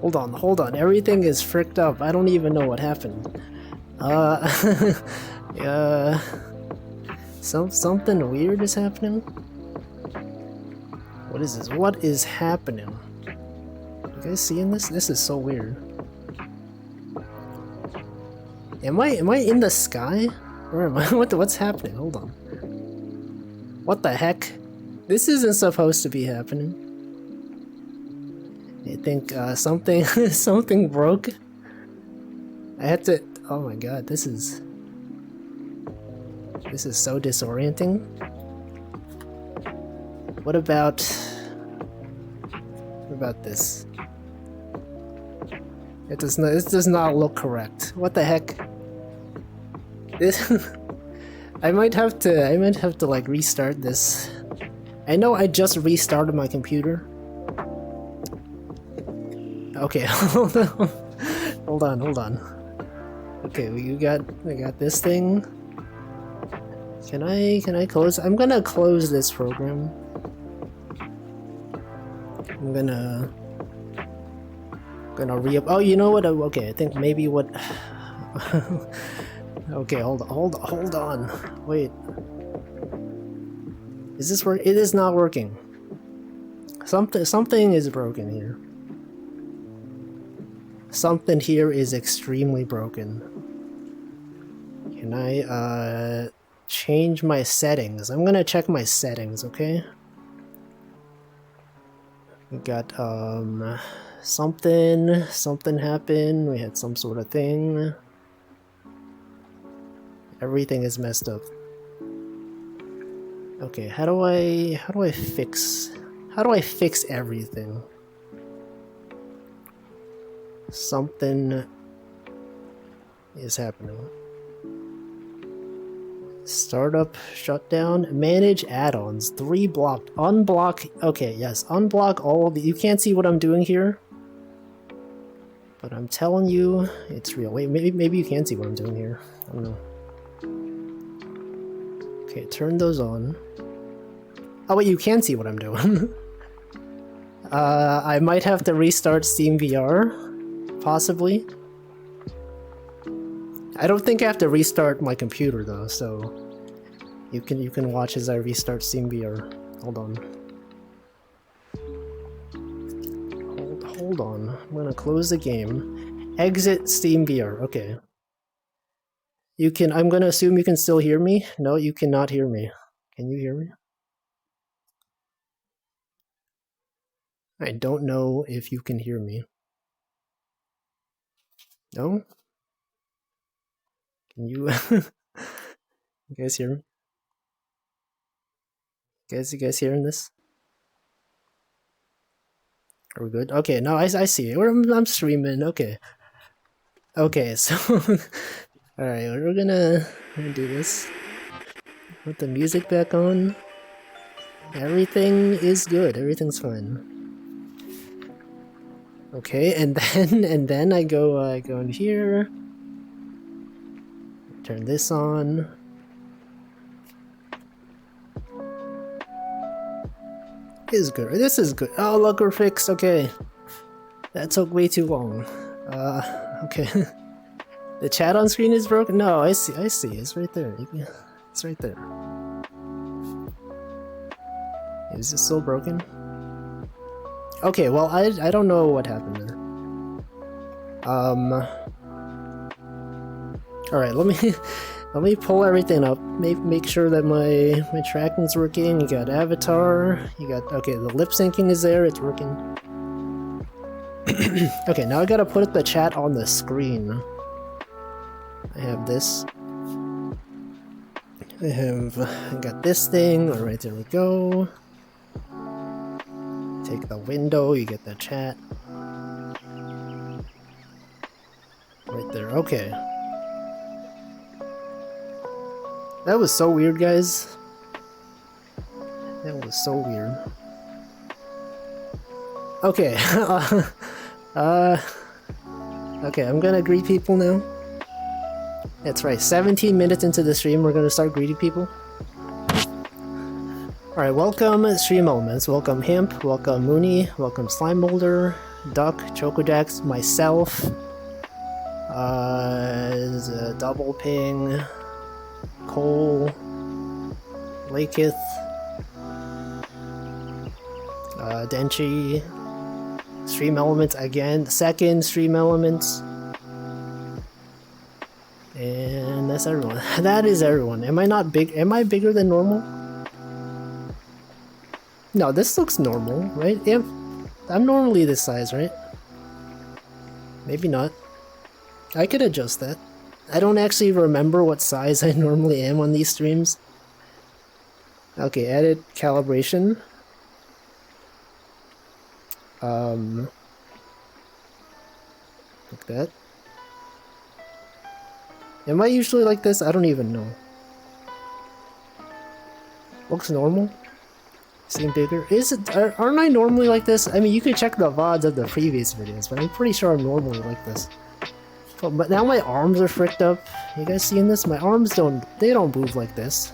Hold on. Everything is fricked up. I don't even know what happened. Yeah. Something weird is happening. What is this? What is happening? You guys seeing this? This is so weird. Am I in the sky? Or am I? What's happening? Hold on. What the heck? This isn't supposed to be happening. I think something something broke. I had to. Oh my god, this is so disorienting. What about this? This does not look correct. What the heck? This I might have to like restart this. I know I just restarted my computer. Okay, hold on. Okay, we got this thing. Can I close? I'm gonna close this program. I'm gonna re-up. Oh, you know what? Okay, I think maybe what. Okay, hold on. Wait. Is this work? It is not working. Something is broken here. Something here is extremely broken. Can I change my settings? I'm gonna check my settings, okay? We got something happened. We had some sort of thing. Everything is messed up. Okay, how do I fix everything? Something is happening. Startup, shutdown, manage add-ons, 3 blocked, unblock. Okay, yes, unblock all of the. You can't see what I'm doing here, but I'm telling you, it's real. Wait, maybe you can see what I'm doing here. I don't know. Okay, turn those on. Oh wait, you can see what I'm doing. I might have to restart Steam VR, possibly. I don't think I have to restart my computer though, so you can watch as I restart Steam VR. Hold on. Hold on. I'm gonna close the game. Exit Steam VR. Okay. You can. I'm gonna assume you can still hear me. No, you cannot hear me. Can you hear me? I don't know if you can hear me. No? Can you you guys hear me? You guys hearing this? Are we good? Okay, no, I see it. I'm streaming. Okay. Okay, so alright, we're gonna do this. Put the music back on. Everything is good. Everything's fine. Okay, and then I go in here. Turn this on. This is good. This is good. Oh, look, we're fixed. Okay. That took way too long. Okay. The chat on screen is broken? No, I see. It's right there. It's right there. Is it still broken? Okay, well, I don't know what happened there. Alright, let me pull everything up. Make sure that my tracking's working. You got avatar. You got, okay, the lip syncing is there. It's working. Okay, now I gotta put the chat on the screen. I have this. I got this thing. Alright, there we go. Take the window, you get the chat. Right there, okay. That was so weird, guys. That was so weird. Okay. Okay, I'm gonna greet people now. That's right, 17 minutes into the stream, we're gonna start greeting people. Alright, welcome Stream Elements, welcome Hemp, welcome Mooney, welcome Slime Molder, Duck, Chocojacks, myself, Double Ping, Cole, Laketh, Denchi, Stream Elements again, second Stream Elements, and that's everyone. That is everyone. Am I not big? Am I bigger than normal? No, this looks normal, right? Yeah, I'm normally this size, right? Maybe not. I could adjust that. I don't actually remember what size I normally am on these streams. Okay, edit calibration. Like that. Am I usually like this? I don't even know. Looks normal. Seem bigger. Is it? Aren't I normally like this? I mean, you could check the VODs of the previous videos, but I'm pretty sure I'm normally like this. But now my arms are fricked up. You guys seeing this? My arms don't move like this.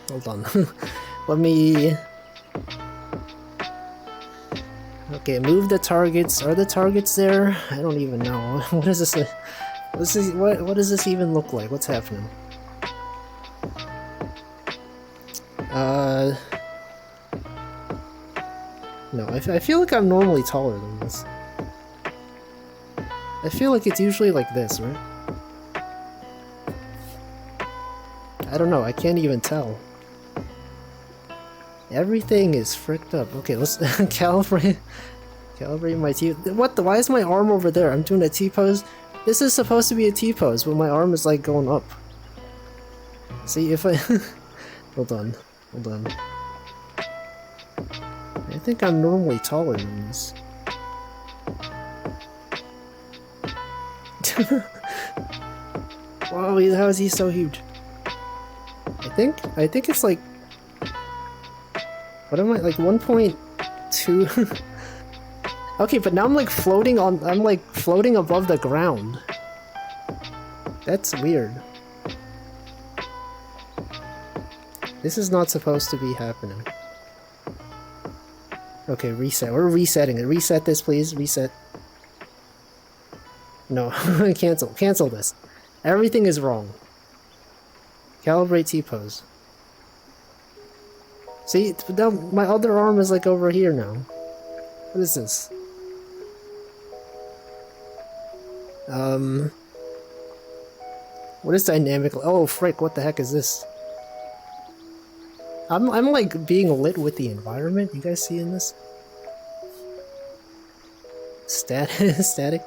Hold on. Let me... Okay, move the targets. Are the targets there? I don't even know. What is this? What does this even look like? What's happening? No, I feel like I'm normally taller than this. I feel like it's usually like this, right? I don't know, I can't even tell. Everything is fricked up. Okay, let's calibrate my T. What the? Why is my arm over there? I'm doing a T-pose. This is supposed to be a T-pose, but my arm is like going up. See if I... Hold on. I think I'm normally taller than this. Wow, how is he so huge? I think it's like... What am I, like 1.2? Okay, but now I'm like floating above the ground. That's weird. This is not supposed to be happening. Okay, reset. We're resetting it. Reset this, please. Reset. No, cancel. Cancel this. Everything is wrong. Calibrate T-pose. See, now my other arm is like over here now. What is this? What is dynamic? Oh, frick, what the heck is this? I'm like being lit with the environment. You guys seeing this? Static.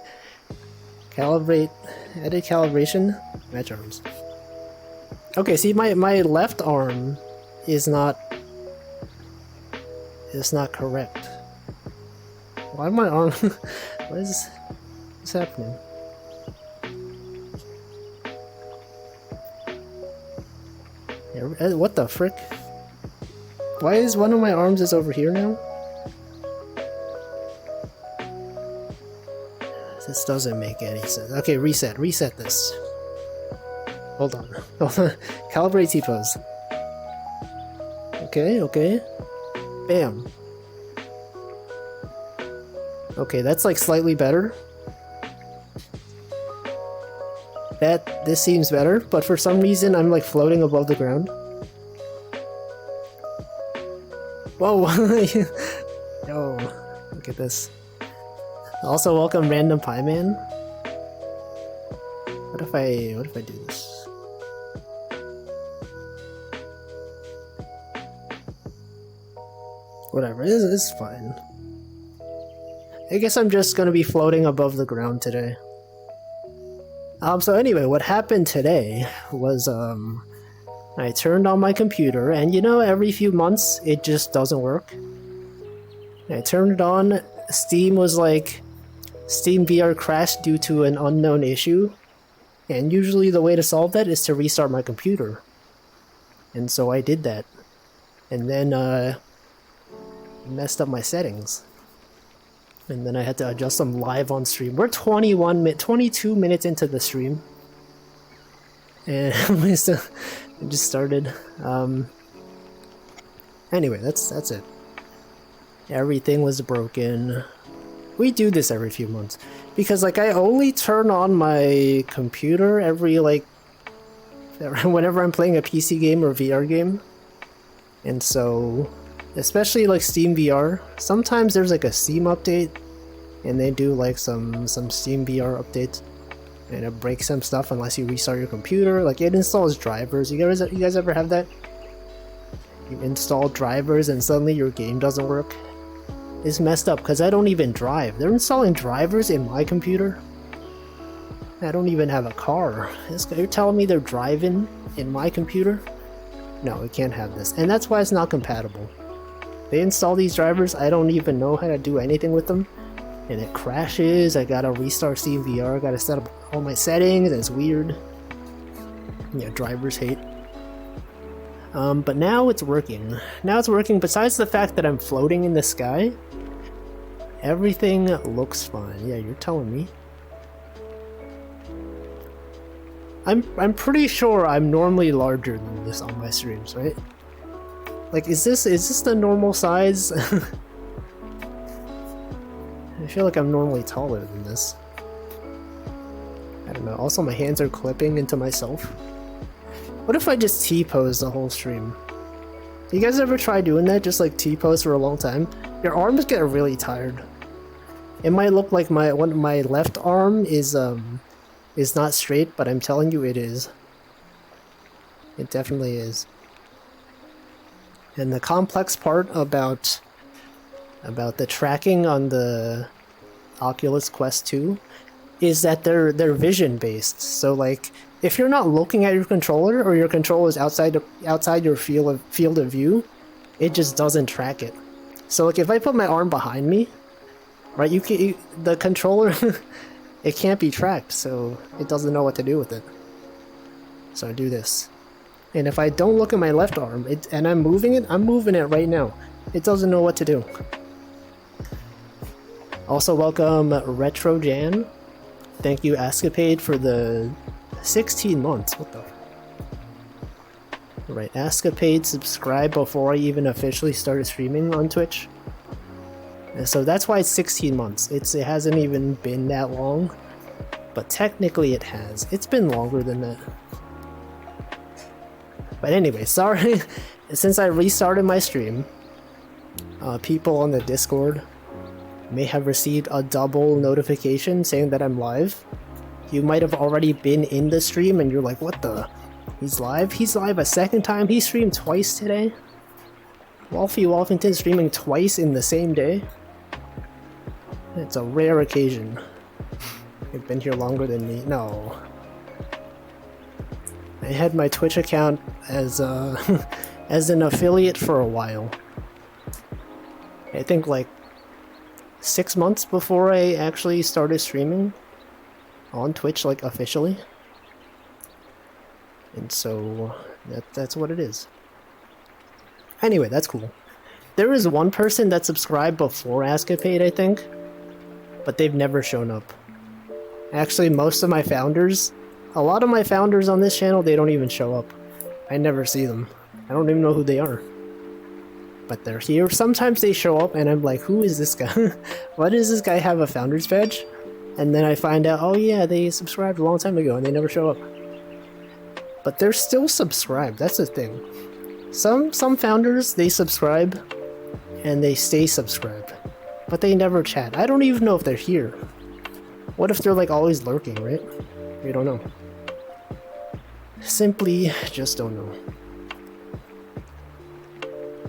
Calibrate. Edit calibration. Match arms. Okay, see, my left arm is not correct. Why my arm? What's happening? What the frick? Why is one of my arms is over here now? This doesn't make any sense. Okay, reset this. Hold on. Calibrate T-pose. Okay. Bam. Okay, that's like slightly better. This seems better, but for some reason I'm like floating above the ground. Whoa! Yo, look at this. Also, welcome Random Pie Man. What if I do this? Whatever, this is fine. I guess I'm just gonna be floating above the ground today. So anyway, what happened today was, I turned on my computer, and you know, every few months, it just doesn't work. I turned it on, Steam was like, Steam VR crashed due to an unknown issue, and usually the way to solve that is to restart my computer. And so I did that. And then, messed up my settings. And then I had to adjust them live on stream. We're 22 minutes into the stream. And I just started. Anyway, that's it. Everything was broken. We do this every few months. Because, like, I only turn on my computer every, like, whenever I'm playing a PC game or VR game. And so, especially, like, Steam VR, sometimes there's, like, a Steam update, and they do, like, some Steam VR updates, and it breaks some stuff unless you restart your computer. Like, it installs drivers. You guys ever have that? You install drivers and suddenly your game doesn't work? It's messed up because I don't even drive. They're installing drivers in my computer. I don't even have a car. You're telling me they're driving in my computer? No, we can't have this. And that's why it's not compatible. They install these drivers, I don't even know how to do anything with them. And it crashes, I gotta restart Steam VR, I gotta set up all my settings, it's weird. Yeah, drivers hate. But now it's working. Now it's working, besides the fact that I'm floating in the sky. Everything looks fine. Yeah, you're telling me. I'm pretty sure I'm normally larger than this on my streams, right? Like, is this the normal size? I feel like I'm normally taller than this. I don't know. Also, my hands are clipping into myself. What if I just T-pose the whole stream? You guys ever try doing that? Just like T-pose for a long time? Your arms get really tired. It might look like my left arm is not straight, but I'm telling you it is. It definitely is. And the complex part about the tracking on the Oculus Quest 2 is that they're vision based. So like, if you're not looking at your controller, or your controller is outside your field of view, it just doesn't track it. So like, if I put my arm behind me, right, the controller it can't be tracked, so it doesn't know what to do with it. So I do this. And if I don't look at my left arm, and I'm moving it right now. It doesn't know what to do. Also, welcome Retro Jan. Thank you, Ascapade, for the 16 months. What the? Right, Ascapade subscribe before I even officially started streaming on Twitch. And so that's why it's 16 months. It hasn't even been that long, but technically it has. It's been longer than that. But anyway, sorry. Since I restarted my stream, people on the Discord may have received a double notification saying that I'm live. You might have already been in the stream and you're like, what the? He's live? He's live a second time? He streamed twice today? Wolfie Wolfington streaming twice in the same day? It's a rare occasion. You've been here longer than me. No. I had my Twitch account as as an affiliate for a while. I think like 6 months before I actually started streaming on Twitch, like officially. And so that's what it is. Anyway, that's cool. There is one person that subscribed before Ascapade, I think, but they've never shown up. Actually, most of my founders, a lot of my founders on this channel, they don't even show up. I never see them. I don't even know who they are. But they're here. Sometimes they show up and I'm like, who is this guy? Why does this guy have a founder's badge? And then I find out, oh yeah, they subscribed a long time ago and they never show up. But they're still subscribed, that's the thing. Some founders, they subscribe and they stay subscribed. But they never chat. I don't even know if they're here. What if they're like always lurking, right? We don't know. Simply just don't know.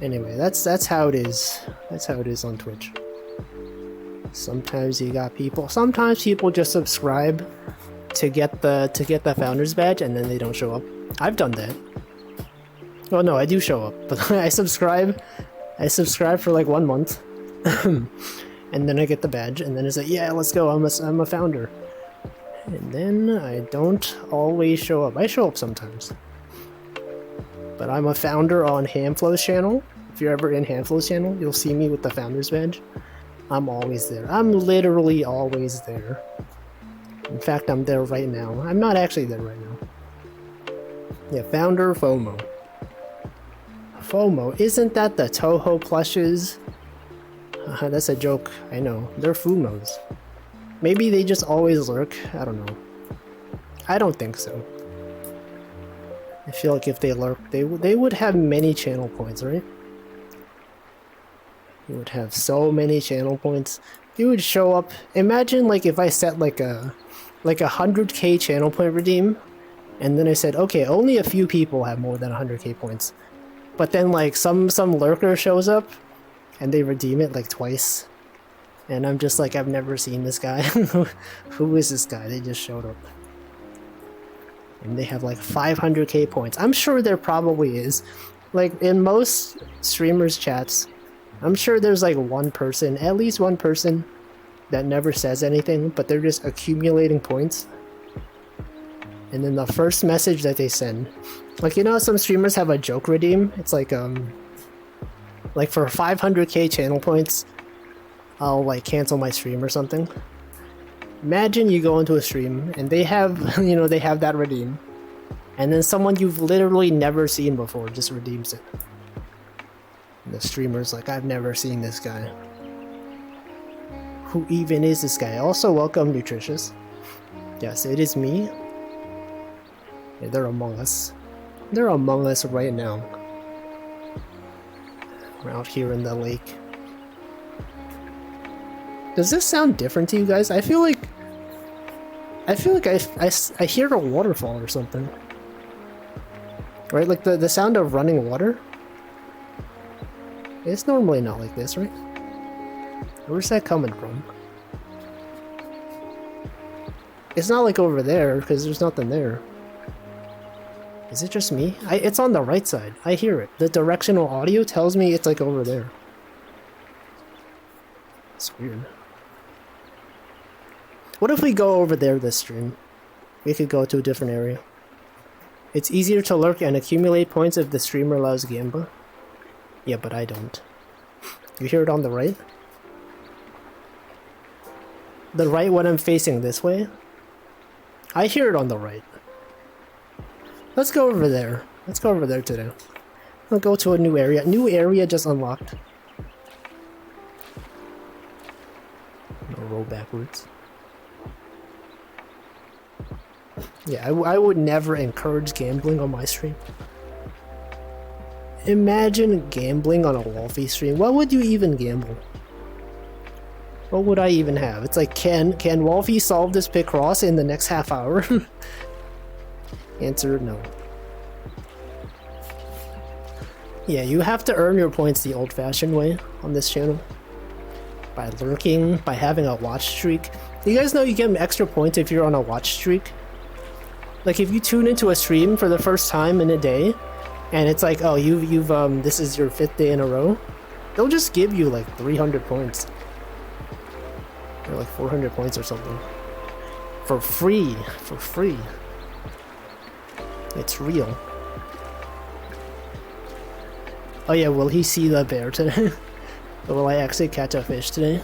Anyway, that's how it is. That's how it is on Twitch. Sometimes you got people. Sometimes people just subscribe to get the founder's badge and then they don't show up. I've done that. Well, no, I do show up, but I subscribe for like 1 month, and then I get the badge, and then it's like, yeah, let's go. I'm a founder, and then I don't always show up. I show up sometimes, but I'm a founder on Hamflow's channel. If you're ever in Hamflow's channel, you'll see me with the founder's badge. I'm always there. I'm literally always there. In fact, I'm there right now. I'm not actually there right now. Yeah, founder FOMO. FOMO, isn't that the Toho plushes? That's a joke, I know. They're Fumos. Maybe they just always lurk, I don't know. I don't think so. I feel like if they lurk, they would have many channel points, right? You would have so many channel points. You would show up. Imagine like if I set like a 100k channel point redeem, and then I said, okay, only a few people have more than 100k points. But then like some lurker shows up, and they redeem it like twice, and I'm just like, I've never seen this guy. Who is this guy? They just showed up. And they have like 500k points. I'm sure there probably is. Like in most streamers' chats, I'm sure there's like one person, at least one person, that never says anything, but they're just accumulating points. And then the first message that they send, like, you know, some streamers have a joke redeem. It's like for 500k channel points, I'll like cancel my stream or something. Imagine you go into a stream and they have, you know, they have that redeem, and then someone you've literally never seen before just redeems it. And the streamer's like, I've never seen this guy. Who even is this guy? Also, welcome, Nutritious. Yes, it is me. Yeah, they're among us. They're among us right now. We're out here in the lake. Does this sound different to you guys? I feel like I hear a waterfall or something. Right? Like the sound of running water? It's normally not like this, right? Where's that coming from? It's not like over there, because there's nothing there. Is it just me? It's on the right side. I hear it. The directional audio tells me it's like over there. It's weird. What if we go over there this stream? We could go to a different area. It's easier to lurk and accumulate points if the streamer allows Gamba. Yeah, but I don't. You hear it on the right? The right when I'm facing this way? I hear it on the right. Let's go over there. Let's go over there today. We'll go to a new area. New area just unlocked. I'll roll backwards. Yeah, I would never encourage gambling on my stream. Imagine gambling on a Wolfie stream. What would you even gamble? What would I even have? It's like, can Wolfie solve this Picross in the next half hour? Answer, no. Yeah, you have to earn your points the old-fashioned way on this channel. By lurking, by having a watch streak. You guys know you get extra points if you're on a watch streak? Like if you tune into a stream for the first time in a day, and it's like, oh, you've this is your 5th day in a row, they'll just give you like 300 points. Or like 400 points or something. For free. For free. It's real. Oh yeah, will he see the bear today? Or will I actually catch a fish today?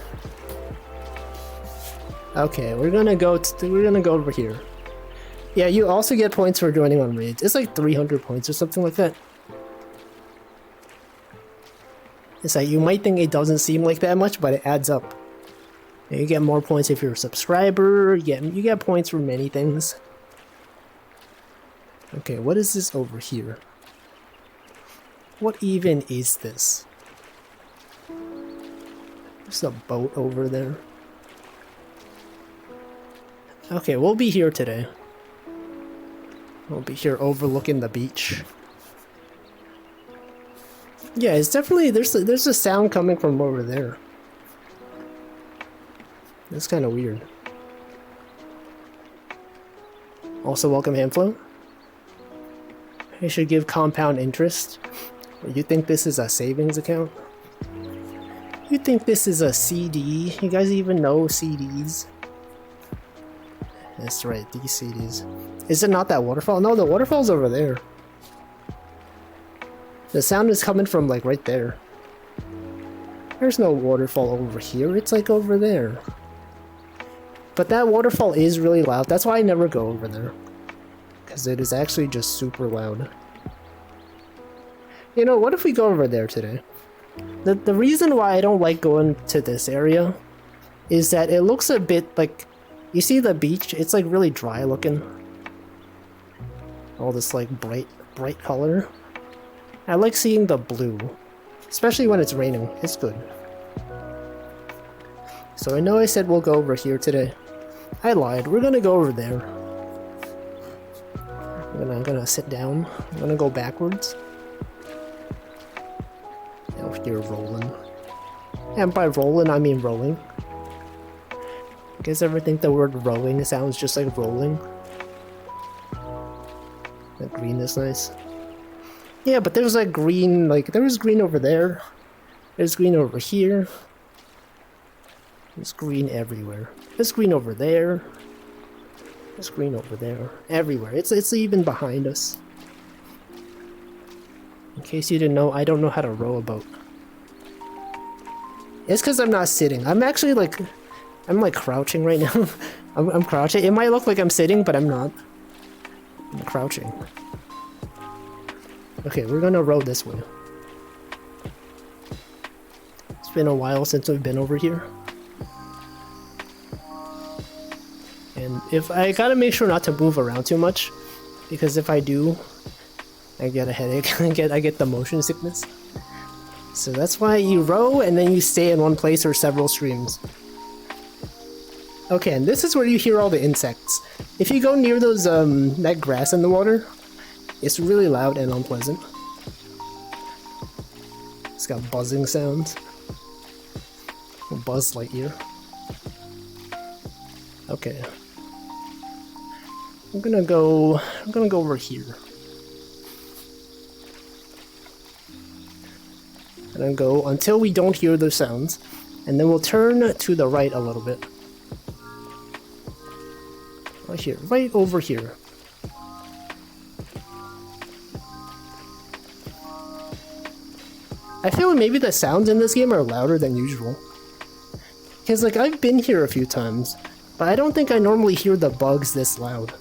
Okay, we're gonna go over here. Yeah, you also get points for joining on raids. It's like 300 points or something like that. It's like, you might think it doesn't seem like that much, but it adds up. And you get more points if you're a subscriber. You get points for many things. Okay, what is this over here? What even is this? There's a boat over there. Okay, we'll be here today. We'll be here overlooking the beach. Yeah, it's definitely, there's a sound coming from over there. That's kind of weird. Also, welcome Hamflow. You should give compound interest. You think this is a savings account? You think this is a CD? You guys even know CDs? That's right, these CDs. Is it not that waterfall? No, the waterfall's over there. The sound is coming from like right there. There's no waterfall over here, it's like over there. But that waterfall is really loud. That's why I never go over there. Because it is actually just super loud. You know, what if we go over there today? The reason why I don't like going to this area is that it looks a bit like, you see the beach? It's like really dry looking. All this like bright color. I like seeing the blue, especially when it's raining. It's good. So I know I said we'll go over here today. I lied. We're gonna go over there. I'm gonna sit down. I'm gonna go backwards. Now you're rolling. And by rolling, I mean rolling. You guys ever think the word rowing sounds just like rolling? That green is nice. Yeah, but there's like green, like there was green over there. There's green over here. There's green everywhere. There's green over there. There's green over there. Everywhere. It's even behind us. In case you didn't know, I don't know how to row a boat. It's because I'm not sitting. I'm actually like, I'm like crouching right now. I'm crouching. It might look like I'm sitting, but I'm not. I'm crouching. Okay, we're gonna row this way. It's been a while since we've been over here. And if I gotta make sure not to move around too much, because if I do, I get a headache. I get the motion sickness. So that's why you row and then you stay in one place or several streams. Okay, and this is where you hear all the insects. If you go near those that grass in the water, it's really loud and unpleasant. It's got buzzing sounds. Buzz Lightyear. Okay. I'm gonna go over here. And then go until we don't hear those sounds. And then we'll turn to the right a little bit. Right here, right over here. I feel like maybe the sounds in this game are louder than usual. Because like I've been here a few times, but I don't think I normally hear the bugs this loud.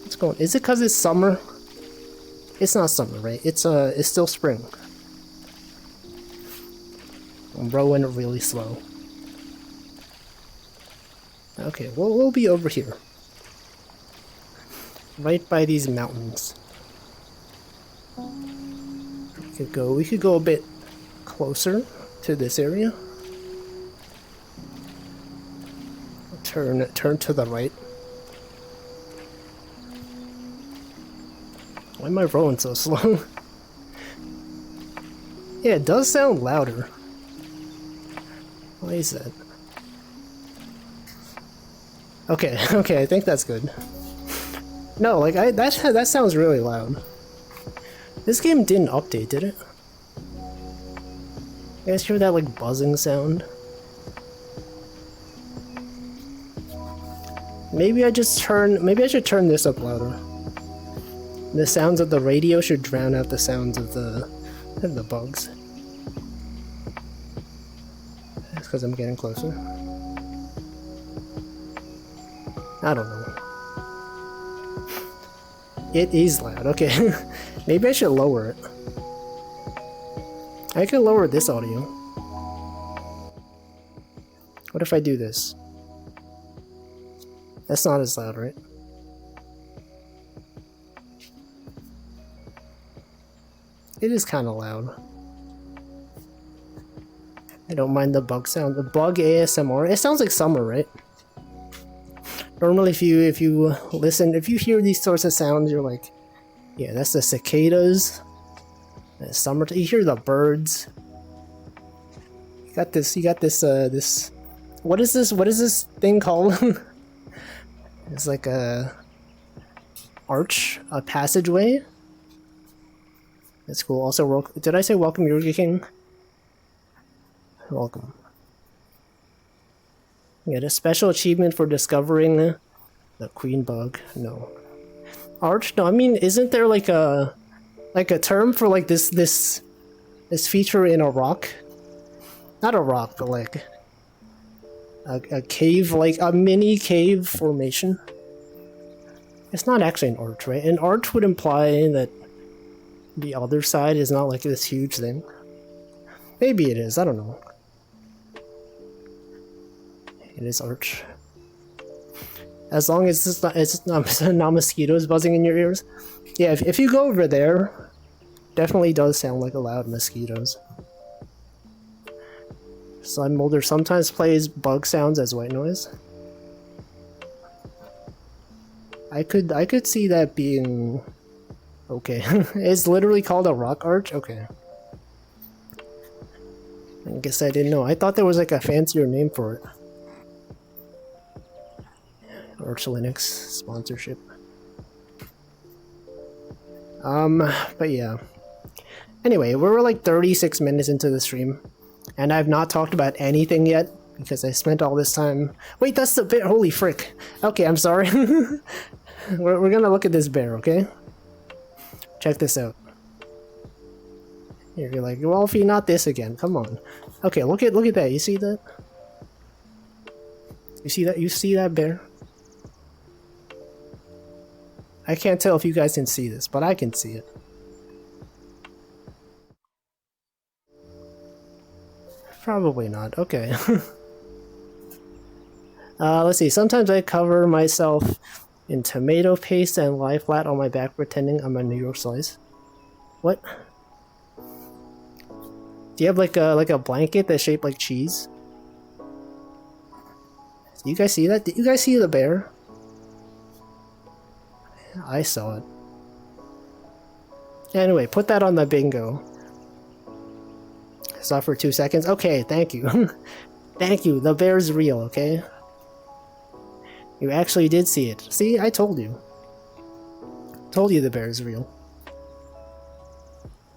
What's going on? Is it because it's summer? It's not summer, right? It's still spring. I'm rowing really slow. Okay, well, we'll be over here. Right by these mountains. We could go a bit closer to this area. Turn to the right. Why am I rowing so slow? Yeah, it does sound louder. Why is that? Okay, okay, I think that's good. No, like that sounds really loud. This game didn't update, did it? You guys hear that like buzzing sound? Maybe I should turn this up louder. The sounds of the radio should drown out the sounds of the bugs. That's because I'm getting closer. I don't know. It is loud, okay. Maybe I should lower it. I can lower this audio. What if I do this? That's not as loud, right? It is kind of loud. I don't mind the bug sound. The bug ASMR. It sounds like summer, right? Normally, if you listen, if you hear these sorts of sounds, you're like, yeah, that's the cicadas. It's summer. You hear the birds. You got this. This. What is this? What is this thing called? It's like a passageway. That's cool. Also, did I say welcome, Yurgi King? Welcome. You get a special achievement for discovering the queen bug. No. Arch? No, I mean, isn't there like a term for like this feature in a rock? Not a rock, but like a cave, like a mini cave formation. It's not actually an arch, right? An arch would imply that the other side is not like this huge thing. Maybe it is, I don't know. It is arch. As long as it's not mosquitoes buzzing in your ears. Yeah, if you go over there, definitely does sound like loud mosquitoes. Slime Molder sometimes plays bug sounds as white noise. I could see that being okay. It's literally called a rock arch? Okay. I guess I didn't know. I thought there was like a fancier name for it. Arch Linux sponsorship. But yeah. Anyway, we're like 36 minutes into the stream, and I've not talked about anything yet because I spent all this time. Wait, that's the bear. Holy frick. Okay, I'm sorry. we're gonna look at this bear, okay? Check this out. You're like, Wolfie, not this again. Come on. Okay, look at that. You see that? You see that? You see that bear? I can't tell if you guys can see this, but I can see it. Probably not. Okay. Let's see. Sometimes I cover myself in tomato paste and lie flat on my back pretending I'm a New York slice. What? Do you have like a blanket that's shaped like cheese? Do you guys see that? Did you guys see the bear? I saw it. Anyway, put that on the bingo. Stop for 2 seconds. Okay, thank you. Thank you. The bear's real, okay? You actually did see it. See, I told you. Told you the bear's real.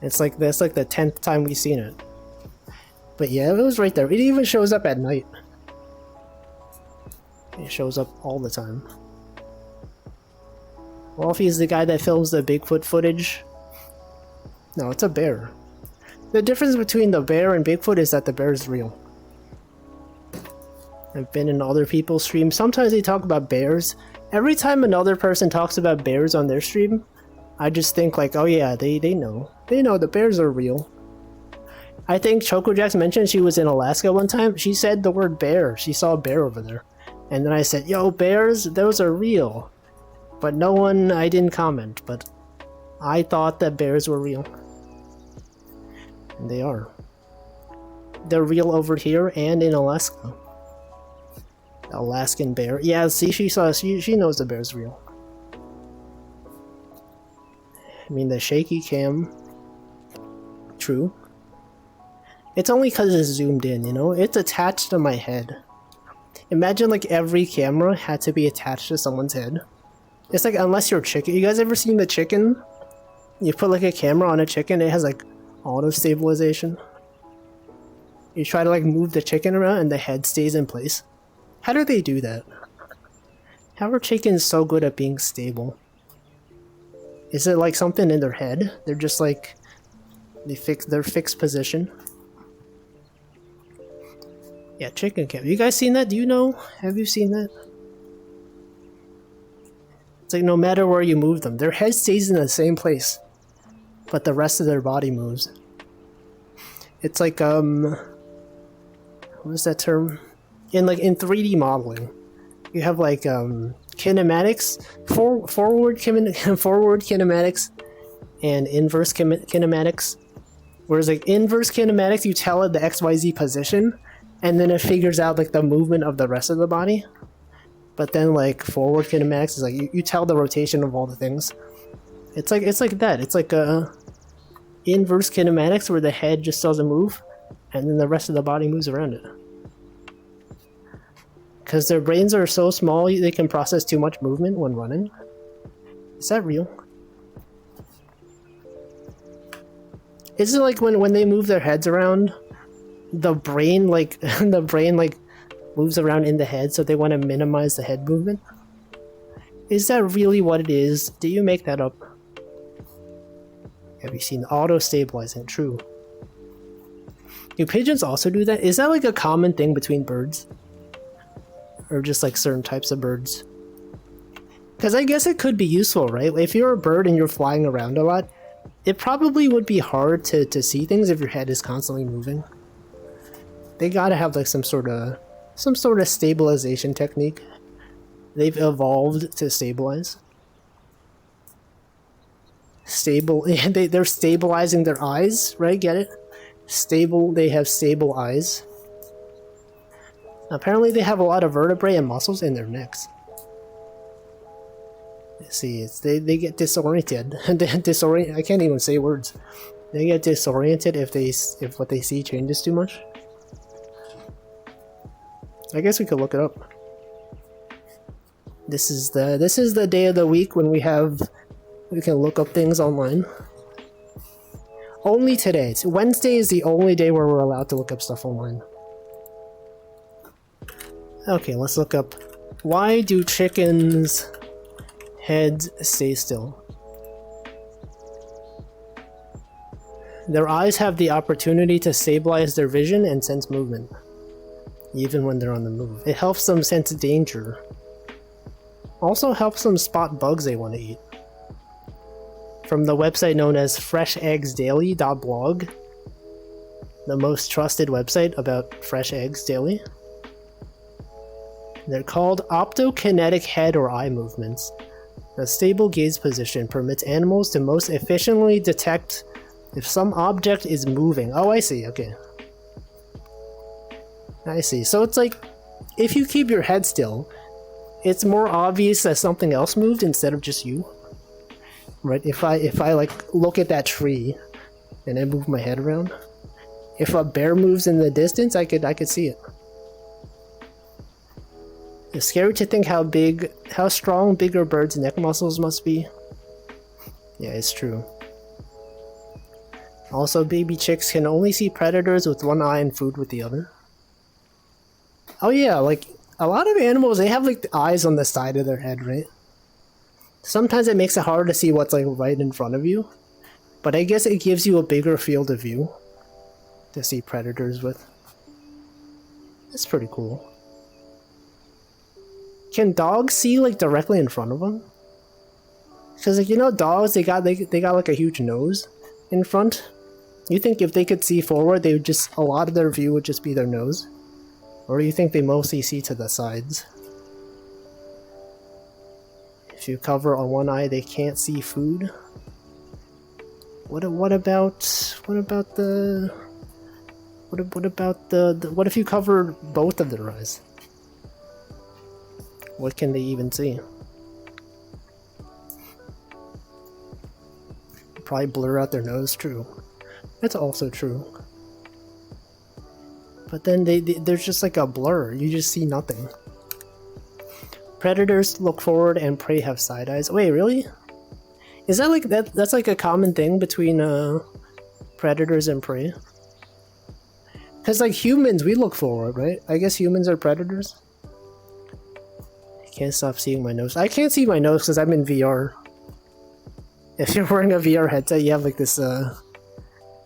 It's like that's like the 10th time we've seen it. But yeah, it was right there. It even shows up at night. It shows up all the time. Wolfie is the guy that films the Bigfoot footage. No, it's a bear. The difference between the bear and Bigfoot is that the bear is real. I've been in other people's streams. Sometimes they talk about bears. Every time another person talks about bears on their stream, I just think like, oh yeah, they know. They know the bears are real. I think ChocoJax mentioned she was in Alaska one time. She said the word bear. She saw a bear over there. And then I said, yo, bears, those are real. But no one, I didn't comment, but I thought that bears were real. And they are. They're real over here and in Alaska. Alaskan bear. Yeah, see, she knows the bear's real. I mean, the shaky cam. True. It's only because it's zoomed in, you know? It's attached to my head. Imagine like every camera had to be attached to someone's head. It's like, unless you're a chicken. You guys ever seen the chicken? You put like a camera on a chicken, it has like auto stabilization. You try to like move the chicken around and the head stays in place. How do they do that? How are chickens so good at being stable? Is it like something in their head? They're just like their fixed position. Yeah, chicken cam. You guys seen that? Do you know? Have you seen that? It's like no matter where you move them, their head stays in the same place, but the rest of their body moves. It's like what is that term? In 3D modeling, you have like kinematics, forward kinematics, and inverse kinematics. Whereas like inverse kinematics, you tell it the XYZ position, and then it figures out like the movement of the rest of the body. But then like forward kinematics is like you tell the rotation of all the things. It's like that. It's like inverse kinematics where the head just doesn't move, and then the rest of the body moves around it. Because their brains are so small, they can process too much movement when running. Is that real? Is it like when they move their heads around, the brain like moves around in the head, so they want to minimize the head movement? Is that really what it is? Do you make that up? Have you seen auto-stabilizing? True. Do pigeons also do that? Is that like a common thing between birds? Or just like certain types of birds? Because I guess it could be useful, right? If you're a bird and you're flying around a lot, it probably would be hard to see things if your head is constantly moving. They gotta have like some sort of stabilization technique. They've evolved to stabilize. They're stabilizing their eyes, right? Get it? They have stable eyes. Apparently they have a lot of vertebrae and muscles in their necks. See, they get disoriented. I can't even say words. They get disoriented if what they see changes too much. I guess we could look it up. This is the day of the week when we can look up things online. Only today. Wednesday is the only day where we're allowed to look up stuff online. Okay, let's look up. Why do chickens' heads stay still? Their eyes have the opportunity to stabilize their vision and sense movement, even when they're on the move. It helps them sense danger. Also helps them spot bugs they want to eat. From the website known as fresheggsdaily.blog, the most trusted website about fresh eggs daily. They're called optokinetic head or eye movements. A stable gaze position permits animals to most efficiently detect if some object is moving. Oh, I see, okay. I see. So it's like, if you keep your head still, it's more obvious that something else moved instead of just you. Right? If I like look at that tree and I move my head around, if a bear moves in the distance, I could see it. It's scary to think how strong bigger birds' neck muscles must be. Yeah, it's true. Also, baby chicks can only see predators with one eye and food with the other. Oh yeah, like, a lot of animals, they have like the eyes on the side of their head, right? Sometimes it makes it hard to see what's like right in front of you. But I guess it gives you a bigger field of view to see predators with. That's pretty cool. Can dogs see like directly in front of them? Because like, you know, dogs, they got like a huge nose in front. You think if they could see forward, they would just, a lot of their view would just be their nose? Or do you think they mostly see to the sides? If you cover on one eye, they can't see food. What about what if you cover both of their eyes? What can they even see? Probably blur out their nose, true. That's also true. But then there's just like a blur, you just see nothing. Predators look forward and prey have side eyes. Wait, really? Is that like that's like a common thing between predators and prey? Because like humans, we look forward, right? I guess humans are predators. I can't stop seeing my nose. I can't see my nose because I'm in VR. If you're wearing a VR headset, you have like this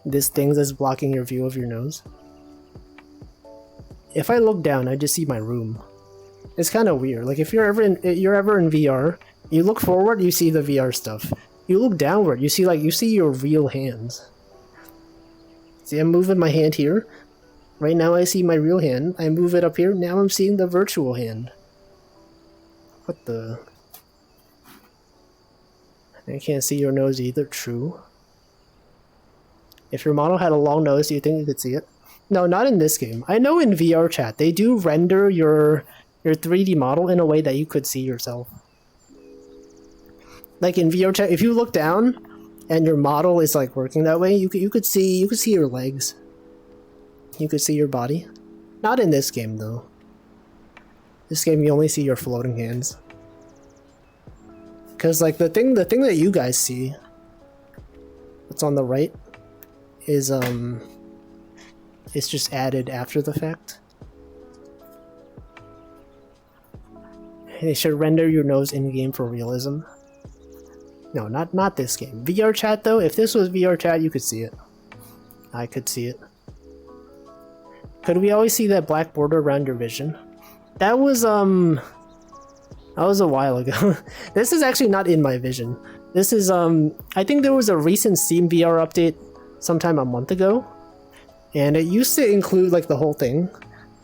this thing that's blocking your view of your nose. If I look down, I just see my room. It's kind of weird. Like if you're ever in VR, you look forward, you see the VR stuff. You look downward, you see your real hands. See, I'm moving my hand here. Right now I see my real hand. I move it up here. Now I'm seeing the virtual hand. What the? I can't see your nose either. True. If your model had a long nose, do you think you could see it? No, not in this game. I know in VR chat, they do render your 3D model in a way that you could see yourself. Like in VR chat, if you look down and your model is like working that way, you could see your legs. You could see your body. Not in this game though. This game you only see your floating hands. Cause like the thing that you guys see, what's on the right, is it's just added after the fact. They should render your nose in-game for realism. No, not this game. VR chat though, if this was VR chat, you could see it. I could see it. Could we always see that black border around your vision? That was a while ago. This is actually not in my vision. This is I think there was a recent Steam VR update sometime a month ago, and it used to include like the whole thing,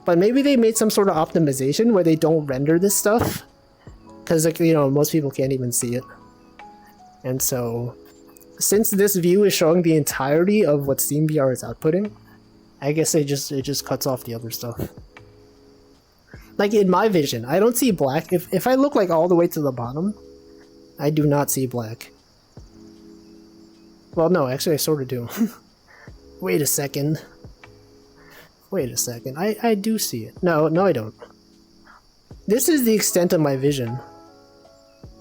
but maybe they made some sort of optimization where they don't render this stuff, because like, you know, most people can't even see it. And so since this view is showing the entirety of what Steam VR is outputting, I guess it just cuts off the other stuff. Like in my vision, I don't see black. If I look like all the way to the bottom, I do not see black. Well, no, actually I sort of do. Wait a second. Wait a second. I do see it. No, I don't. This is the extent of my vision.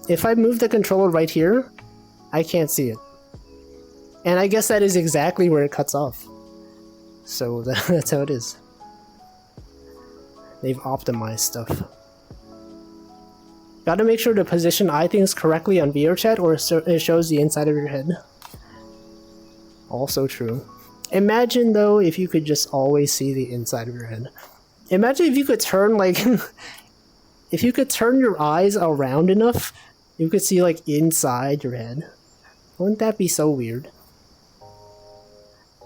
If I move the controller right here, I can't see it. And I guess that is exactly where it cuts off. So that's how it is. They've optimized stuff. Gotta make sure to position eye things correctly on VRChat or it shows the inside of your head. Also true. Imagine though if you could just always see the inside of your head. Imagine if you could turn like... if you could turn your eyes around enough, you could see like inside your head. Wouldn't that be so weird?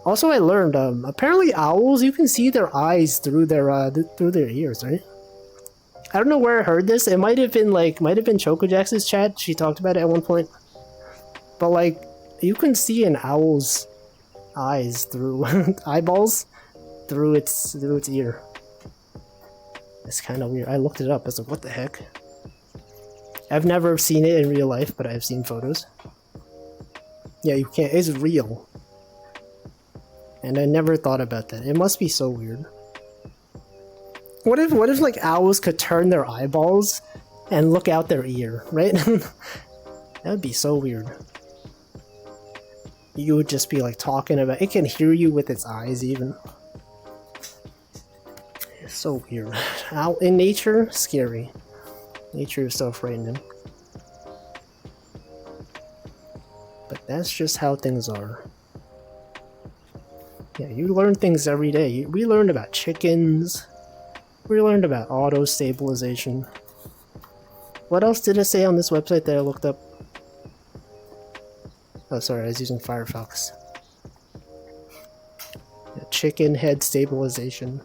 Also, I learned apparently owls, you can see their eyes through their ears, right? I don't know where I heard this. It might have been Chocojax's chat. She talked about it at one point. But like, you can see an owl's eyes through eyeballs through its ear. It's kind of weird. I looked it up. I was like, what the heck? I've never seen it in real life, but I've seen photos. Yeah, you can't. It's real. And I never thought about that. It must be so weird. What if like owls could turn their eyeballs and look out their ear, right? That would be so weird. You would just be like talking about it can hear you with its eyes even. It's so weird. Owl in nature, scary. Nature is so frightening. But that's just how things are. Yeah, you learn things every day. We learned about chickens. We learned about auto stabilization. What else did it say on this website that I looked up? Oh, sorry, I was using Firefox. Yeah, chicken head stabilization.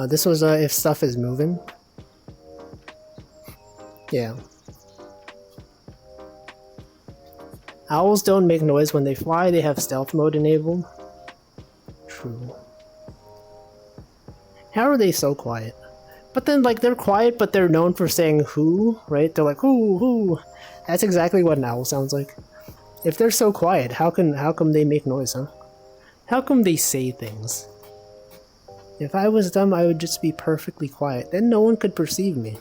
This was if stuff is moving. Yeah. Owls don't make noise when they fly, they have stealth mode enabled. True. How are they so quiet? But then, like, they're quiet, but they're known for saying who, right? They're like, who. That's exactly what an owl sounds like. If they're so quiet, how come they make noise, huh? How come they say things? If I was them, I would just be perfectly quiet. Then no one could perceive me.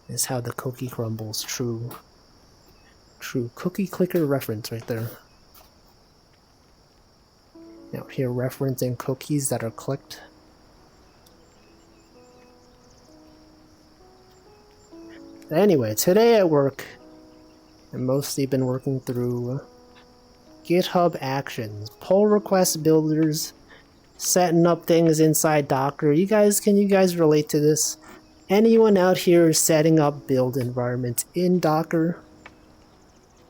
Is how the cookie crumbles. True. True. Cookie clicker reference right there. Now here referencing cookies that are clicked. Anyway, today at work, I've mostly been working through GitHub Actions, pull request builders, setting up things inside Docker. Can you guys relate to this? Anyone out here setting up build environments in Docker?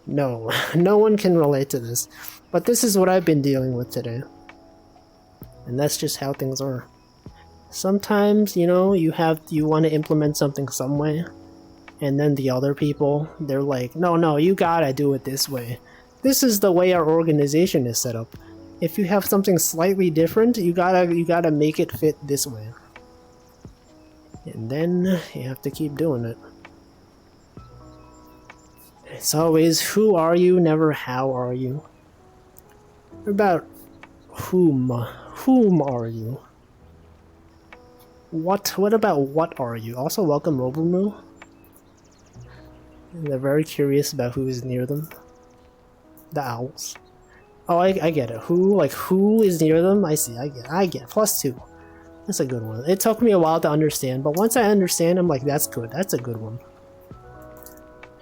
No, no one can relate to this. But this is what I've been dealing with today. And that's just how things are. Sometimes, you know, you want to implement something some way, and then the other people, they're like, no, you gotta do it this way. This is the way our organization is set up. If you have something slightly different, you gotta make it fit this way. And then you have to keep doing it. It's always who are you, never how are you. What about whom? Whom are you? What about what are you? Also welcome Robomoo. They're very curious about who is near them. The owls. Oh, I get it. Who is near them? I see, I get it. +2. That's a good one. It took me a while to understand, but once I understand, I'm like, that's good. That's a good one.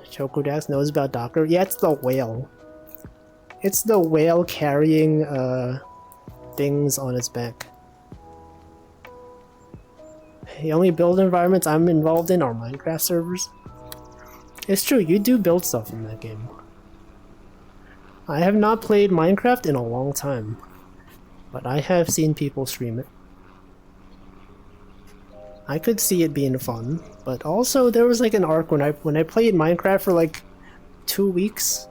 Chocodax knows about Docker. Yeah, it's the whale. It's the whale carrying things on its back. The only build environments I'm involved in are Minecraft servers. It's true, you do build stuff in that game. I have not played Minecraft in a long time, but I have seen people stream it. I could see it being fun, but also there was like an arc when I played Minecraft for like 2 weeks,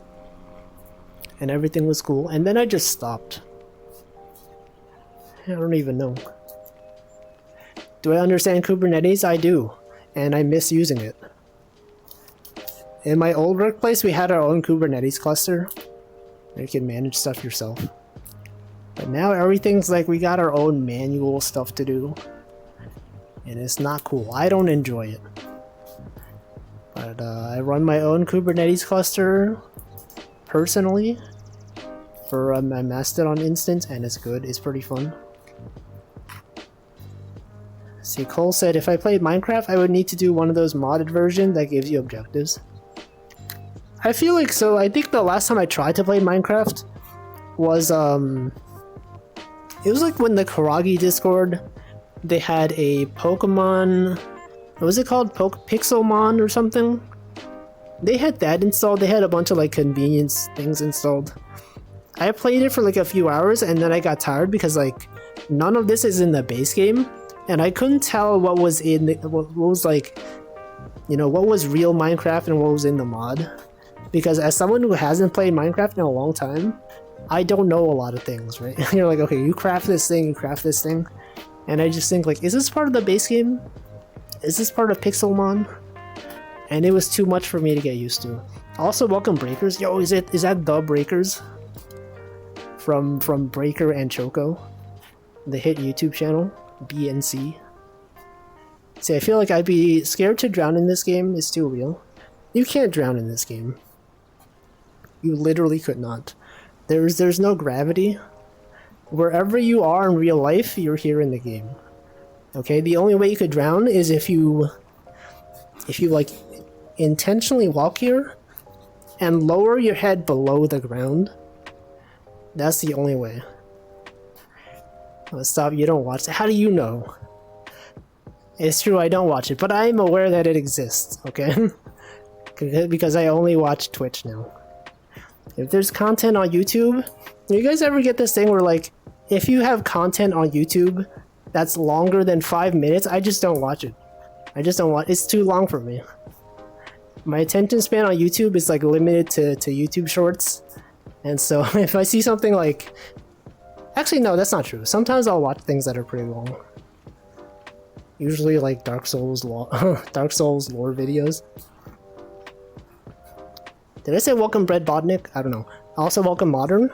and everything was cool, and then I just stopped. I don't even know. Do I understand Kubernetes? I do, and I miss using it. In my old workplace, we had our own Kubernetes cluster. You can manage stuff yourself. But now everything's like we got our own manual stuff to do. And it's not cool. I don't enjoy it. But I run my own Kubernetes cluster personally for my Mastodon instance, and it's good. It's pretty fun. See, Cole said if I played Minecraft, I would need to do one of those modded versions that gives you objectives. I feel like so. I think the last time I tried to play Minecraft was it was like when the Karagi Discord, they had a Pokemon, what was it called? Pixelmon or something? They had that installed. They had a bunch of like convenience things installed. I played it for like a few hours and then I got tired because like none of this is in the base game, and I couldn't tell what was in the, what was like, you know, what was real Minecraft and what was in the mod. Because as someone who hasn't played Minecraft in a long time, I don't know a lot of things, right? You're like, okay, you craft this thing, you craft this thing. And I just think like, is this part of the base game? Is this part of Pixelmon? And it was too much for me to get used to. Also, welcome Breakers. Yo, is that the Breakers? From Breaker and Choco? The hit YouTube channel? BNC. See, I feel like I'd be scared to drown in this game. It's too real. You can't drown in this game. You literally could not. There's no gravity. Wherever you are in real life, you're here in the game. Okay, the only way you could drown is if you like intentionally walk here and lower your head below the ground. That's the only way. Let's stop, you don't watch it. How do you know? It's true, I don't watch it, but I'm aware that it exists, okay? Because I only watch Twitch now. If there's content on YouTube, you guys ever get this thing where like, if you have content on YouTube that's longer than 5 minutes, I just don't watch it. I just don't watch, it's too long for me. My attention span on YouTube is like limited to YouTube shorts. And so if I see something like, actually no, that's not true. Sometimes I'll watch things that are pretty long. Usually like Dark Souls lore videos. Did I say welcome Bread Bodnik? I don't know. Also welcome Modern.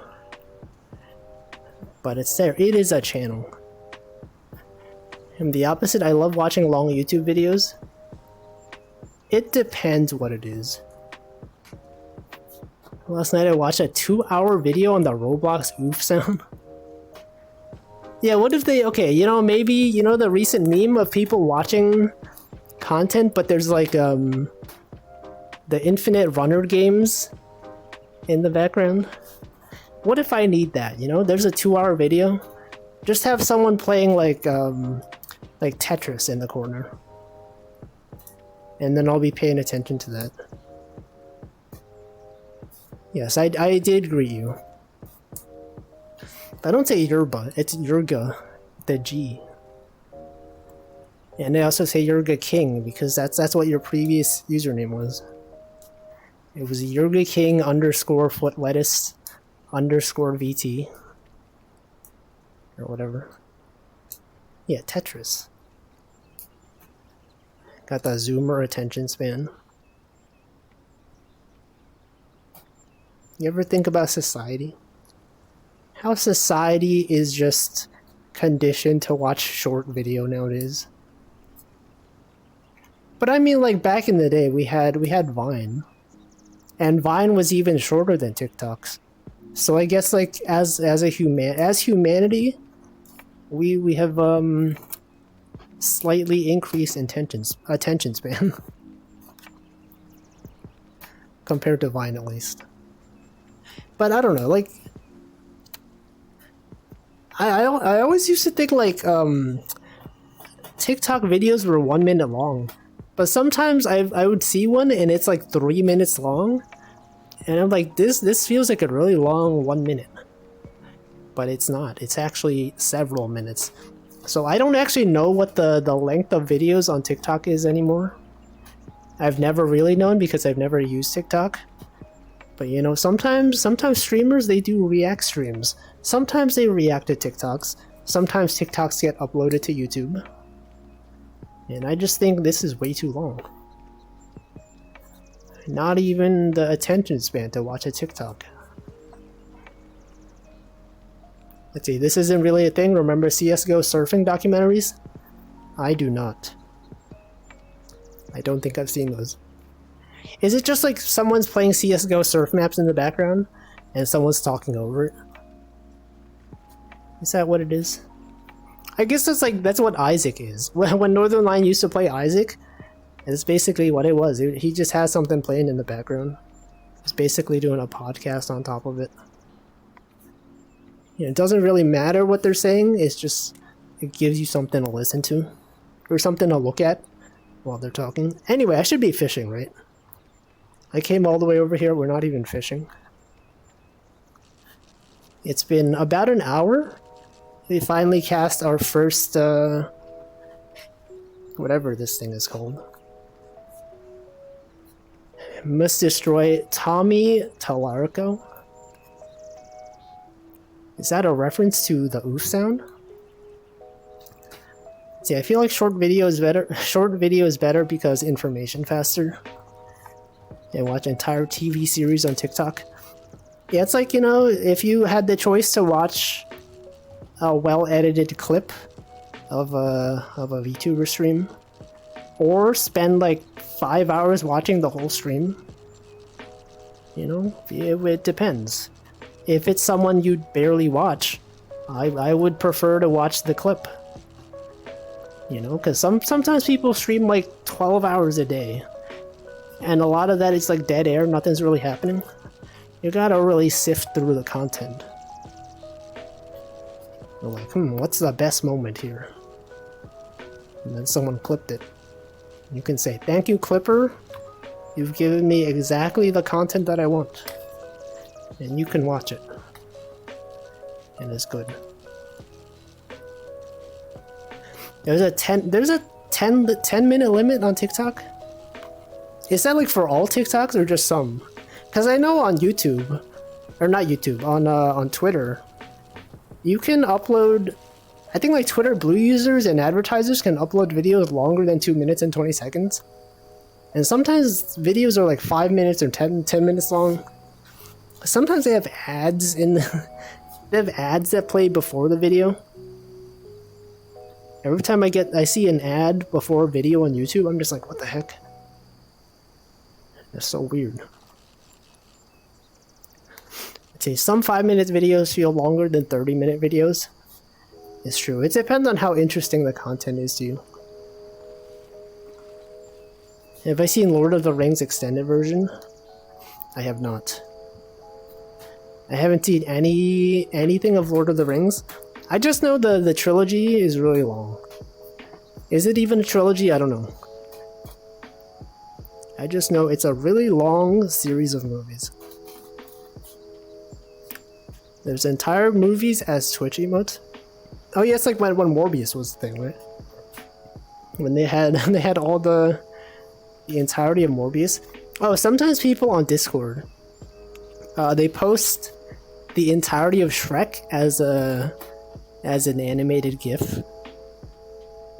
But it's there. It is a channel. And the opposite, I love watching long YouTube videos. It depends what it is. Last night I watched a 2-hour video on the Roblox oof sound. Yeah, what if they, okay, you know, maybe, you know the recent meme of people watching content, but there's like, the Infinite Runner games in the background? What if I need that, you know? There's a 2-hour video. Just have someone playing like Tetris in the corner. And then I'll be paying attention to that. Yes, I did greet you. I don't say Yerba, it's Yurga, the G. And they also say Yurga King because that's what your previous username was. It was Yurga King _ foot lettuce _ VT. Or whatever. Yeah, Tetris. Got that zoomer attention span. You ever think about society? How society is just conditioned to watch short video nowadays. But I mean, like back in the day, we had Vine, and Vine was even shorter than TikToks. So I guess like as humanity, we have slightly increased attention span compared to Vine at least. But I don't know, like I always used to think like TikTok videos were 1 minute long, but sometimes I would see one and it's like 3 minutes long, and I'm like, this feels like a really long 1 minute, but it's not. It's actually several minutes. So I don't actually know what the length of videos on TikTok is anymore. I've never really known because I've never used TikTok. But you know, sometimes streamers, they do react streams. Sometimes they react to TikToks. Sometimes TikToks get uploaded to YouTube. And I just think this is way too long. Not even the attention span to watch a TikTok. Let's see, this isn't really a thing. Remember CSGO surfing documentaries? I do not. I don't think I've seen those. Is it just like someone's playing CSGO surf maps in the background and someone's talking over it? Is that what it is? I guess that's what Isaac is. When Northernlion used to play Isaac, it's basically what it was. He just has something playing in the background. He's basically doing a podcast on top of it. You know, it doesn't really matter what they're saying, it's just, it gives you something to listen to. Or something to look at while they're talking. Anyway, I should be fishing, right? I came all the way over here, we're not even fishing. It's been about an hour. We finally cast our first, whatever this thing is called. Must destroy Tommy Talarico. Is that a reference to the oof sound? See, I feel like short video is better. Short video is better because information faster. And watch entire TV series on TikTok. Yeah, it's like, you know, if you had the choice to watch a well-edited clip of a VTuber stream, or spend like 5 hours watching the whole stream, you know, it depends. If it's someone you'd barely watch, I would prefer to watch the clip. You know, because sometimes people stream like 12 hours a day, and a lot of that is like dead air, nothing's really happening. You gotta really sift through the content. You're like, what's the best moment here? And then someone clipped it. You can say, thank you, Clipper. You've given me exactly the content that I want. And you can watch it. And it's good. There's a 10 minute limit on TikTok? Is that like for all TikToks or just some? Because I know on YouTube, or not YouTube, on Twitter, you can upload, I think like Twitter Blue users and advertisers can upload videos longer than 2 minutes and 20 seconds. And sometimes videos are like 5 minutes or 10 minutes long. Sometimes they have ads in the they have ads that play before the video. Every time I see an ad before a video on YouTube, I'm just like, what the heck? That's so weird. I'd say some 5-minute videos feel longer than 30-minute videos. It's true. It depends on how interesting the content is to you. Have I seen Lord of the Rings extended version? I have not. I haven't seen anything of Lord of the Rings. I just know the trilogy is really long. Is it even a trilogy? I don't know. I just know it's a really long series of movies. There's entire movies as Twitch emotes. Oh yeah, it's like when Morbius was the thing, right? When they had all the entirety of Morbius. Oh, sometimes people on Discord, they post the entirety of Shrek as an animated GIF.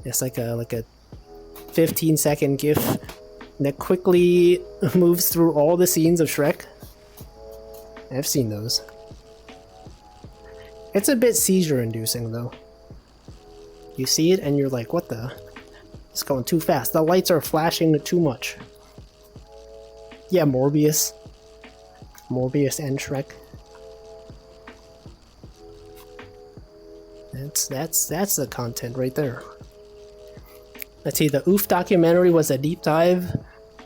It's like a 15-second GIF that quickly moves through all the scenes of Shrek. I've seen those. It's a bit seizure-inducing though. You see it and you're like, what the? It's going too fast. The lights are flashing too much. Yeah, Morbius. Morbius and Shrek. That's the content right there. Let's see, the OOF documentary was a deep dive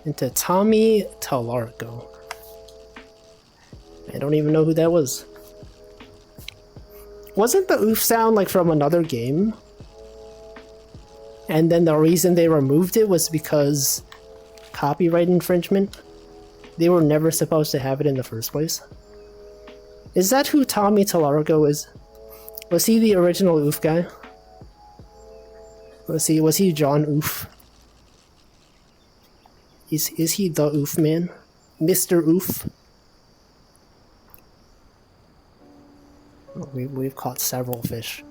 into Tommy Talarico. I don't even know who that was. Wasn't the OOF sound like from another game? And then the reason they removed it was because copyright infringement. They were never supposed to have it in the first place. Is that who Tommy Talargo is? Was he the original Oof guy? Was he John Oof? Is he the Oof man? Mr. Oof? We've caught several fish.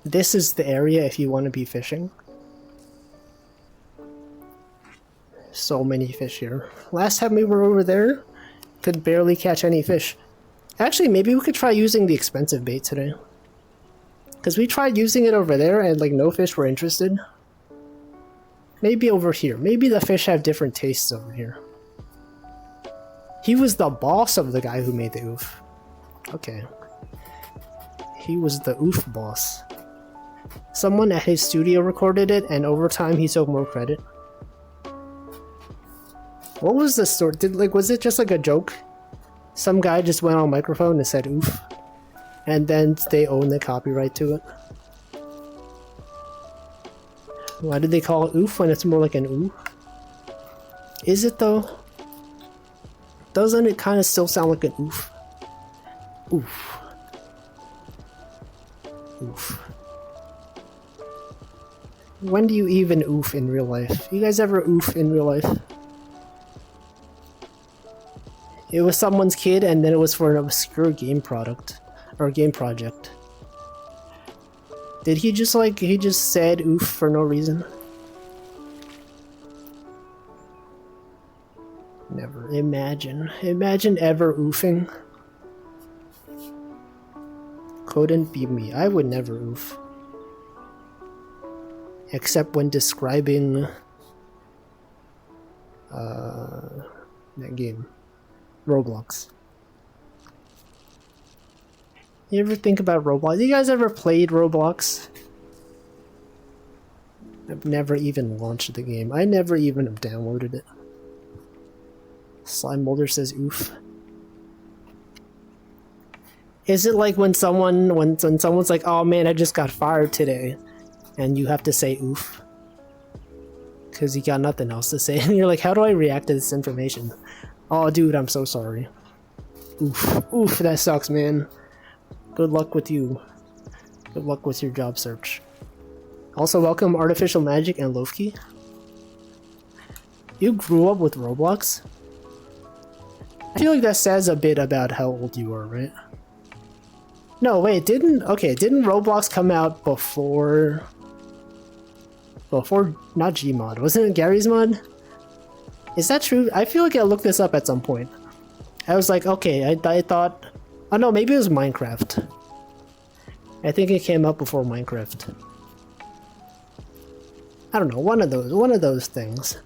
This is the area if you want to be fishing. So many fish here. Last time we were over there, could barely catch any fish. Actually, maybe we could try using the expensive bait today. Because we tried using it over there and like no fish were interested. Maybe over here. Maybe the fish have different tastes over here. He was the boss of the guy who made the oof. Okay. He was the oof boss. Someone at his studio recorded it and over time he took more credit. What was the story? Was it just like a joke? Some guy just went on microphone and said oof. And then they own the copyright to it. Why did they call it oof when it's more like an ooh? Is it though? Doesn't it kind of still sound like an oof? Oof. Oof. When do you even oof in real life? You guys ever oof in real life? It was someone's kid and then it was for an obscure game product. Or game project. Did he just he just said oof for no reason? Never. Imagine ever oofing. Couldn't be me. I would never oof. Except when describing that game. Roblox. You ever think about Roblox? You guys ever played Roblox? I've never even launched the game. I never even have downloaded it. Slime Molder says oof. Is it like when someone's like, oh man, I just got fired today, and you have to say oof? Because you got nothing else to say, and you're like, how do I react to this information? Oh dude, I'm so sorry. Oof. Oof, that sucks, man. Good luck with you. Good luck with your job search. Also, welcome Artificial Magic and Lofki. You grew up with Roblox? I feel like that says a bit about how old you are, right? No, wait, didn't Roblox come out before not Gmod, wasn't it Gary's mod? Is that true? I feel like I looked this up at some point. I was like, okay, I thought, oh no, maybe it was Minecraft. I think it came out before Minecraft. I don't know, one of those things.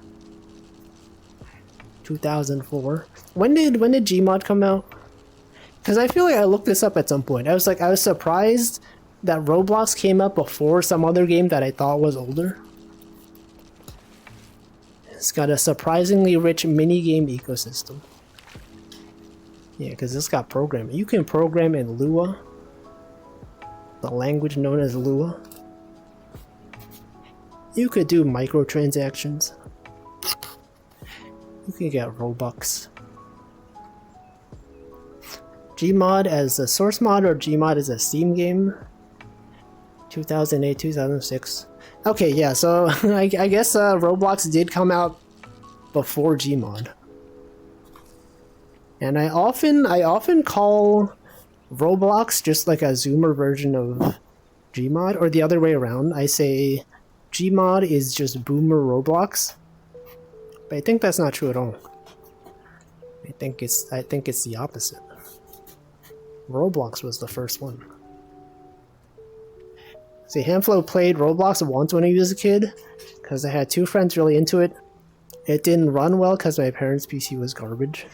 2004. When did Gmod come out? Because I feel like I looked this up at some point. I was surprised that Roblox came out before some other game that I thought was older. It's got a surprisingly rich mini-game ecosystem. Yeah, because it's got programming. You can program in Lua, the language known as Lua. You could do microtransactions. You can get Robux. Gmod as a source mod or Gmod as a Steam game? 2008, 2006. Okay, yeah, so I guess Roblox did come out before Gmod. And I often call Roblox just like a Zoomer version of Gmod, or the other way around. I say Gmod is just Boomer Roblox. But I think that's not true at all. I think it's the opposite. Roblox was the first one. See, Handflow played Roblox once when he was a kid, because I had two friends really into it. It didn't run well because my parents' PC was garbage.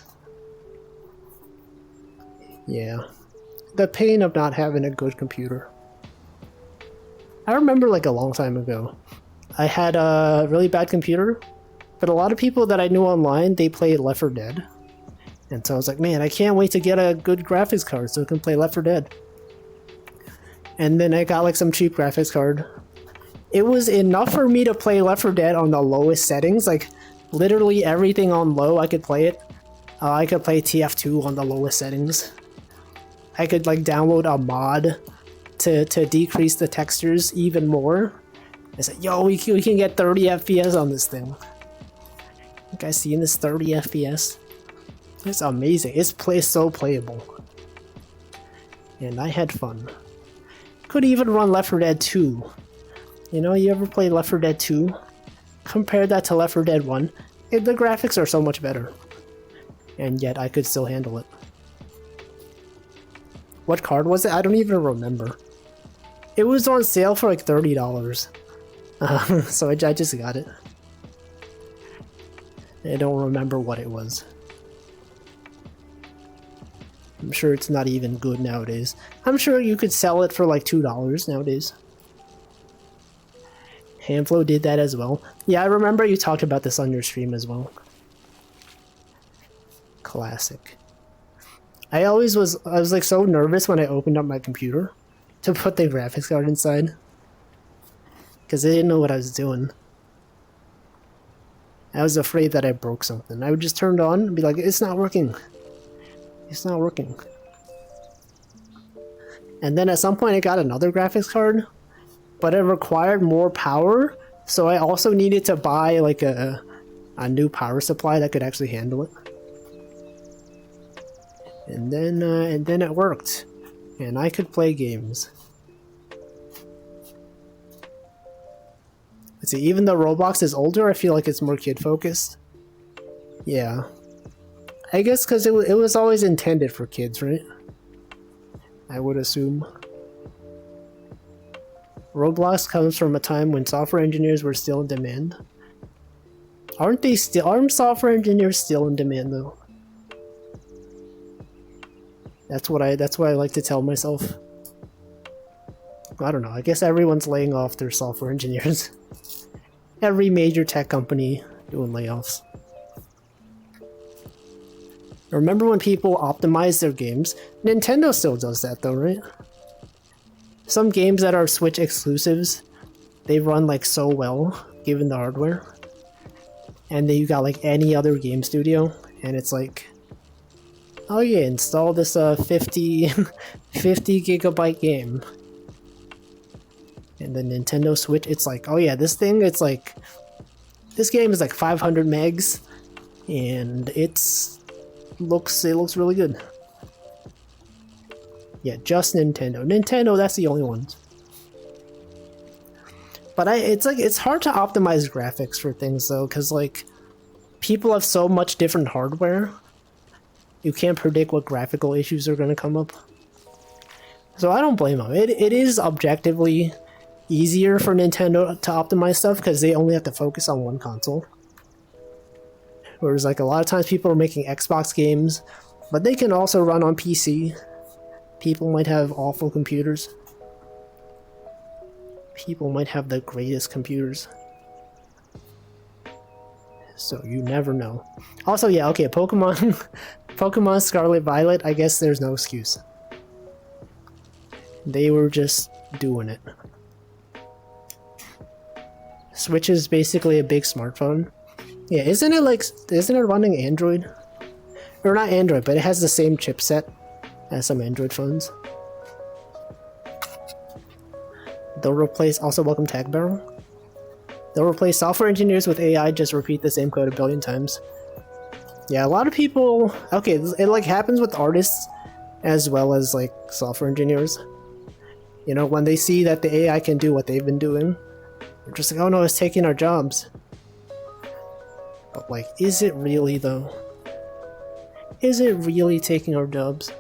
Yeah. The pain of not having a good computer. I remember like a long time ago, I had a really bad computer, but a lot of people that I knew online, they played Left 4 Dead. And so I was like, man, I can't wait to get a good graphics card so I can play Left 4 Dead. and then I got like some cheap graphics card. It was enough for me to play Left 4 Dead on the lowest settings, like literally everything on low I could play it. I could play TF2 on the lowest settings. I could like download a mod to decrease the textures even more. I said, yo, we can get 30 FPS on this thing. You guys seeing this 30 FPS? It's amazing. It's so playable. And I had fun. Could even run Left 4 Dead 2. You know, you ever play Left 4 Dead 2? Compare that to Left 4 Dead 1. The graphics are so much better. And yet I could still handle it. What card was it? I don't even remember. It was on sale for like $30. So I just got it. I don't remember what it was. I'm sure it's not even good nowadays. I'm sure you could sell it for like $2 nowadays. Handflow did that as well. Yeah, I remember you talked about this on your stream as well. Classic. I was like so nervous when I opened up my computer to put the graphics card inside. Because I didn't know what I was doing. I was afraid that I broke something. I would just turn it on and be like, it's not working. It's not working. And then at some point I got another graphics card, but it required more power, so I also needed to buy like a new power supply that could actually handle it. And then it worked, and I could play games. Let's see, even though Roblox is older, I feel like it's more kid-focused. Yeah. I guess because it was always intended for kids, right? I would assume. Roblox comes from a time when software engineers were still in demand. Aren't software engineers still in demand though? That's what I like to tell myself. I don't know, I guess everyone's laying off their software engineers. Every major tech company doing layoffs. Remember when people optimized their games? Nintendo still does that though, right? Some games that are Switch exclusives, they run like so well, given the hardware. And then you got like any other game studio, and it's like, oh yeah, install this 50 gigabyte game. And the Nintendo Switch, it's like, oh yeah, this game is like 500 megs, and it looks really good. Yeah, just Nintendo. Nintendo, that's the only one. But it's hard to optimize graphics for things though, because like people have so much different hardware. You can't predict what graphical issues are going to come up. So I don't blame them. It is objectively easier for Nintendo to optimize stuff because they only have to focus on one console. Whereas like a lot of times people are making Xbox games, but they can also run on PC. People might have awful computers. People might have the greatest computers. So you never know. Also, yeah, okay, Pokemon Scarlet Violet, I guess there's no excuse. They were just doing it. Switch is basically a big smartphone. Yeah, isn't it running Android? Or not Android, but it has the same chipset as some Android phones. They'll replace, also welcome Tag Barrel. They'll replace software engineers with AI, just repeat the same code a billion times. Yeah, a lot of people, okay, it like happens with artists as well as like software engineers. You know, when they see that the AI can do what they've been doing, they're just like, oh no, it's taking our jobs. But like, is it really though? Is it really taking our jobs?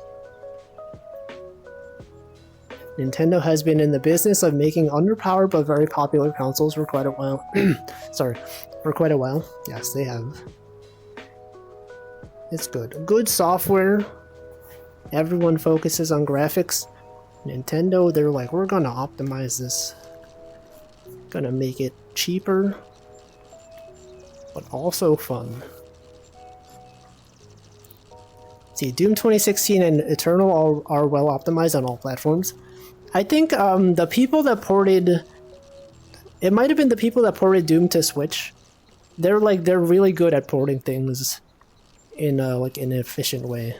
Nintendo has been in the business of making underpowered but very popular consoles for quite a while. Sorry, for quite a while. Yes, they have. It's good. Good software. Everyone focuses on graphics. Nintendo, they're like, we're gonna optimize this. Gonna make it cheaper, but also fun. See, Doom 2016 and Eternal are well optimized on all platforms. I think the people that ported, it might have been the people that ported Doom to Switch. They're really good at porting things in like an efficient way.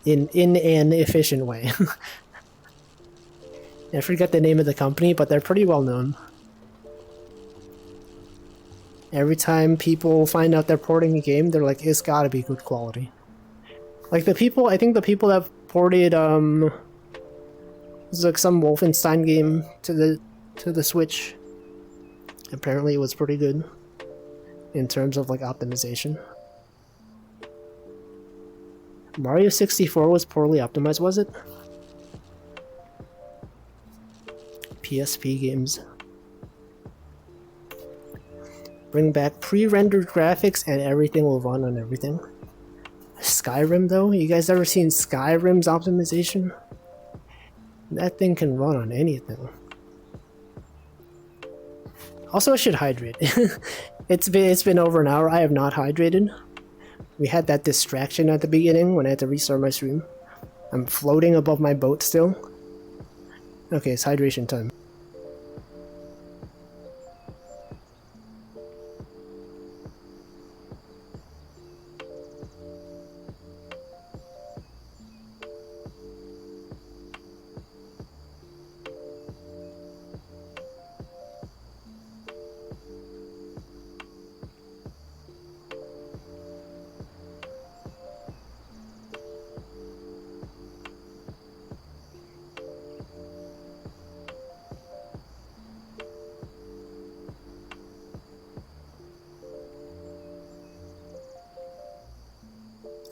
In an efficient way. I forget the name of the company, but they're pretty well known. Every time people find out they're porting a game, they're like, it's gotta be good quality. Like I think the people that ported it's like some Wolfenstein game to the Switch. Apparently it was pretty good in terms of like optimization. Mario 64 was poorly optimized, was it? PSP games. Bring back pre-rendered graphics and everything will run on everything. Skyrim though? You guys ever seen Skyrim's optimization? That thing can run on anything. Also, I should hydrate. It's been over an hour. I have not hydrated. We had that distraction at the beginning when I had to restart my stream. I'm floating above my boat still. Okay, it's hydration time.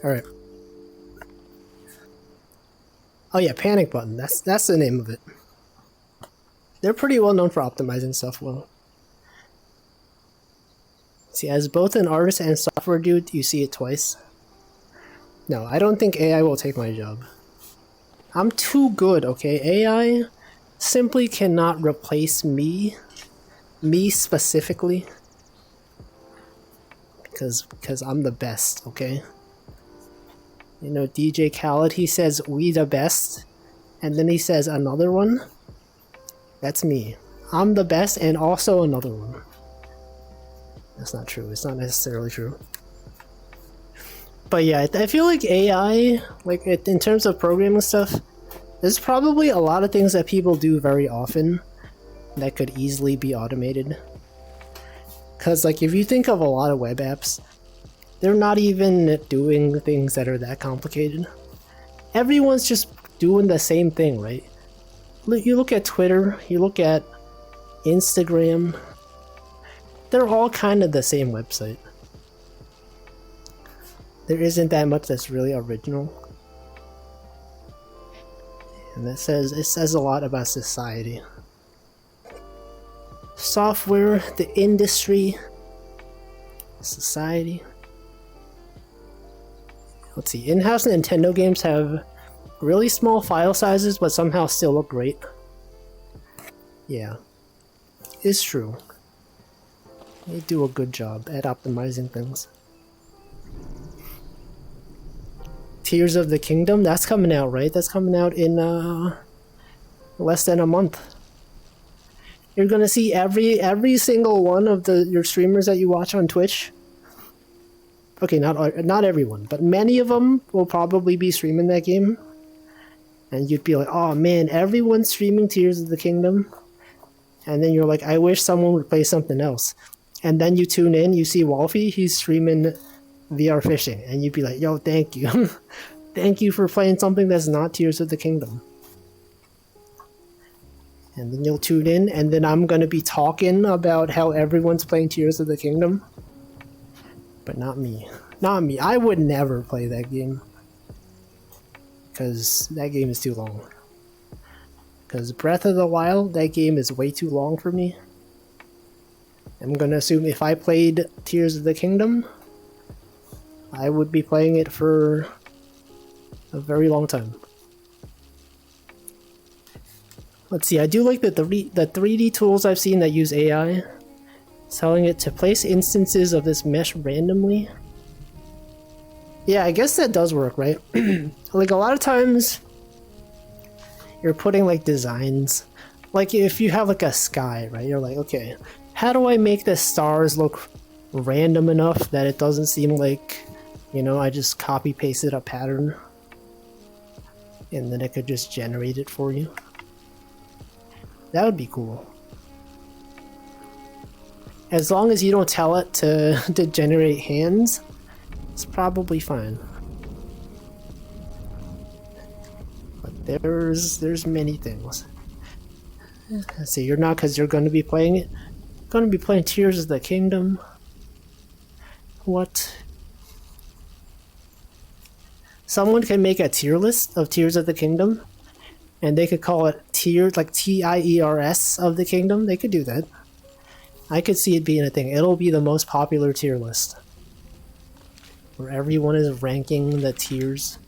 Alright. Oh yeah, Panic Button. That's the name of it. They're pretty well known for optimizing stuff well. See, as both an artist and software dude, you see it twice. No, I don't think AI will take my job. I'm too good, okay? AI simply cannot replace me. Me specifically. Because I'm the best, okay? You know, DJ Khaled, he says, we the best. And then he says another one. That's me. I'm the best and also another one. That's not true. It's not necessarily true. But yeah, I feel like AI, like in terms of programming stuff, there's probably a lot of things that people do very often that could easily be automated. Because like if you think of a lot of web apps, they're not even doing things that are that complicated. Everyone's just doing the same thing, right? You look at Twitter, you look at Instagram, they're all kind of the same website. There isn't that much that's really original. And it says a lot about society. Software, the industry, society. Let's see, in-house Nintendo games have really small file sizes, but somehow still look great. Yeah, it's true. They do a good job at optimizing things. Tears of the Kingdom, that's coming out, right? That's coming out in less than a month. You're gonna see every single one of your streamers that you watch on Twitch. Okay, not everyone, but many of them will probably be streaming that game. And you'd be like, oh man, everyone's streaming Tears of the Kingdom. And then you're like, I wish someone would play something else. And then you tune in, you see Wolfie, he's streaming VR fishing. And you'd be like, yo, thank you. Thank you for playing something that's not Tears of the Kingdom. And then you'll tune in, and then I'm gonna be talking about how everyone's playing Tears of the Kingdom. But not me. Not me. I would never play that game. Because that game is too long. Because Breath of the Wild, that game is way too long for me. I'm gonna assume if I played Tears of the Kingdom, I would be playing it for a very long time. Let's see, I do like the 3D tools I've seen that use AI. Telling it to place instances of this mesh randomly. Yeah, I guess that does work, right? Like a lot of times, you're putting like designs. Like if you have like a sky, right? You're like, okay, how do I make the stars look random enough that it doesn't seem like, you know, I just copy pasted a pattern and then it could just generate it for you. That would be cool. As long as you don't tell it to generate hands, it's probably fine. But there's many things. Let's see, you're not, because you're going to be playing it. Going to be playing Tears of the Kingdom. What? Someone can make a tier list of Tears of the Kingdom, and they could call it Tears, like TIERS of the Kingdom. They could do that. I could see it being a thing. It'll be the most popular tier list, where everyone is ranking the tiers.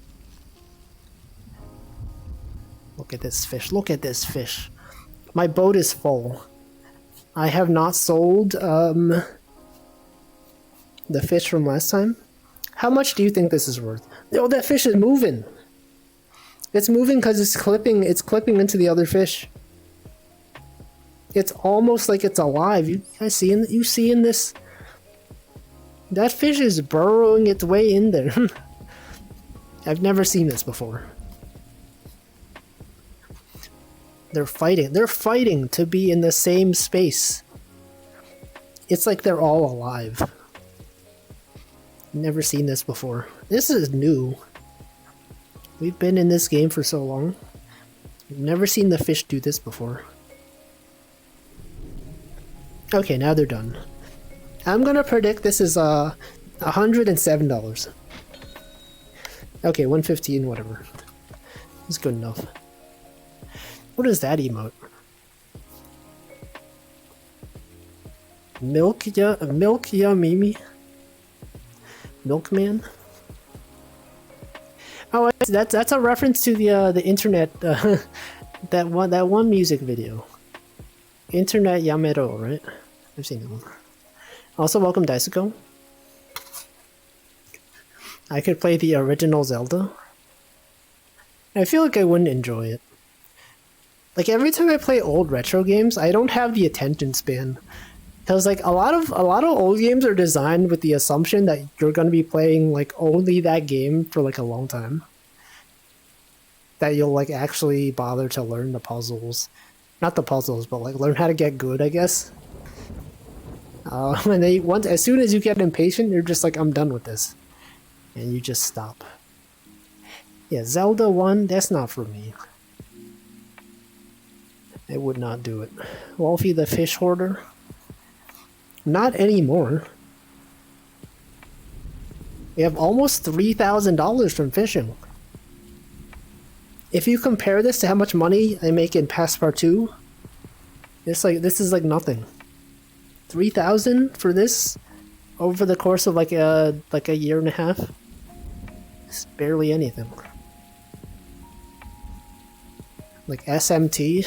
Look at this fish. Look at this fish. My boat is full. I have not sold the fish from last time. How much do you think this is worth? Oh, that fish is moving. It's moving because it's clipping into the other fish. It's almost like it's alive. You guys seeing this? That fish is burrowing its way in there. I've never seen this before. They're fighting. They're fighting to be in the same space. It's like they're all alive. Never seen this before. This is new. We've been in this game for so long. I've never seen the fish do this before. Okay, now they're done. I'm gonna predict this is $107. Okay, 115, whatever. It's good enough. What is that emote? Milk ya Mimi? Milkman? Oh, that's a reference to the internet. that one music video. Internet Yamero, right? I've seen that one. Also, welcome Daisuko. I could play the original Zelda. I feel like I wouldn't enjoy it. Like every time I play old retro games, I don't have the attention span. Because like a lot of old games are designed with the assumption that you're going to be playing like only that game for like a long time. That you'll like actually bother to learn the puzzles. Not the puzzles, but like learn how to get good, I guess. And as soon as you get impatient, you're just like, I'm done with this. And you just stop. Yeah, Zelda 1, that's not for me. I would not do it. Wolfie the Fish Hoarder? Not anymore. We have almost $3,000 from fishing. If you compare this to how much money I make in Passepartout, this is like nothing. 3,000 for this over the course of like a year and a half. It's barely anything. Like SMT,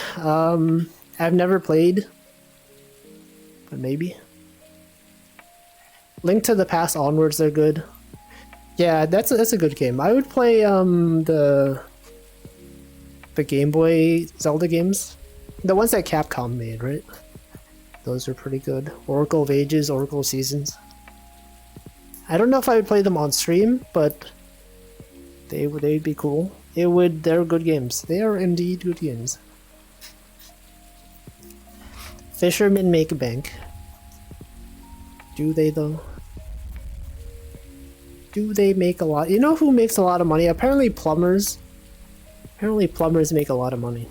I've never played, but maybe. Link to the Past onwards, they're good. Yeah, that's a good game. I would play the Game Boy Zelda games, the ones that Capcom made, right? Those are pretty good. Oracle of Ages, Oracle of Seasons. I don't know if I would play them on stream, but they'd be cool. They're good games. They are indeed good games. Fishermen make bank. Do they though? Do they make a lot? You know who makes a lot of money? Apparently plumbers. Apparently plumbers make a lot of money.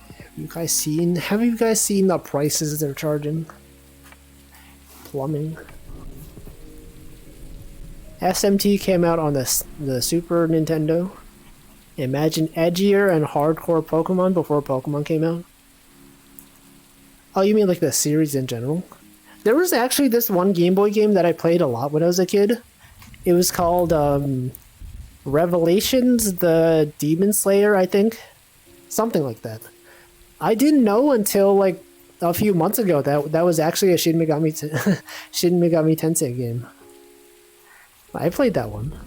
Have you guys seen the prices they're charging? Plumbing. SMT came out on the Super Nintendo. Imagine edgier and hardcore Pokemon before Pokemon came out. Oh, you mean like the series in general? There was actually this one Game Boy game that I played a lot when I was a kid. It was called Revelations, the Demon Slayer, I think. Something like that. I didn't know until like a few months ago that was actually a Shin Megami Tensei game. I played that one.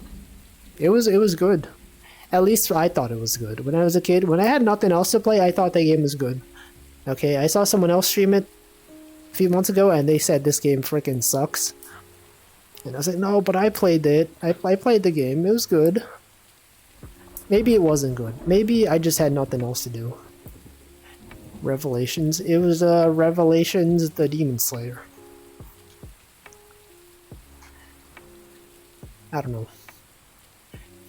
It was good. At least I thought it was good. When I was a kid, when I had nothing else to play, I thought the game was good. Okay, I saw someone else stream it a few months ago, and they said this game freaking sucks. And I was like, no, but I played it. I played the game. It was good. Maybe it wasn't good. Maybe I just had nothing else to do. Revelations. It was Revelations the Demon Slayer. I don't know.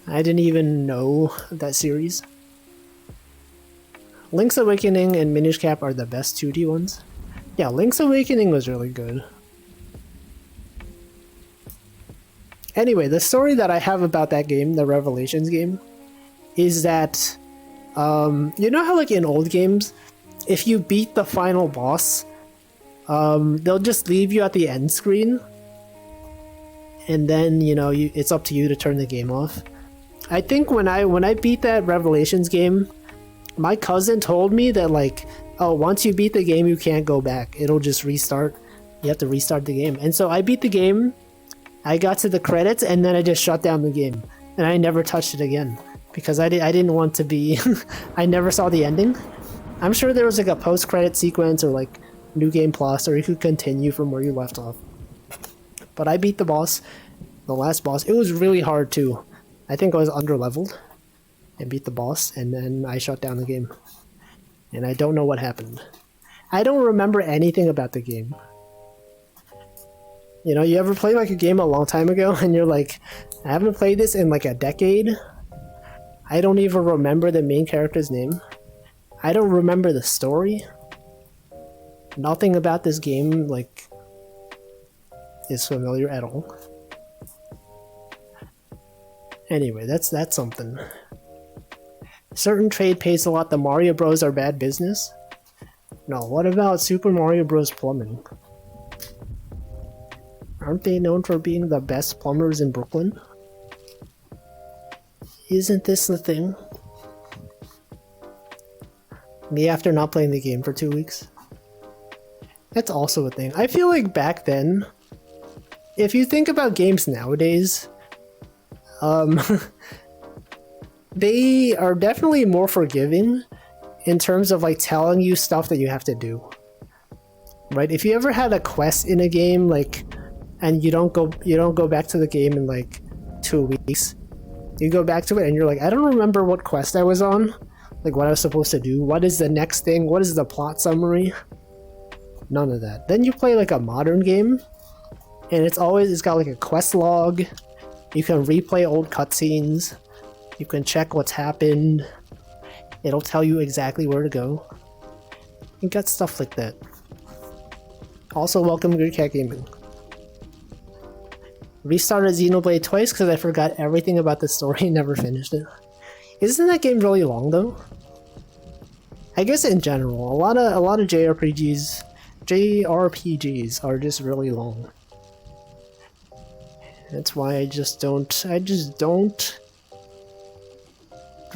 I didn't even know that series. Link's Awakening and Minish Cap are the best 2D ones. Yeah, Link's Awakening was really good. Anyway, the story that I have about that game, the Revelations game, is that, you know how like in old games, if you beat the final boss, they'll just leave you at the end screen, and then, you know, it's up to you to turn the game off. I think when I beat that Revelations game, my cousin told me that like, oh, once you beat the game, you can't go back. It'll just restart. You have to restart the game. And so I beat the game, I got to the credits, and then I just shut down the game. And I never touched it again. Because I didn't want to be... I never saw the ending. I'm sure there was like a post-credit sequence or like New Game Plus, or you could continue from where you left off. But I beat the boss, the last boss. It was really hard too. I think I was under-leveled. And beat the boss, and then I shut down the game. And I don't know what happened. I don't remember anything about the game. You know, you ever play like a game a long time ago and you're like, I haven't played this in like a decade. I don't even remember the main character's name. I don't remember the story. Nothing about this game like is familiar at all. Anyway, that's something. Certain trade pays a lot. The Mario Bros are bad business. No, what about Super Mario Bros. Plumbing? Aren't they known for being the best plumbers in Brooklyn? Isn't this the thing? Me after not playing the game for 2 weeks? That's also a thing. I feel like back then, if you think about games nowadays, they are definitely more forgiving in terms of like telling you stuff that you have to do. Right? If you ever had a quest in a game, like, and you don't go back to the game in like 2 weeks, you go back to it and you're like, I don't remember what quest I was on, like what I was supposed to do, what is the next thing, what is the plot summary, none of that. Then you play like a modern game, and it's got like a quest log, you can replay old cutscenes, you can check what's happened, it'll tell you exactly where to go. You got stuff like that. Also, welcome Good Cat Gaming. Restarted Xenoblade twice because I forgot everything about the story and never finished it. Isn't that game really long though? I guess in general, a lot of JRPGs are just really long. That's why I just don't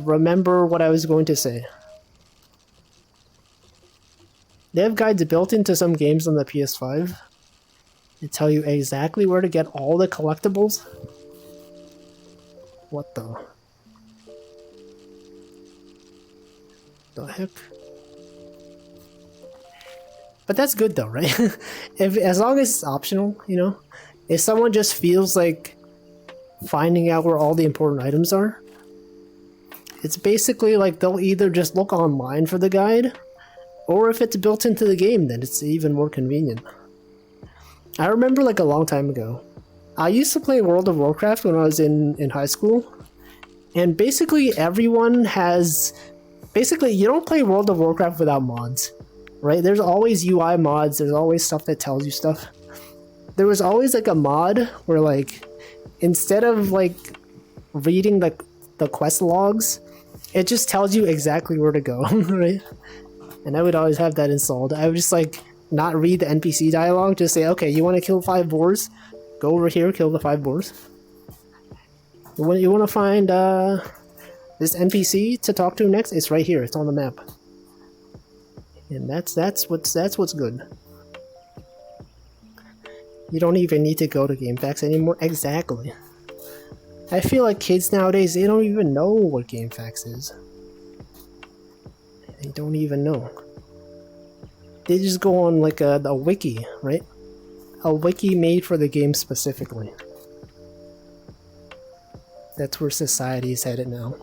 remember what I was going to say. They have guides built into some games on the PS5. They tell you exactly where to get all the collectibles. What the heck? But that's good though, right? As long as it's optional, you know? If someone just feels like finding out where all the important items are, it's basically like they'll either just look online for the guide, or if it's built into the game, then it's even more convenient. I remember like a long time ago, I used to play World of Warcraft when I was in high school, and basically everyone has... Basically, you don't play World of Warcraft without mods, right? There's always UI mods, there's always stuff that tells you stuff. There was always like a mod where like, instead of like reading the quest logs, it just tells you exactly where to go, right? And I would always have that installed. I would just like not read the NPC dialogue, just say, okay, you want to kill 5 boars? Go over here, kill the 5 boars. You want to find this NPC to talk to next? It's right here, it's on the map. And that's what's good. You don't even need to go to GameFAQs anymore. Exactly. I feel like kids nowadays, they don't even know what GameFAQs is. They don't even know. They just go on like a wiki, right? A wiki made for the game specifically. That's where society is headed now.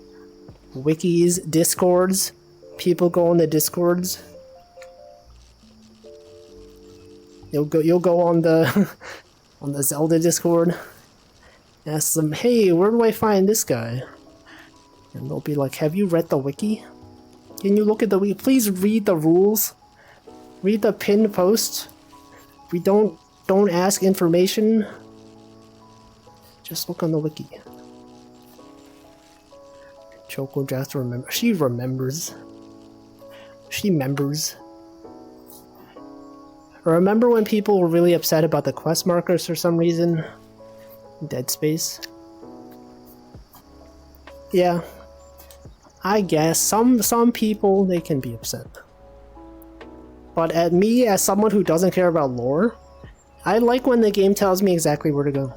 Wikis, discords, people go on the discords. You'll go on the on the Zelda Discord. Ask them, hey, where do I find this guy? And they'll be like, have you read the wiki? Can you look at the wiki? Please read the rules. Read the pinned post. We don't ask information. Just look on the wiki. Choco just remember. She remembers. She members. Remember when people were really upset about the quest markers for some reason? Dead Space. Yeah. I guess some people, they can be upset. But at me, as someone who doesn't care about lore, I like when the game tells me exactly where to go.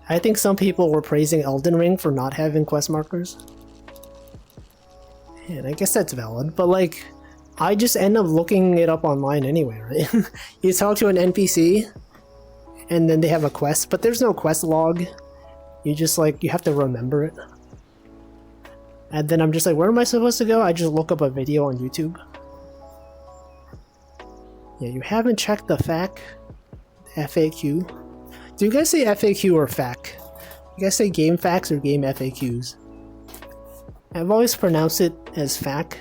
I think some people were praising Elden Ring for not having quest markers. And I guess that's valid, but like, I just end up looking it up online anyway, right? You talk to an NPC, and then they have a quest, but there's no quest log. You just like, you have to remember it. And then I'm just like, where am I supposed to go? I just look up a video on YouTube. Yeah, you haven't checked the FAQ. Do you guys say FAQ or FAQ? You guys say game facts or game FAQs? I've always pronounced it as FAQ.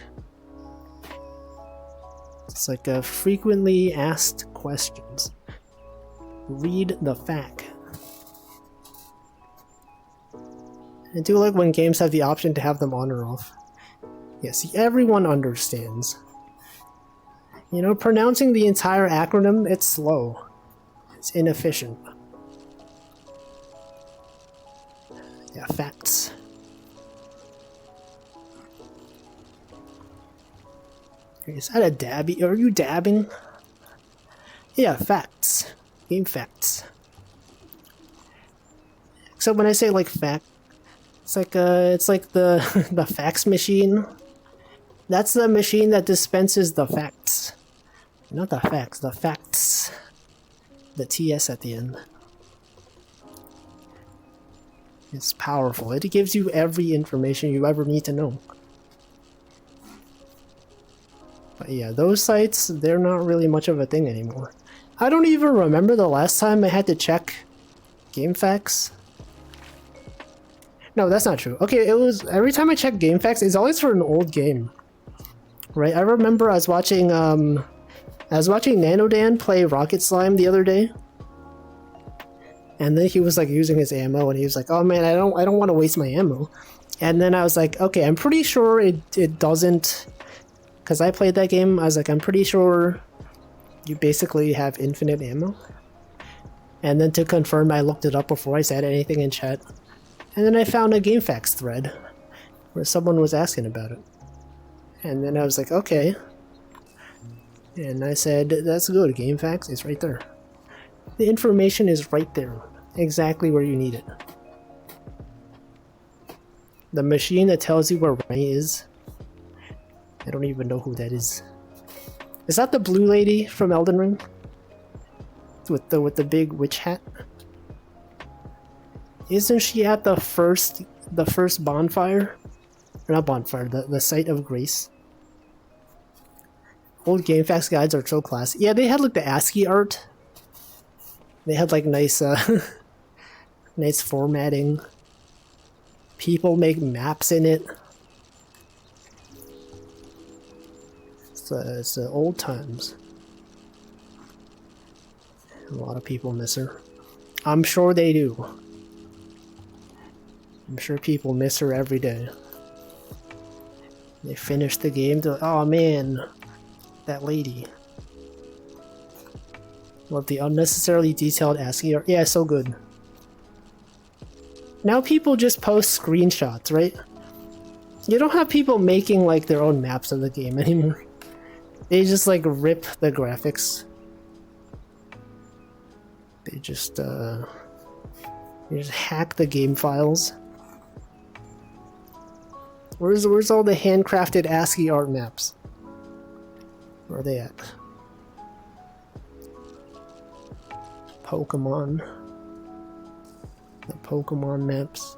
It's like a frequently asked questions. Read the FAQ. I do like when games have the option to have them on or off. Yeah, see, everyone understands. You know, pronouncing the entire acronym, it's slow. It's inefficient. Yeah, facts. Is that a dabby? Are you dabbing? Yeah, facts. Game facts. Except when I say like fact, it's like the the fax machine. That's the machine that dispenses the facts. Not the facts, the facts. The TS at the end. It's powerful. It gives you every information you ever need to know. But yeah, those sites, they're not really much of a thing anymore. I don't even remember the last time I had to check GameFAQs. No, that's not true. Okay, it was every time I check GameFAQs, it's always for an old game. Right? I remember I was watching Nanodan play Rocket Slime the other day. And then he was like using his ammo and he was like, "Oh man, I don't want to waste my ammo." And then I was like, "Okay, I'm pretty sure it doesn't." Because I played that game, I was like, I'm pretty sure you basically have infinite ammo. And then to confirm, I looked it up before I said anything in chat. And then I found a GameFAQs thread where someone was asking about it. And then I was like, okay. And I said, that's good, GameFAQs is right there. The information is right there, exactly where you need it. The machine that tells you where Remy is. I don't even know who that is. Is that the blue lady from Elden Ring? With the big witch hat? Isn't she at the first bonfire? Or not bonfire, the site of grace. Old GameFAQs guides are so classy. Yeah, they had like the ASCII art. They had like nice nice formatting. People make maps in it. It's old times. A lot of people miss her. I'm sure they do. I'm sure people miss her every day. They finish the game, they're like, oh man, that lady. Love the unnecessarily detailed ASCII art. Yeah, so good. Now people just post screenshots, right? You don't have people making like their own maps of the game anymore. They just like rip the graphics. They just You just hack the game files. Where's all the handcrafted ASCII art maps? Where are they at? Pokemon. The Pokemon maps.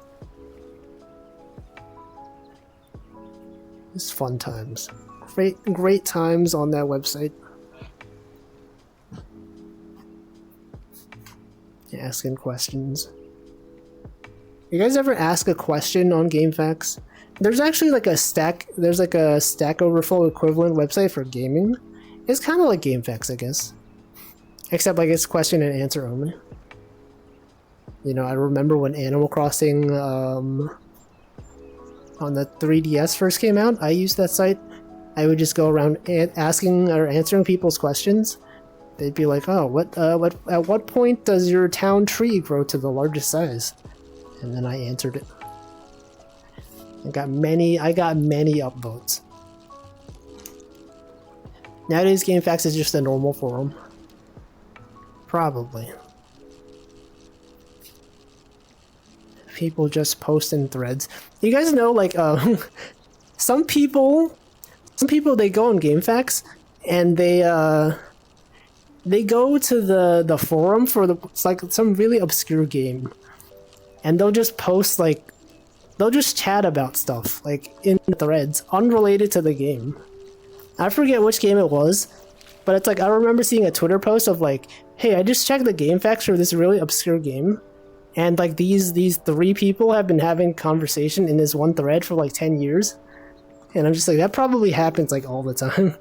It's fun times. Great times on that website. Asking questions. You guys ever ask a question on GameFAQs? There's actually like a Stack Overflow equivalent website for gaming. It's kind of like GameFAQs, I guess. Except like it's question and answer only. You know, I remember when Animal Crossing on the 3DS first came out, I used that site. I would just go around asking or answering people's questions. They'd be like, "Oh, at what point does your town tree grow to the largest size?" And then I answered it. I got many upvotes. Nowadays, GameFAQs is just a normal forum. Probably. People just post in threads. You guys know, like, some people they go on GameFAQs and they go to the forum for it's like some really obscure game, and they'll just post like they'll just chat about stuff like in threads unrelated to the game. I forget which game it was, but it's like I remember seeing a Twitter post of like, "Hey, I just checked the GameFAQs for this really obscure game, and like these 3 people have been having conversation in this one thread for like 10 years." And I'm just like, that probably happens like all the time.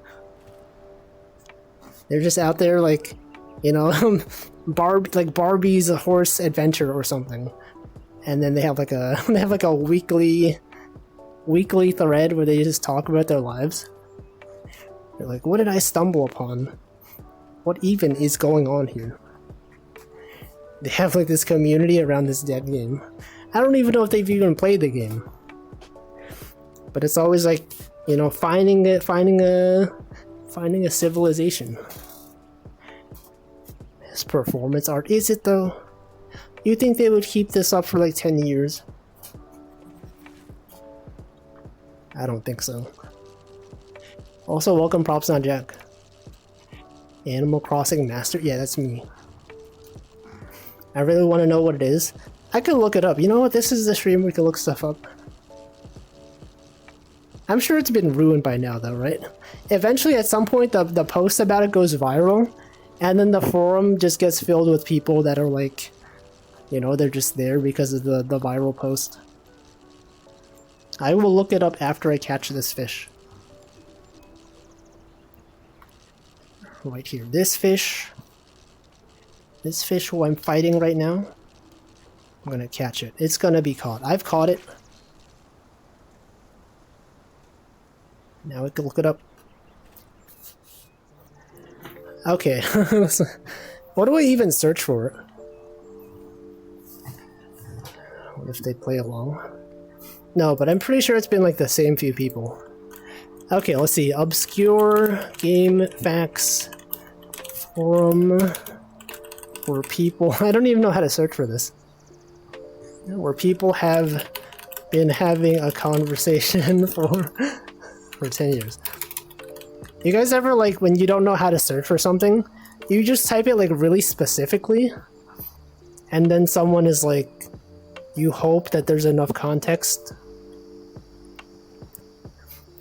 They're just out there like, you know, Barbie's horse adventure or something, and then they have like a weekly thread where they just talk about their lives. They're like, what did I stumble upon? What even is going on here? They have like this community around this dead game. I don't even know if they've even played the game, but it's always like, you know, finding a civilization. This performance art, is it though? You think they would keep this up for like 10 years? I don't think so. Also, welcome Props Not Jack. Animal Crossing Master? Yeah, that's me. I really want to know what it is. I could look it up. You know what? This is the stream we can look stuff up. I'm sure it's been ruined by now though, right? Eventually at some point the post about it goes viral, and then the forum just gets filled with people that are like, you know, they're just there because of the viral post. I will look it up after I catch this fish. Right here. This fish who I'm fighting right now, I'm gonna catch it. It's gonna be caught. I've caught it. Now we can look it up. Okay. What do I even search for? What if they play along? No, but I'm pretty sure it's been like the same few people. Okay, let's see. Obscure GameFAQs forum where people... I don't even know how to search for this. Where people have been having a conversation for 10 years. You guys ever, like, when you don't know how to search for something, you just type it, like, really specifically, and then someone is like, you hope that there's enough context?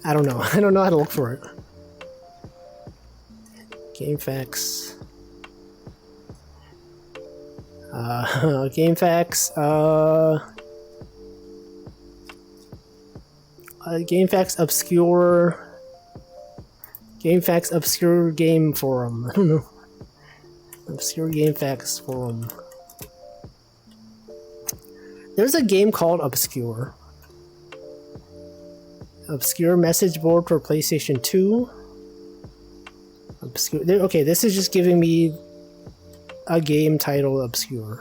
I don't know. I don't know how to look for it. GameFAQs. GameFAQs, GameFAQs obscure... GameFAQs obscure game forum. I don't know. Obscure GameFAQs forum. There's a game called Obscure. Obscure message board for PlayStation 2. Obscure. Okay, this is just giving me a game title, Obscure.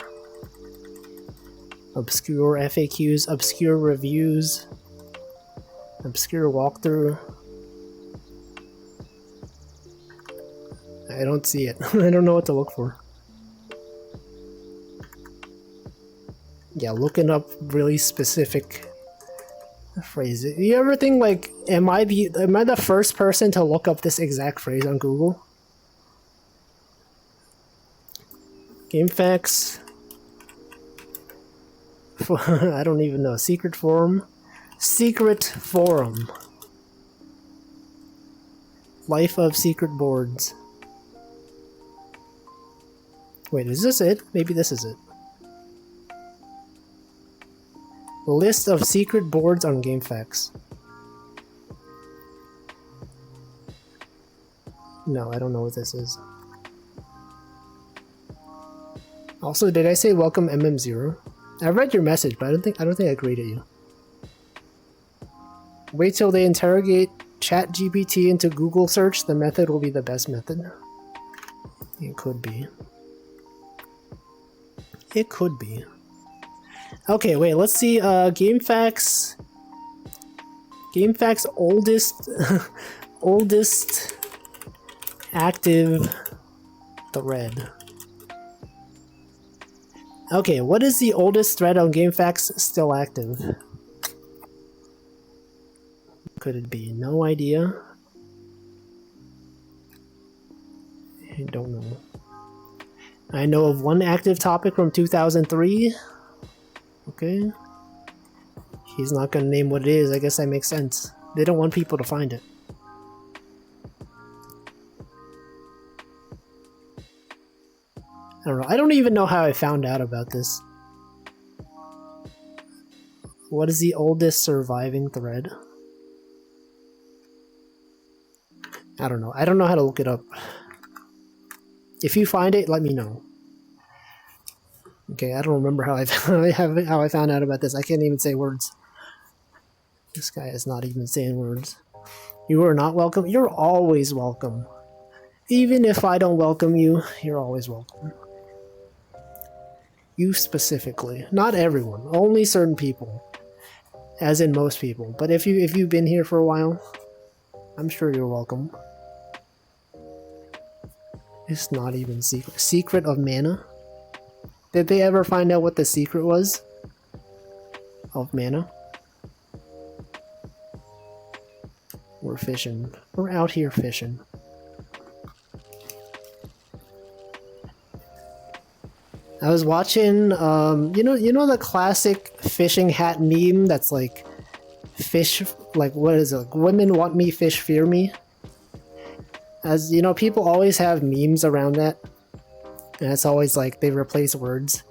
Obscure FAQs, obscure reviews, obscure walkthrough. I don't see it. I don't know what to look for. Yeah, looking up really specific phrases. You ever think like, am I the first person to look up this exact phrase on Google? GameFAQs. I don't even know. Secret forum. Secret forum. Life of secret boards. Wait, is this it? Maybe this is it. List of secret boards on GameFAQs. No, I don't know what this is. Also, did I say welcome MM0? I read your message, but I don't think I greeted you. Wait till they interrogate ChatGPT into Google search. The method will be the best method. It could be. It could be. Okay, wait, let's see, GameFAQs... GameFAQs oldest... oldest... active... thread. Okay, what is the oldest thread on GameFAQs still active? Could it be? No idea. I don't know. I know of one active topic from 2003. Okay. He's not gonna name what it is. I guess that makes sense. They don't want people to find it. I don't know. I don't even know how I found out about this. What is the oldest surviving thread? I don't know. I don't know how to look it up. If you find it, let me know. Okay, I don't remember how I found out about this. I can't even say words. This guy is not even saying words. You are not welcome. You're always welcome. Even if I don't welcome you, you're always welcome. You specifically. Not everyone. Only certain people. As in most people. But if you've been here for a while, I'm sure you're welcome. It's not even secret. Secret of mana? Did they ever find out what the secret was? Of mana? We're fishing. We're out here fishing. I was watching, you know the classic fishing hat meme that's like, fish, like what is it? Like, women want me, fish fear me. As you know, people always have memes around that, and it's always like they replace words.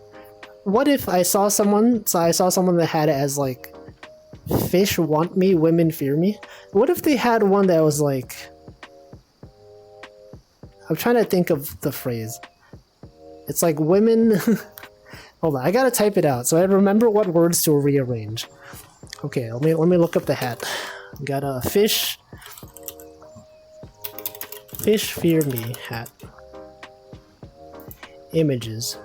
What if I saw someone that had it as like, fish want me, women fear me? What if they had one that was like, I'm trying to think of the phrase. It's like women... Hold on, I gotta type it out so I remember what words to rearrange. Okay, let me look up the hat. Got a fish... Fish fear me hat. Images.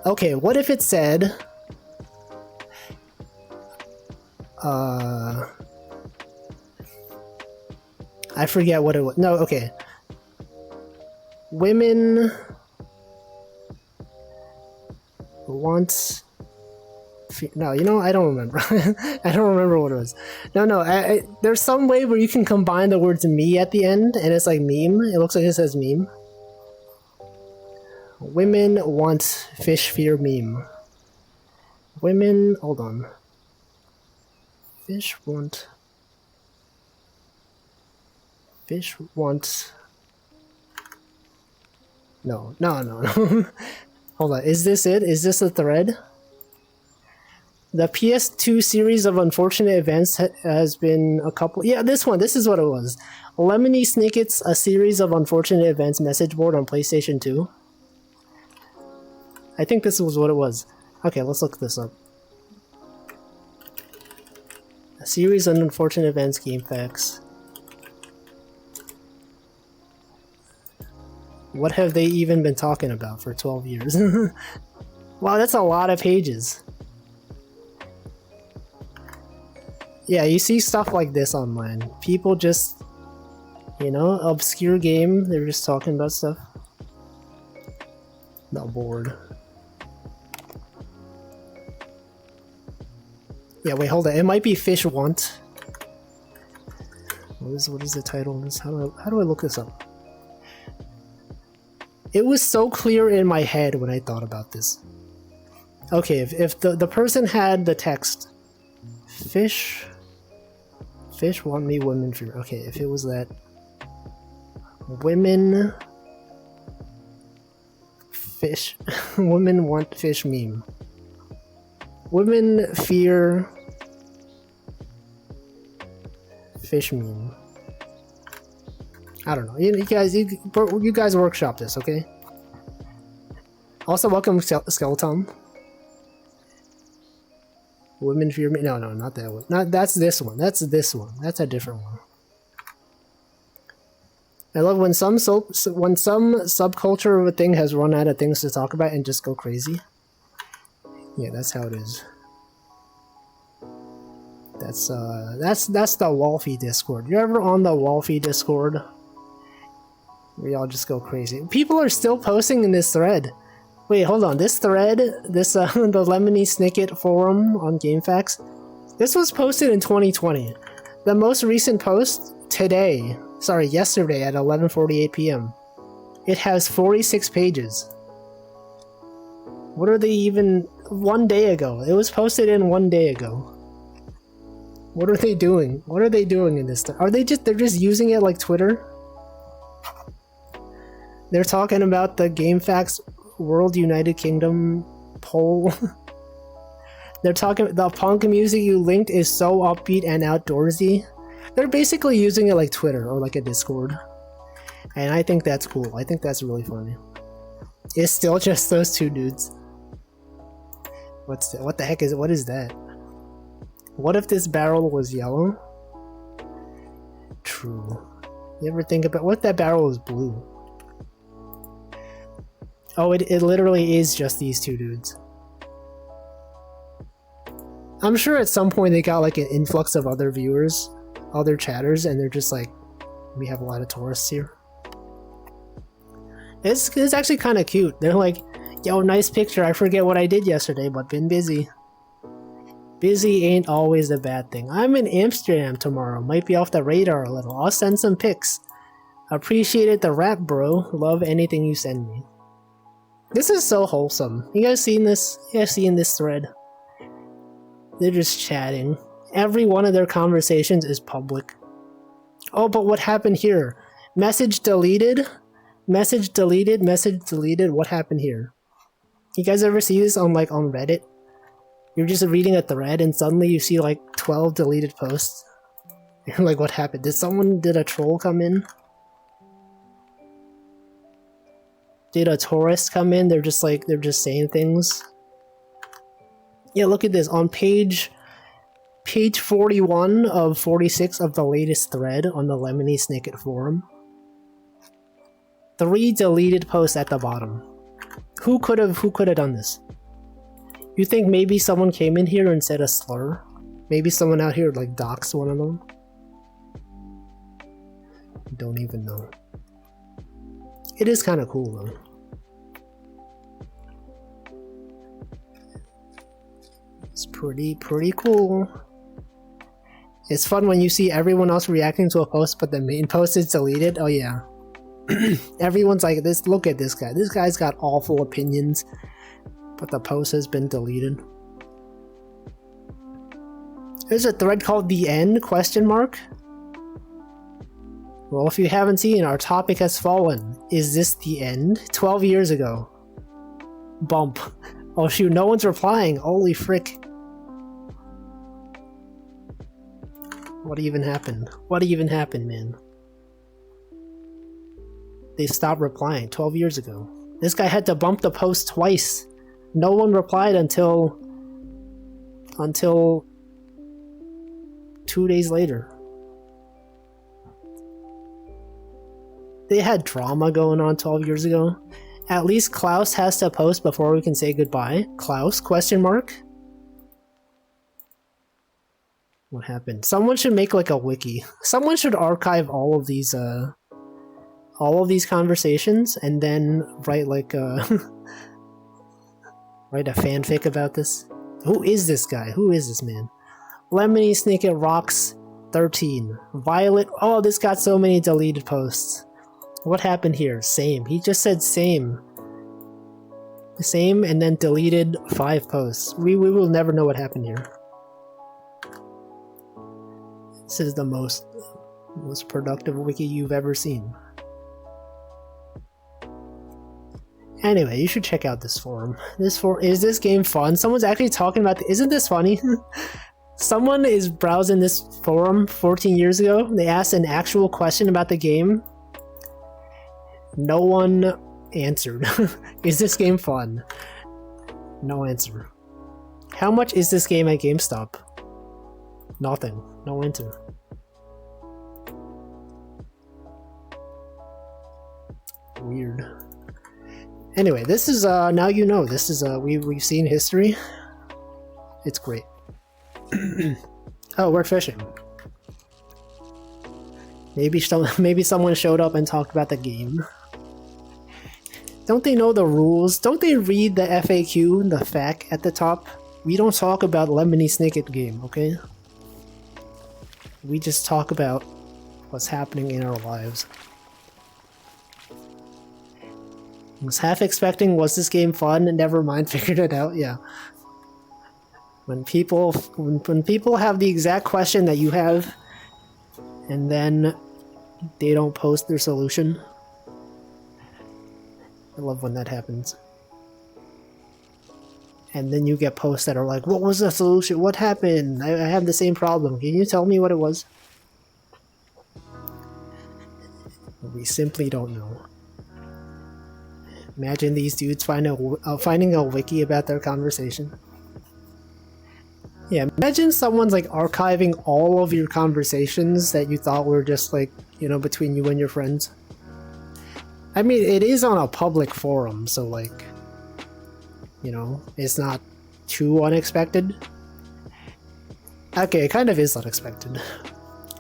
Okay, what if it said... I forget what it was. No, okay. Women want... No, you know, I don't remember. I don't remember what it was. No, there's some way where you can combine the words me at the end, and it's like meme. It looks like it says meme. Women want fish fear meme. Women... Hold on. Fish want... Fish want... No. Hold on, is this it? Is this a thread? The PS2 series of unfortunate events has been a couple... Yeah, this one. This is what it was. Lemony Snicket's A Series of Unfortunate Events message board on PlayStation 2. I think this was what it was. Okay, let's look this up. A Series of Unfortunate Events GameFAQs. What have they even been talking about for 12 years? Wow, that's a lot of pages. Yeah, you see stuff like this online. People just, you know, obscure game, they're just talking about stuff. Not bored. Yeah, wait, hold on. It might be Fish Want. What is the title of this? How do I look this up? It was so clear in my head when I thought about this. Okay, if the person had the text, fish want me, women fear. Okay, if it was that, women fish, women want fish meme. Women fear fish meme. I don't know. You guys workshop this, okay? Also, welcome Skeleton. Women fear me. No, not that one. That's this one. That's this one. That's a different one. I love when some subculture of a thing has run out of things to talk about and just go crazy. Yeah, that's how it is. That's the Wolfie Discord. You're ever on the Wolfie Discord? We all just go crazy. People are still posting in this thread. Wait, hold on. This thread, this the Lemony Snicket forum on GameFAQs, this was posted in 2020. The most recent post yesterday at 11:48 p.m. It has 46 pages. What are they even? 1 day ago. It was posted in 1 day ago. What are they doing? What are they doing in this? They're just using it like Twitter? They're talking about the GameFAQs World United Kingdom poll. They're talking the punk music you linked is so upbeat and outdoorsy. They're basically using it like Twitter or like a Discord. And I think that's cool. I think that's really funny. It's still just those two dudes. What the heck is it? What is that? What if this barrel was yellow? True. You ever think about what if that barrel is blue? Oh, it literally is just these two dudes. I'm sure at some point they got like an influx of other viewers, other chatters, and they're just like, we have a lot of tourists here. It's actually kind of cute. They're like, yo, nice picture. I forget what I did yesterday, but been busy. Busy ain't always a bad thing. I'm in Amsterdam tomorrow. Might be off the radar a little. I'll send some pics. Appreciate the rap, bro. Love anything you send me. This is so wholesome. You guys seen this? You guys seen this thread? They're just chatting. Every one of their conversations is public. Oh, but what happened here? Message deleted? Message deleted? Message deleted? What happened here? You guys ever see this on Reddit? You're just reading a thread and suddenly you see like 12 deleted posts. You're like, what happened? Did a troll come in? Did a tourist come in? They're just saying things. Yeah, look at this. On page 41 of 46 of the latest thread on the Lemony Snicket forum. 3 deleted posts at the bottom. Who could have done this? You think maybe someone came in here and said a slur? Maybe someone out here like doxed one of them? Don't even know. It is kind of cool though. It's pretty cool. It's fun when you see everyone else reacting to a post, but the main post is deleted. Oh yeah. Everyone's like, this. Look at this guy. This guy's got awful opinions, but the post has been deleted. There's a thread called "The End?" ? Well, if you haven't seen, our topic has fallen. Is this the end? 12 years ago. Bump. Oh shoot, no one's replying. Holy frick. What even happened? What even happened, man? They stopped replying 12 years ago. This guy had to bump the post twice. No one replied until 2 days later. They had drama going on 12 years ago. At least Klaus has to post before we can say goodbye. Klaus? ? What happened? Someone should make like a wiki. Someone should archive all of these conversations and then write like write a fanfic about this. Who is this guy? Who is this man? Lemony Snicket rocks 13. Violet. Oh, this got so many deleted posts. What happened here? Same. He just said same. Same and then deleted 5 posts. We will never know what happened here. This is the most productive wiki you've ever seen. Anyway, you should check out this forum. Is this game fun? Someone's actually talking about isn't this funny? Someone is browsing this forum 14 years ago. They asked an actual question about the game. No one answered. Is this game fun? No answer. How much is this game at GameStop? Nothing. No answer. Weird. Anyway, this is now you know. This is we've seen history. It's great. Oh, we're fishing. Maybe someone showed up and talked about the game. Don't they know the rules? Don't they read the FAQ, the FAQ at the top? We don't talk about Lemony Snicket game, okay? We just talk about what's happening in our lives. I was half expecting, was this game fun? And never mind, figured it out, yeah. When people have the exact question that you have, and then they don't post their solution. I love when that happens. And then you get posts that are like, what was the solution? What happened? I have the same problem. Can you tell me what it was? We simply don't know. Imagine these dudes finding a wiki about their conversation. Yeah, imagine someone's like archiving all of your conversations that you thought were just like, you know, between you and your friends. I mean, it is on a public forum, so like, you know, it's not too unexpected. Okay, it kind of is unexpected.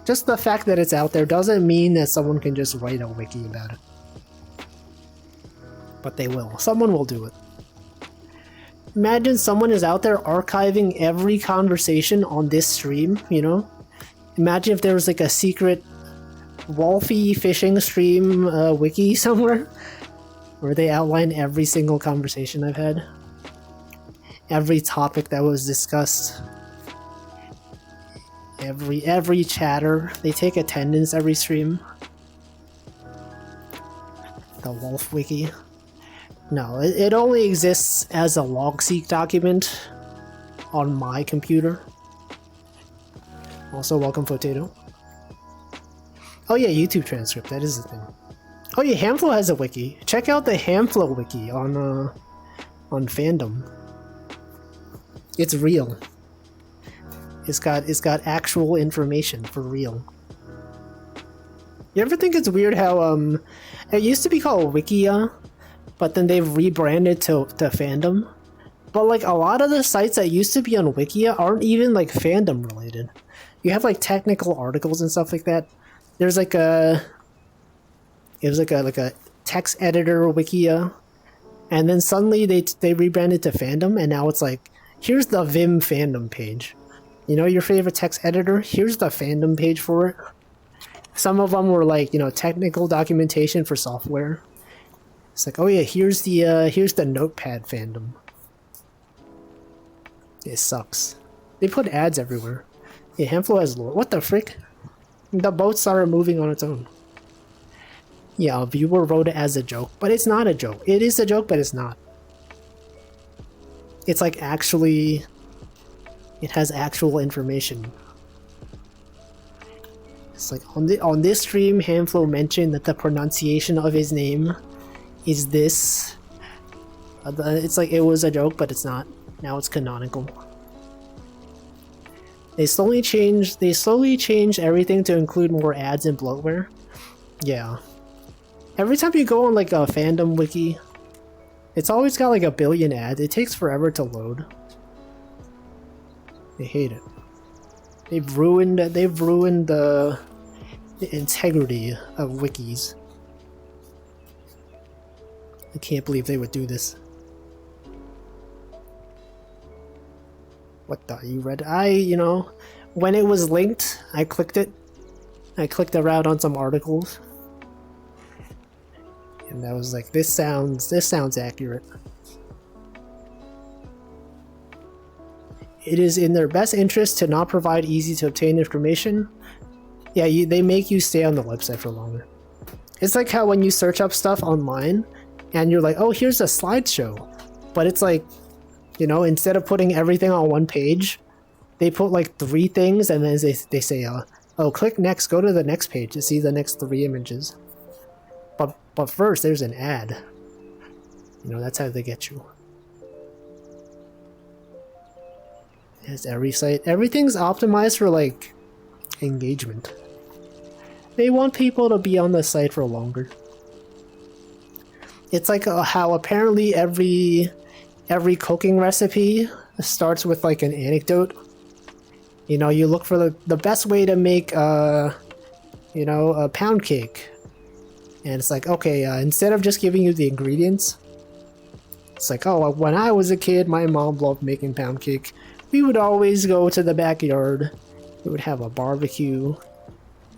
Just the fact that it's out there doesn't mean that someone can just write a wiki about it. But they will. Someone will do it. Imagine someone is out there archiving every conversation on this stream, you know? Imagine if there was like a secret Wolfie fishing stream wiki somewhere where they outline every single conversation I've had. Every topic that was discussed. Every chatter. They take attendance every stream. The Wolf wiki. No, it only exists as a logseek document on my computer. Also, welcome Potato. Oh yeah, YouTube transcript, that is the thing. Oh yeah, Hamflow has a wiki. Check out the Hamflow wiki on Fandom. It's real. It's got actual information for real. You ever think it's weird how it used to be called Wikia, but then they've rebranded to Fandom? But like a lot of the sites that used to be on Wikia aren't even like fandom related. You have like technical articles and stuff like that. There's like it was like a text editor Wikia, and then suddenly they rebranded to Fandom, and now it's like, here's the Vim fandom page. You know your favorite text editor? Here's the fandom page for it. Some of them were like, you know, technical documentation for software. It's like, oh yeah, here's the Notepad fandom. It sucks. They put ads everywhere. Yeah, Hamflow has lore. What the frick? The boat started moving on its own. Yeah, a viewer wrote it as a joke, but it's not a joke. It is a joke, but it's not. It's like actually... It has actual information. It's like, on this stream, Hamflow mentioned that the pronunciation of his name is this. It's like, it was a joke, but it's not. Now it's canonical. They slowly change everything to include more ads and bloatware. Yeah. Every time you go on like a fandom wiki, it's always got like a billion ads. It takes forever to load. They hate it. They've ruined the integrity of wikis. I can't believe they would do this. What the? You read? You know, when it was linked, I clicked it. I clicked around on some articles. And I was like, this sounds accurate. It is in their best interest to not provide easy to obtain information. Yeah, they make you stay on the website for longer. It's like how when you search up stuff online and you're like, oh, here's a slideshow. But it's like, you know, instead of putting everything on one page, they put like 3 things and then they say, oh, click next, go to the next page to see the next 3 images. But first, there's an ad. You know, that's how they get you. It's every site. Everything's optimized for like engagement. They want people to be on the site for longer. It's like how apparently every cooking recipe starts with like an anecdote. You know, you look for the best way to make you know, a pound cake. And it's like, okay, instead of just giving you the ingredients, it's like, oh, when I was a kid, my mom loved making pound cake. We would always go to the backyard. We would have a barbecue.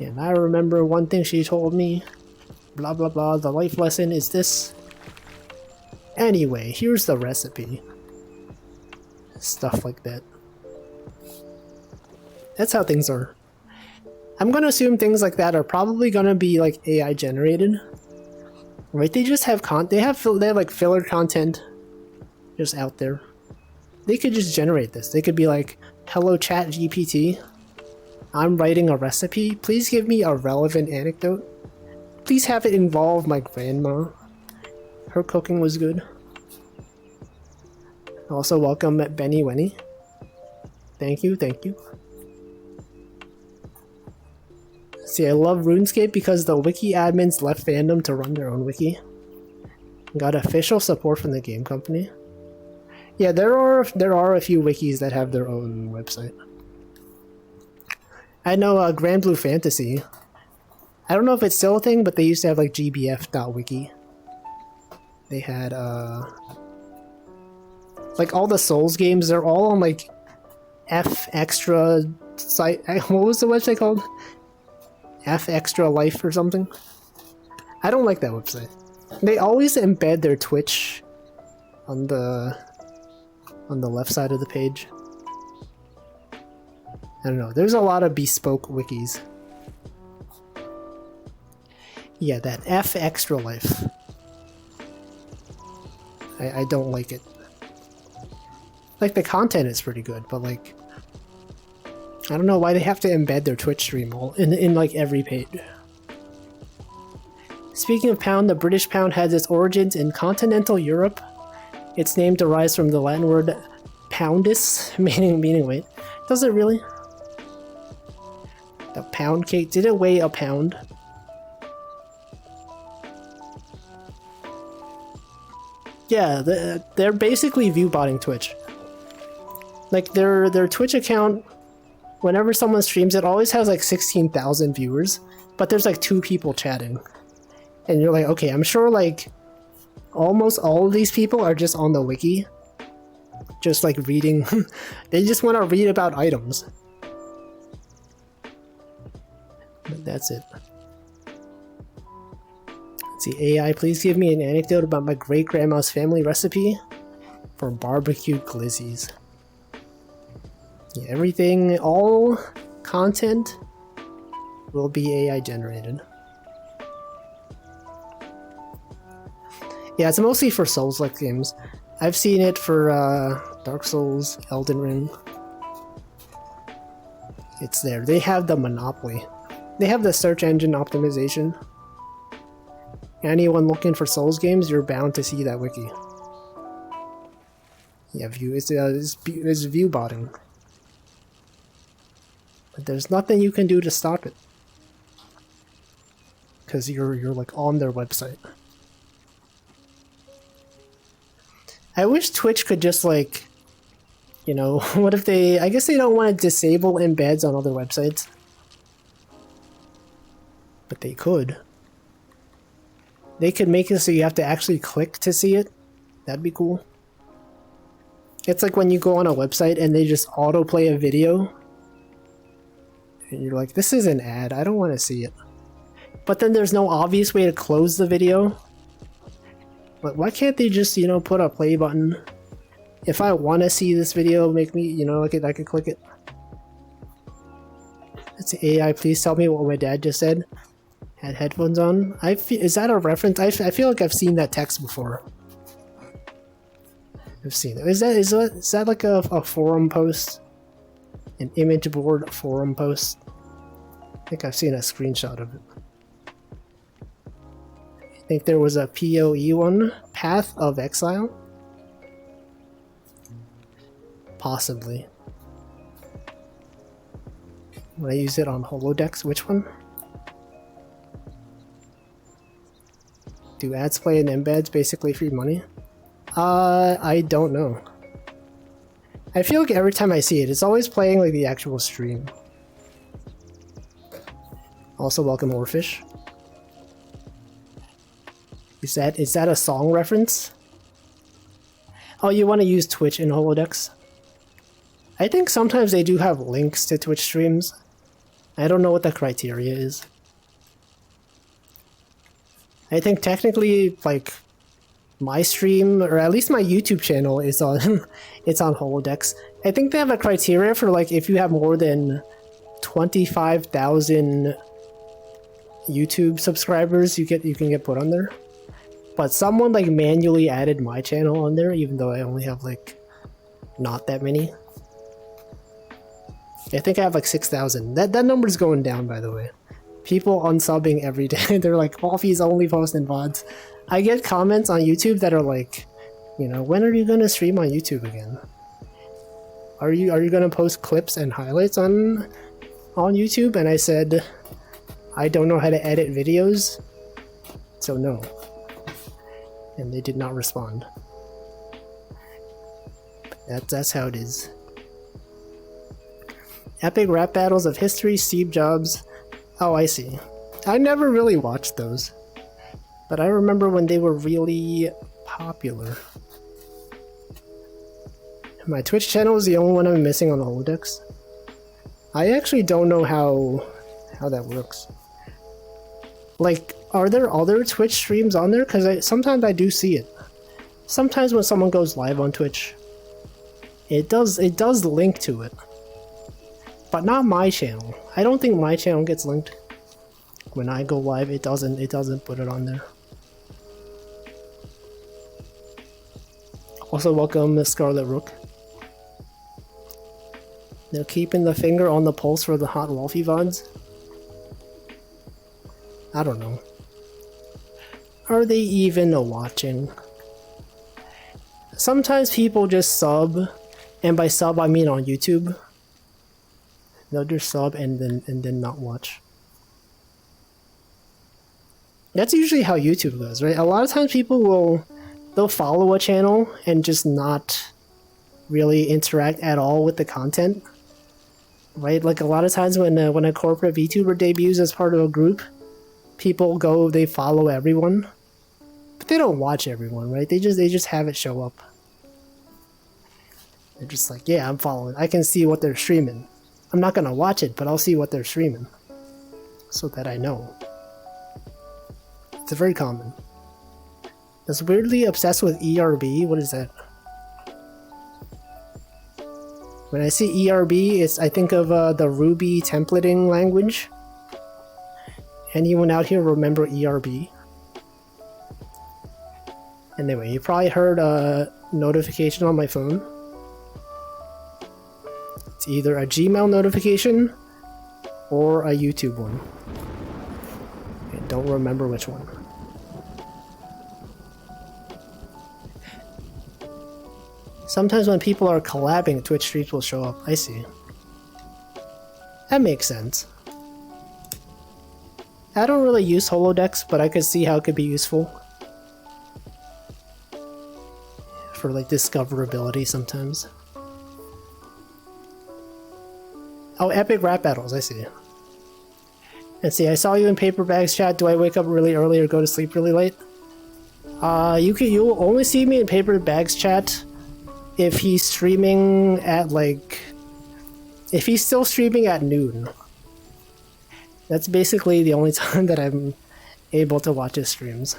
And I remember one thing she told me, blah, blah, blah, the life lesson is this. Anyway, here's the recipe. Stuff like that. That's how things are. I'm gonna assume things like that are probably gonna be like AI generated, right? They just have they have like filler content just out there. They could just generate this. They could be like, "Hello, Chat GPT. I'm writing a recipe. Please give me a relevant anecdote. Please have it involve my grandma. Her cooking was good." Also, welcome Benny Wenny. Thank you, thank you. See, I love RuneScape because the wiki admins left fandom to run their own wiki. Got official support from the game company. Yeah, there are a few wikis that have their own website. I know Grand Blue Fantasy. I don't know if it's still a thing, but they used to have like gbf.wiki. They had like all the Souls games, they're all on like F Extra site. What was the website called? F Extra Life or something. I don't like that website. They always embed their Twitch on the left side of the page. I don't know. There's a lot of bespoke wikis. Yeah, that F Extra Life. I don't like it. Like, the content is pretty good, but like, I don't know why they have to embed their Twitch stream all in like every page. Speaking of pound, the British pound has its origins in continental Europe. Its name derives from the Latin word poundus, meaning weight. Does it really? The pound cake, did it weigh a pound? Yeah, they're basically view-botting Twitch. Like their Twitch account, whenever someone streams, it always has like 16,000 viewers, but there's like 2 people chatting. And you're like, okay, I'm sure like almost all of these people are just on the wiki. Just like reading. They just want to read about items. But that's it. Let's see, AI, please give me an anecdote about my great-grandma's family recipe for barbecued glizzies. Yeah, everything, all content will be AI generated. Yeah, it's mostly for Souls-like games. I've seen it for Dark Souls, Elden Ring. It's there. They have the monopoly. They have the search engine optimization. Anyone looking for Souls games, you're bound to see that wiki. Yeah, it's view botting. But there's nothing you can do to stop it. Because you're like on their website. I wish Twitch could just like, you know, what if they, I guess they don't want to disable embeds on other websites. But they could. They could make it so you have to actually click to see it. That'd be cool. It's like when you go on a website and they just autoplay a video. And you're like, this is an ad, I don't want to see it. But then there's no obvious way to close the video. But why can't they just, you know, put a play button? If I want to see this video, make me, you know, I could click it. It's AI, please tell me what my dad just said. Had headphones on. Is that a reference? I feel like I've seen that text before. I've seen it. Is that like a forum post? An image board forum post? I think I've seen a screenshot of it. I think there was a PoE one, Path of Exile? Possibly. When I use it on Holodex, which one? Do ads play in embeds basically free money? I don't know. I feel like every time I see it, it's always playing like the actual stream. Also, welcome Orfish. Is that a song reference? Oh, you want to use Twitch in Holodex? I think sometimes they do have links to Twitch streams. I don't know what the criteria is. I think technically, like, my stream, or at least my YouTube channel, is on it's on Holodex. I think they have a criteria for, like, if you have more than 25,000 YouTube subscribers, you can get put on there. But someone like manually added my channel on there, even though I only have like not that many. I think I have like 6,000. That number's going down, by the way. People unsubbing every day. They're like, Wolfie's only posting VODs. I get comments on YouTube that are like, you know, when are you gonna stream on YouTube again? Are you gonna post clips and highlights on YouTube? And I said, I don't know how to edit videos, so no. And they did not respond. That's how it is. Epic rap battles of history, Steve Jobs. Oh, I see. I never really watched those, but I remember when they were really popular. My Twitch channel is the only one I'm missing on the Holodex. I actually don't know how that works. Like, are there other Twitch streams on there? Because sometimes I do see it. Sometimes when someone goes live on Twitch, it does link to it. But not my channel. I don't think my channel gets linked. When I go live, it doesn't put it on there. Also, welcome Scarlet Rook. They're keeping the finger on the pulse for the hot Wolfie VODs. I don't know. Are they even watching? Sometimes people just sub, and by sub I mean on YouTube. They'll just sub and then not watch. That's usually how YouTube goes, right? A lot of times people they'll follow a channel and just not really interact at all with the content, right? Like a lot of times when a corporate VTuber debuts as part of a group, people they follow everyone, but they don't watch everyone, right? They just have it show up. They're just like, yeah, I'm following. I can see what they're streaming. I'm not gonna watch it, but I'll see what they're streaming, so that I know. It's very common. That's weirdly obsessed with ERB. What is that? When I see ERB, I think of the Ruby templating language. Anyone out here remember ERB? Anyway, you probably heard a notification on my phone. It's either a Gmail notification or a YouTube one. I don't remember which one. Sometimes when people are collabing, Twitch streams will show up. I see. That makes sense. I don't really use Holodex, but I could see how it could be useful. For like discoverability sometimes. Oh, epic rap battles, I see. Let's see, I saw you in Paper Bags chat. Do I wake up really early or go to sleep really late? You'll only see me in Paper Bags chat if he's streaming at like... If he's still streaming at noon. That's basically the only time that I'm able to watch his streams.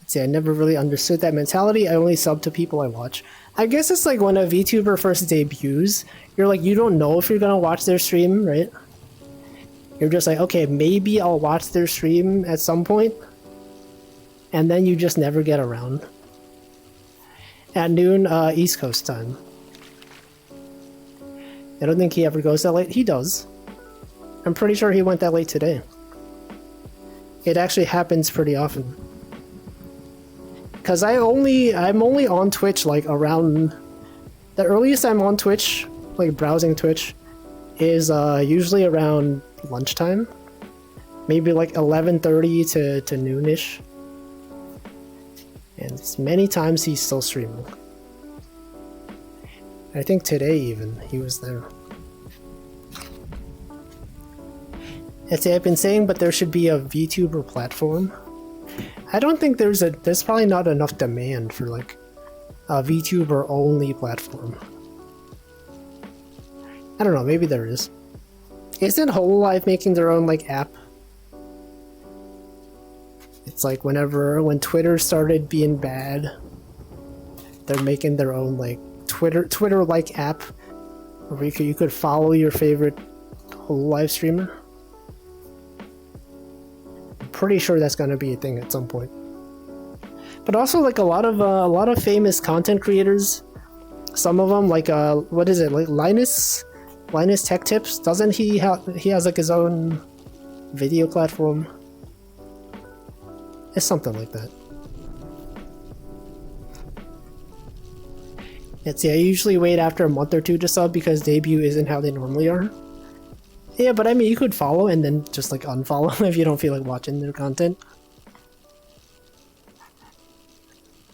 See, I never really understood that mentality. I only sub to people I watch. I guess it's like when a VTuber first debuts, you're like, you don't know if you're gonna watch their stream, right? You're just like, okay, maybe I'll watch their stream at some point, and then you just never get around. At noon, East Coast time. I don't think he ever goes that late. He does. I'm pretty sure he went that late today. It actually happens pretty often. Cause I'm only on Twitch like around the earliest I'm on Twitch, like browsing Twitch, is usually around lunchtime. Maybe like 11:30 to noonish. And many times he's still streaming. I think today even he was there. That's what I've been saying, but there should be a VTuber platform. I don't think there's probably not enough demand for like a VTuber only platform. I don't know, maybe there is. Isn't Hololive making their own like app? It's like when Twitter started being bad, they're making their own like Twitter-like app where you could follow your favorite Hololive streamer. Pretty sure that's going to be a thing at some point. But also like a lot of famous content creators, some of them like what is it, like Linus Tech Tips, doesn't he has like his own video platform? It's something like that. I usually wait after a month or two to sub because debut isn't how they normally are. Yeah, but I mean, you could follow and then just like unfollow if you don't feel like watching their content.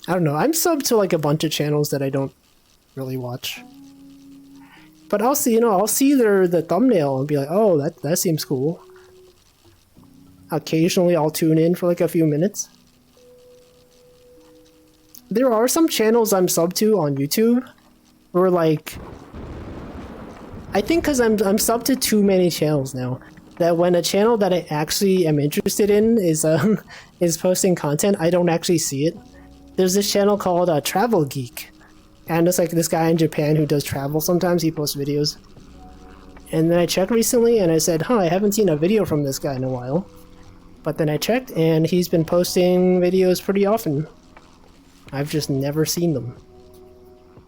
I don't know, I'm subbed to like a bunch of channels that I don't really watch. But I'll see, I'll see the thumbnail and be like, oh, that seems cool. Occasionally I'll tune in for like a few minutes. There are some channels I'm subbed to on YouTube where like, I think because I'm subbed to too many channels now, that when a channel that I actually am interested in is posting content, I don't actually see it. There's this channel called Travel Geek, and it's like this guy in Japan who does travel sometimes, he posts videos. And then I checked recently and I said, I haven't seen a video from this guy in a while. But then I checked and he's been posting videos pretty often. I've just never seen them.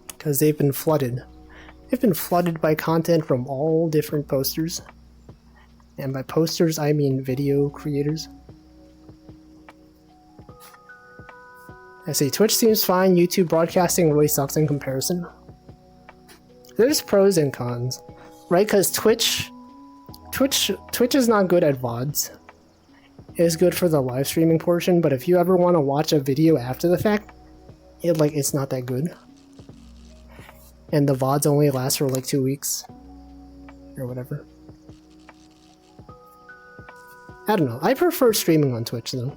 Because they've been flooded. They've been flooded by content from all different posters. And by posters, I mean video creators. I see, Twitch seems fine, YouTube broadcasting really sucks in comparison. There's pros and cons, right? Because Twitch is not good at VODs. It is good for the live streaming portion, but if you ever want to watch a video after the fact, it's not that good. And the VODs only last for like 2 weeks. Or whatever. I don't know. I prefer streaming on Twitch though.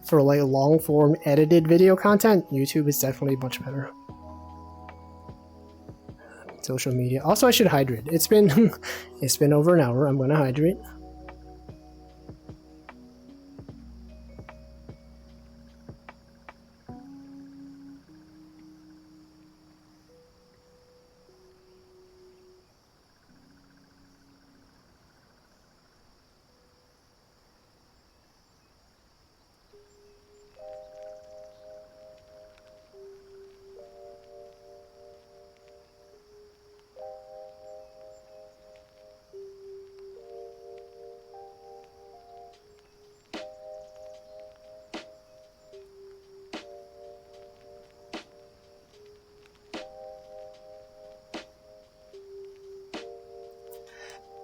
For like long form edited video content, YouTube is definitely much better. Social media. Also, I should hydrate. It's been over an hour. I'm gonna hydrate.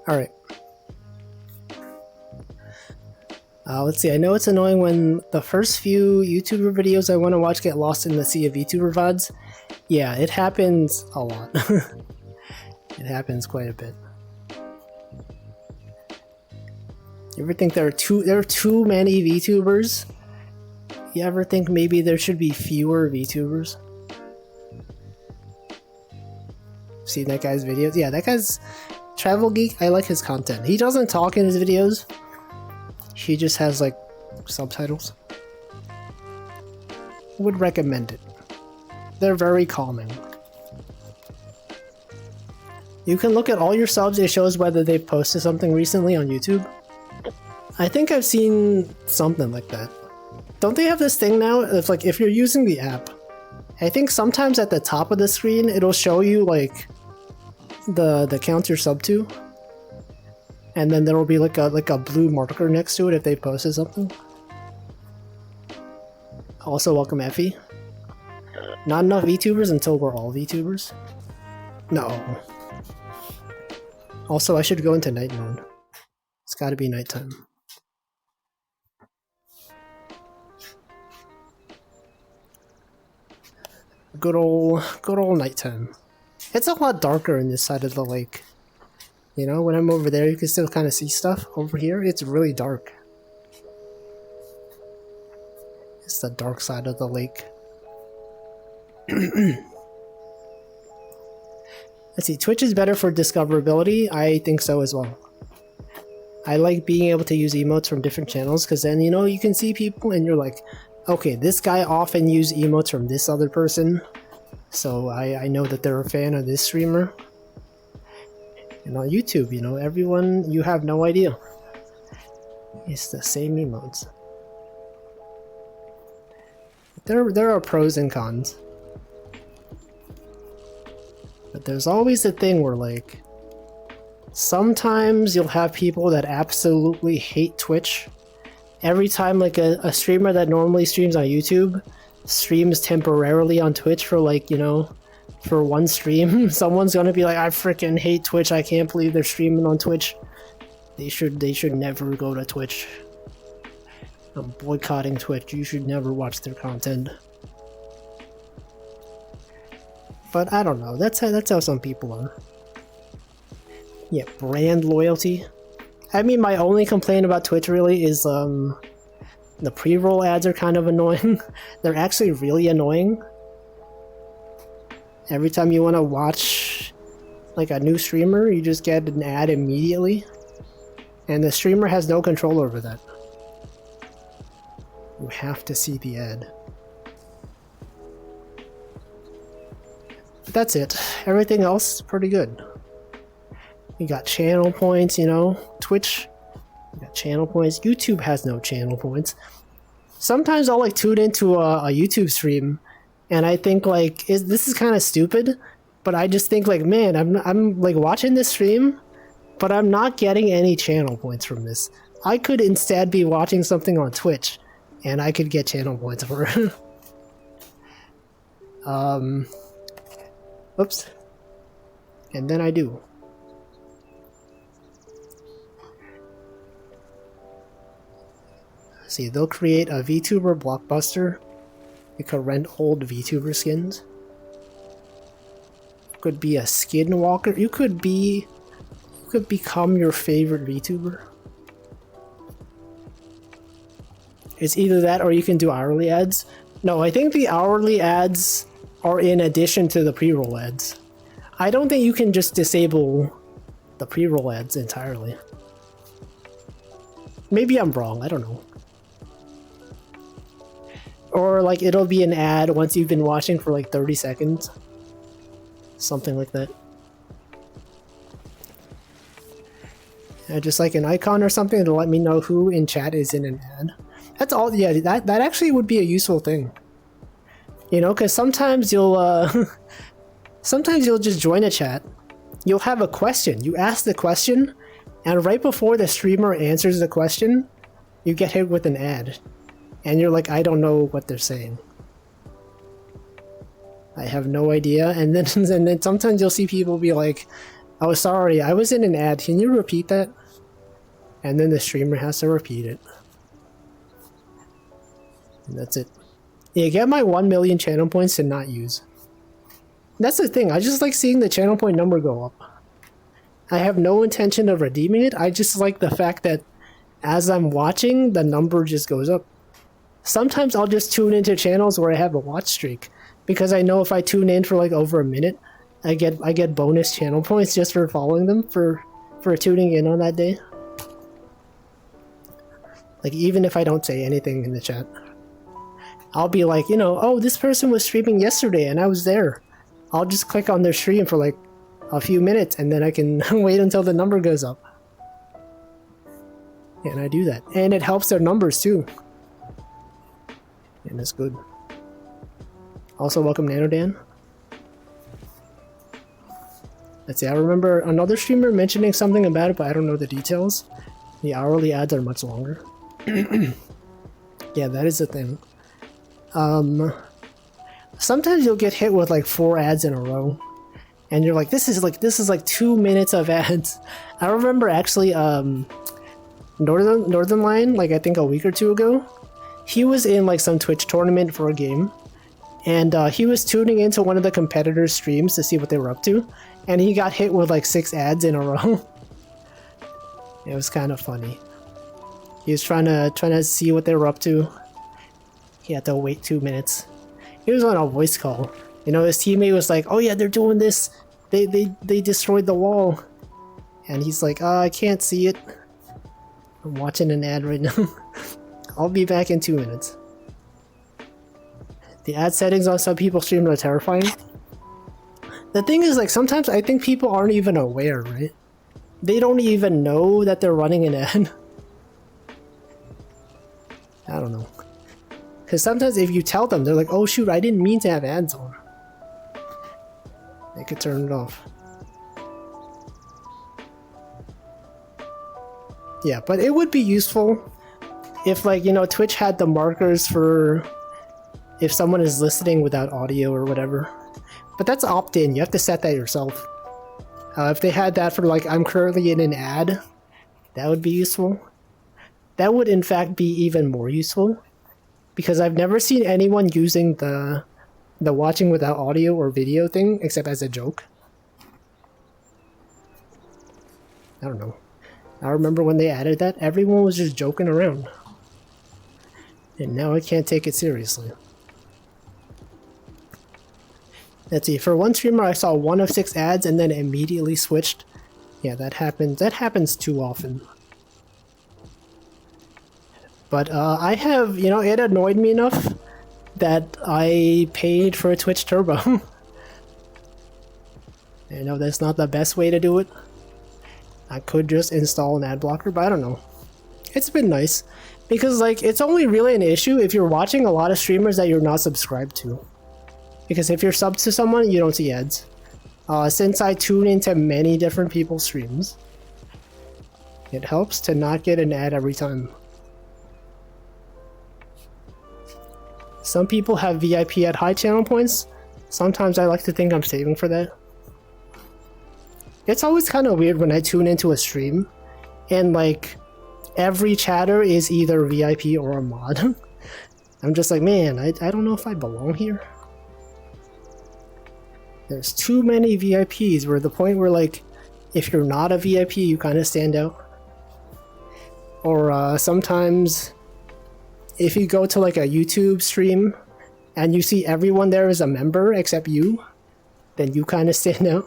Alright. Let's see, I know it's annoying when the first few YouTuber videos I want to watch get lost in the sea of VTuber VODs. Yeah, it happens a lot. It happens quite a bit. You ever think there are too many VTubers? You ever think maybe there should be fewer VTubers? seen that guy's videos. Yeah, that guy's Travel Geek. I like his content. He doesn't talk in his videos. He just has like subtitles. Would recommend it. They're very calming. You can look at all your subs. It shows whether they've posted something recently on YouTube. I think I've seen something like that. Don't they have this thing now? It's like if you're using the app, I think sometimes at the top of the screen it'll show you like the count you're sub to, and then there will be like a blue marker next to it if they posted something. Also, welcome Effie. Not enough VTubers until we're all VTubers. No. Also, I should go into night mode. It's got to be nighttime. Good old nighttime. It's a lot darker in this side of the lake. You know, when I'm over there, you can still kind of see stuff. Over here, it's really dark. It's the dark side of the lake. Let's see, Twitch is better for discoverability. I think so as well. I like being able to use emotes from different channels because then, you know, you can see people and you're like, okay, this guy often used emotes from this other person, so I know that they're a fan of this streamer. And on YouTube, you know, everyone, you have no idea. It's the same emotes. There are pros and cons. But there's always a thing where, like, sometimes you'll have people that absolutely hate Twitch. Every time, like, a streamer that normally streams on YouTube streams temporarily on Twitch for, like, you know, for one stream, someone's gonna be like, I freaking hate Twitch, I can't believe they're streaming on Twitch. They should never go to Twitch. I'm boycotting Twitch, you should never watch their content. But I don't know, that's how some people are. Yeah, brand loyalty. I mean, my only complaint about Twitch really is the pre-roll ads are kind of annoying. They're actually really annoying. Every time you want to watch like a new streamer, you just get an ad immediately. And the streamer has no control over that. You have to see the ad. But that's it. Everything else is pretty good. You got channel points, you know, Twitch, you got channel points. YouTube has no channel points. Sometimes I'll like tune into a YouTube stream and I think like, this is kind of stupid, but I just think like, man, I'm like watching this stream, but I'm not getting any channel points from this. I could instead be watching something on Twitch and I could get channel points for it. Oops. And then I do. See, they'll create a VTuber blockbuster. You could rent old VTuber skins. Could be a skinwalker. You could become your favorite VTuber. It's either that or you can do hourly ads. No, I think the hourly ads are in addition to the pre-roll ads. I don't think you can just disable the pre-roll ads entirely. Maybe I'm wrong, I don't know. Or like it'll be an ad once you've been watching for like 30 seconds. Something like that. Just like an icon or something to let me know who in chat is in an ad. That's all. Yeah, that actually would be a useful thing. You know, because sometimes you'll sometimes you'll just join a chat. You'll have a question. You ask the question, and right before the streamer answers the question, you get hit with an ad. And you're like, I don't know what they're saying. I have no idea. And then sometimes you'll see people be like, oh, sorry, I was in an ad. Can you repeat that? And then the streamer has to repeat it. And that's it. Yeah, get my 1 million channel points to not use. That's the thing. I just like seeing the channel point number go up. I have no intention of redeeming it. I just like the fact that as I'm watching, the number just goes up. Sometimes I'll just tune into channels where I have a watch streak, because I know if I tune in for like over a minute, I get bonus channel points just for following them for tuning in on that day. Like, even if I don't say anything in the chat, I'll be like, you know, oh, this person was streaming yesterday and I was there. I'll just click on their stream for like a few minutes and then I can wait until the number goes up. And I do that. And it helps their numbers too. And it's good. Also, welcome NanoDan. Let's see, I remember another streamer mentioning something about it, but I don't know the details. The hourly ads are much longer. Yeah, that is the thing. Sometimes you'll get hit with like 4 ads in a row. And you're like, this is like 2 minutes of ads. I remember actually, Northern Lion, like I think a week or 2 ago, he was in like some Twitch tournament for a game. And he was tuning into one of the competitors' streams to see what they were up to. And he got hit with like 6 ads in a row. It was kind of funny. He was trying to see what they were up to. He had to wait 2 minutes. He was on a voice call. You know, his teammate was like, oh yeah, they're doing this. They destroyed the wall. And he's like, I can't see it. I'm watching an ad right now. I'll be back in 2 minutes. The ad settings on some people's streams are terrifying. The thing is, like, sometimes I think people aren't even aware, right? They don't even know that they're running an ad. I don't know. Because sometimes if you tell them, they're like, oh shoot, I didn't mean to have ads on. They could turn it off. Yeah, but it would be useful if, like, you know, Twitch had the markers for if someone is listening without audio or whatever. But that's opt-in, you have to set that yourself. If they had that for, like, I'm currently in an ad, that would be useful. That would in fact be even more useful, because I've never seen anyone using the watching without audio or video thing except as a joke. I don't know. I remember when they added that, everyone was just joking around. And now I can't take it seriously. Let's see, for one streamer I saw 1 of 6 ads and then immediately switched. Yeah, that happens too often. But I have, you know, it annoyed me enough that I paid for a Twitch Turbo. I know that's not the best way to do it. I could just install an ad blocker, but I don't know. It's been nice. Because, like, it's only really an issue if you're watching a lot of streamers that you're not subscribed to. Because if you're subbed to someone, you don't see ads. Since I tune into many different people's streams, it helps to not get an ad every time. Some people have VIP at high channel points. Sometimes I like to think I'm saving for that. It's always kind of weird when I tune into a stream and, like, every chatter is either VIP or a mod. I'm just like, man, I don't know if I belong here. There's too many VIPs. We're at the point where, like, if you're not a VIP, you kind of stand out. Or sometimes if you go to like a YouTube stream and you see everyone there is a member except you, then you kind of stand out.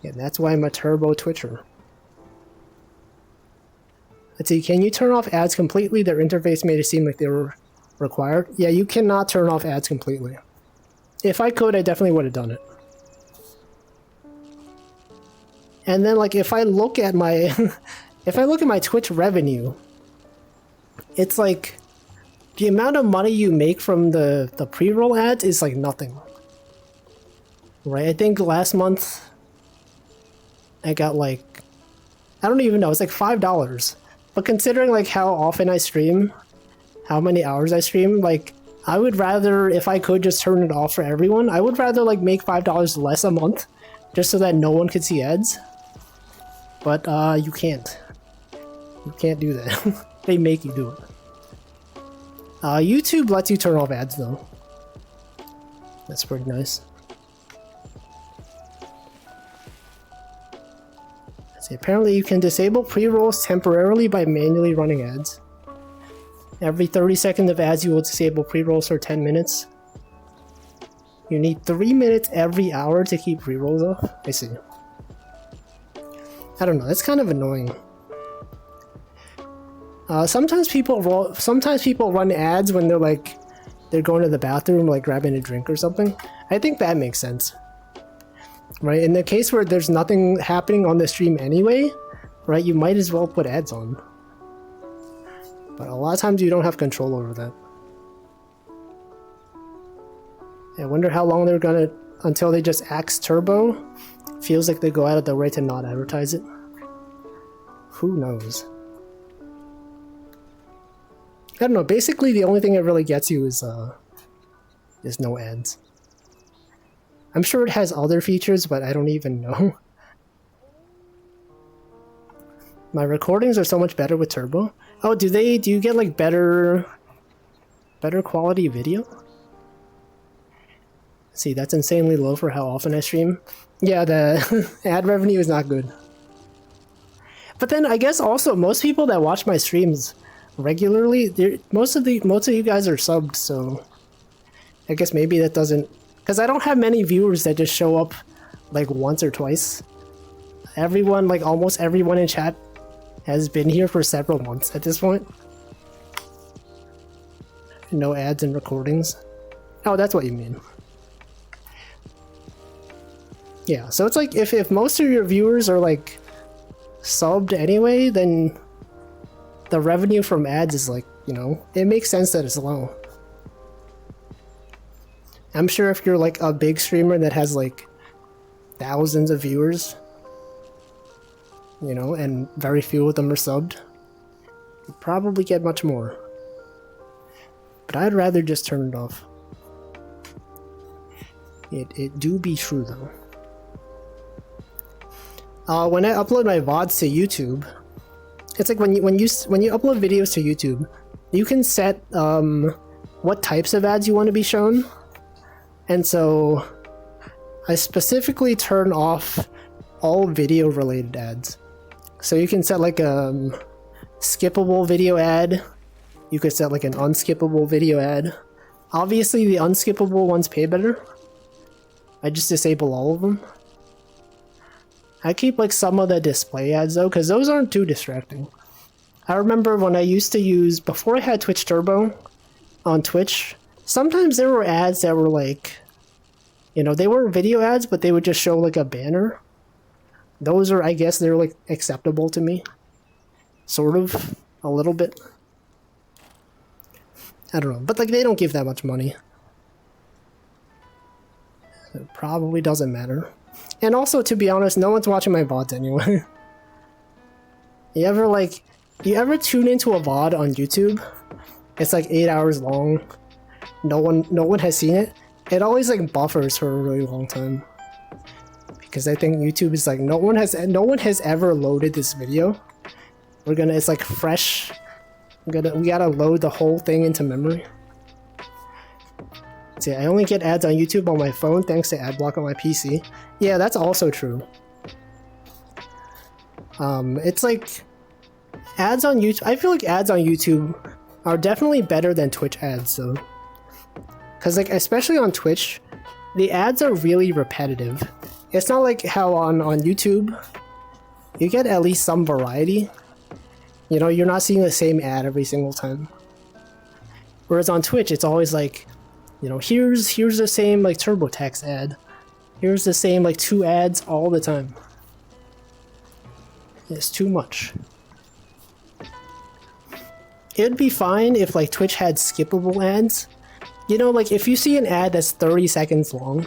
Yeah, that's why I'm a turbo Twitcher. Let's see, can you turn off ads completely? Their interface made it seem like they were required. Yeah, you cannot turn off ads completely. If I could, I definitely would have done it. And then, like, if I look at my if I look at my Twitch revenue, it's like the amount of money you make from the pre-roll ads is like nothing. Right? I think last month I got like, I don't even know, it's like $5. But considering like how often I stream, how many hours I stream, like I would rather, if I could just turn it off for everyone, I would rather like make $5 less a month just so that no one could see ads. But you can't. You can't do that. They make you do it. YouTube lets you turn off ads though. That's pretty nice. Let's see, apparently you can disable pre-rolls temporarily by manually running ads. Every 30 seconds of ads you will disable pre-rolls for 10 minutes. You need 3 minutes every hour to keep rerolls off? I see. I don't know, that's kind of annoying. Sometimes people run ads when they're going to the bathroom, like grabbing a drink or something. I think that makes sense. Right, in the case where there's nothing happening on the stream anyway, right, you might as well put ads on. But a lot of times you don't have control over that. I wonder how long they're gonna, until they just axe Turbo. Feels like they go out of their way to not advertise it. Who knows? I don't know, basically the only thing it really gets you is no ads. I'm sure it has other features, but I don't even know. My recordings are so much better with Turbo. Oh, do you get like better quality video? See, that's insanely low for how often I stream. Yeah, the ad revenue is not good. But then I guess also most people that watch my streams regularly, most of you guys are subbed, so I guess maybe that doesn't, because I don't have many viewers that just show up like once or twice. Everyone, like almost everyone in chat has been here for several months at this point. No ads and recordings. Oh, that's what you mean. Yeah, so it's like if most of your viewers are like subbed anyway, then the revenue from ads is like, you know, it makes sense that it's low. I'm sure if you're like a big streamer that has like thousands of viewers, you know, and very few of them are subbed, you probably get much more. But I'd rather just turn it off. It do be true though. When I upload my VODs to YouTube, it's like when you upload videos to YouTube, you can set what types of ads you want to be shown. And so I specifically turn off all video related ads. So you can set like a skippable video ad. You could set like an unskippable video ad. Obviously the unskippable ones pay better. I just disable all of them. I keep like some of the display ads though, because those aren't too distracting. I remember when I used to use, before I had Twitch Turbo on Twitch, sometimes there were ads that were like, you know, they weren't video ads, but they would just show like a banner. Those are, I guess they're like acceptable to me. Sort of, a little bit. I don't know, but like they don't give that much money. It probably doesn't matter. And also, to be honest, no one's watching my VODs anyway. You ever tune into a VOD on YouTube? It's like 8 hours long. No one has seen it. It always like buffers for a really long time. Because I think YouTube is like, no one has ever loaded this video. It's like fresh. We gotta load the whole thing into memory. See, I only get ads on YouTube on my phone thanks to AdBlock on my PC. Yeah, that's also true. It's like ads on YouTube. I feel like ads on YouTube are definitely better than Twitch ads, though. Because like, especially on Twitch, the ads are really repetitive. It's not like how on YouTube, you get at least some variety. You know, you're not seeing the same ad every single time. Whereas on Twitch, it's always like, you know, here's the same like TurboTax ad. Here's the same like 2 ads all the time. It's too much. It'd be fine if like Twitch had skippable ads. You know, like if you see an ad that's 30 seconds long,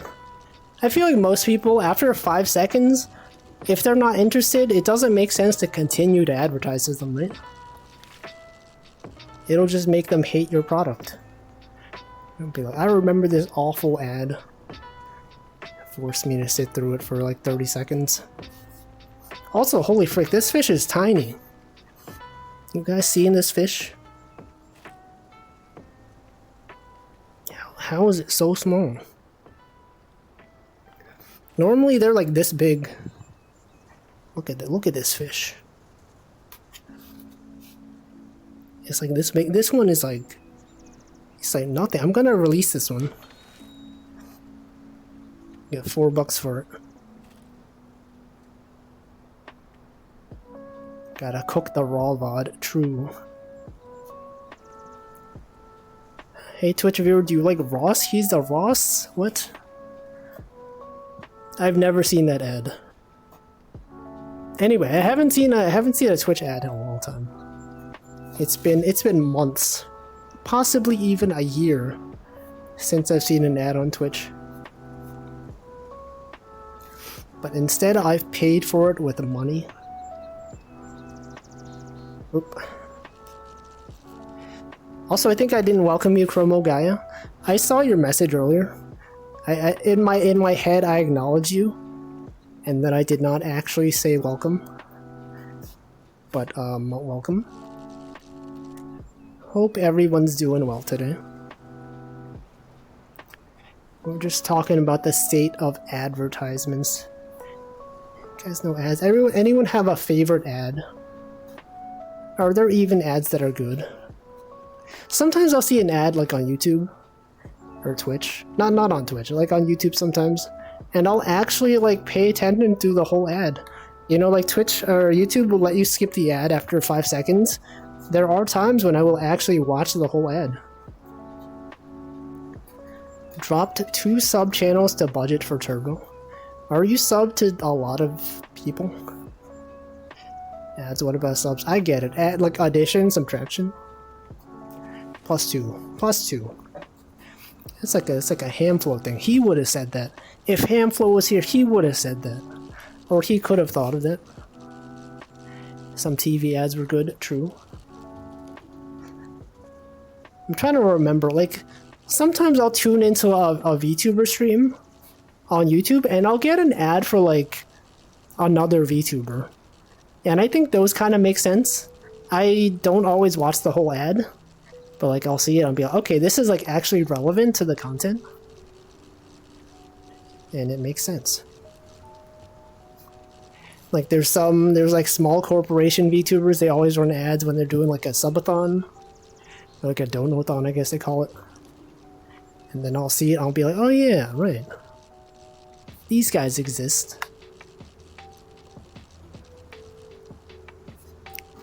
I feel like most people, after 5 seconds, if they're not interested, it doesn't make sense to continue to advertise to them, right? It'll just make them hate your product. It'll be like, I remember this awful ad. It forced me to sit through it for like 30 seconds. Also, holy frick, this fish is tiny. You guys seeing this fish? How is it so small? Normally they're like this big. Look at this fish. It's like this big. This one is like, it's like nothing. I'm gonna release this one. Get $4 for it. Gotta cook the raw VOD. True. Hey Twitch viewer, do you like Ross? He's the Ross? What? I've never seen that ad. Anyway, I haven't seen a Twitch ad in a long time. It's been months, possibly even a year, since I've seen an ad on Twitch. But instead, I've paid for it with money. Oop. Also, I think I didn't welcome you, Chromo Gaia. I saw your message earlier. In my head, I acknowledged you, and then I did not actually say welcome. But welcome. Hope everyone's doing well today. We're just talking about the state of advertisements. You guys know ads. Anyone have a favorite ad? Are there even ads that are good? Sometimes I'll see an ad like on YouTube or Twitch. Not on Twitch, like on YouTube sometimes. And I'll actually like pay attention to the whole ad. You know, like Twitch or YouTube will let you skip the ad after 5 seconds. There are times when I will actually watch the whole ad. Dropped 2 sub channels to budget for Turbo. Are you subbed to a lot of people? Ads, what about subs? I get it. Add, like addition, subtraction. +2. +2. It's like a Hamflow thing. He would have said that. If Hamflow was here, he would have said that. Or he could have thought of that. Some TV ads were good, true. I'm trying to remember, like, sometimes I'll tune into a VTuber stream on YouTube and I'll get an ad for, like, another VTuber. And I think those kind of make sense. I don't always watch the whole ad, but, like, I'll see it and be like, okay, this is, like, actually relevant to the content. And it makes sense. Like, there's like, small corporation VTubers, they always run ads when they're doing, like, a subathon. Or like a donathon, I guess they call it. And then I'll see it, I'll be like, oh yeah, right. These guys exist.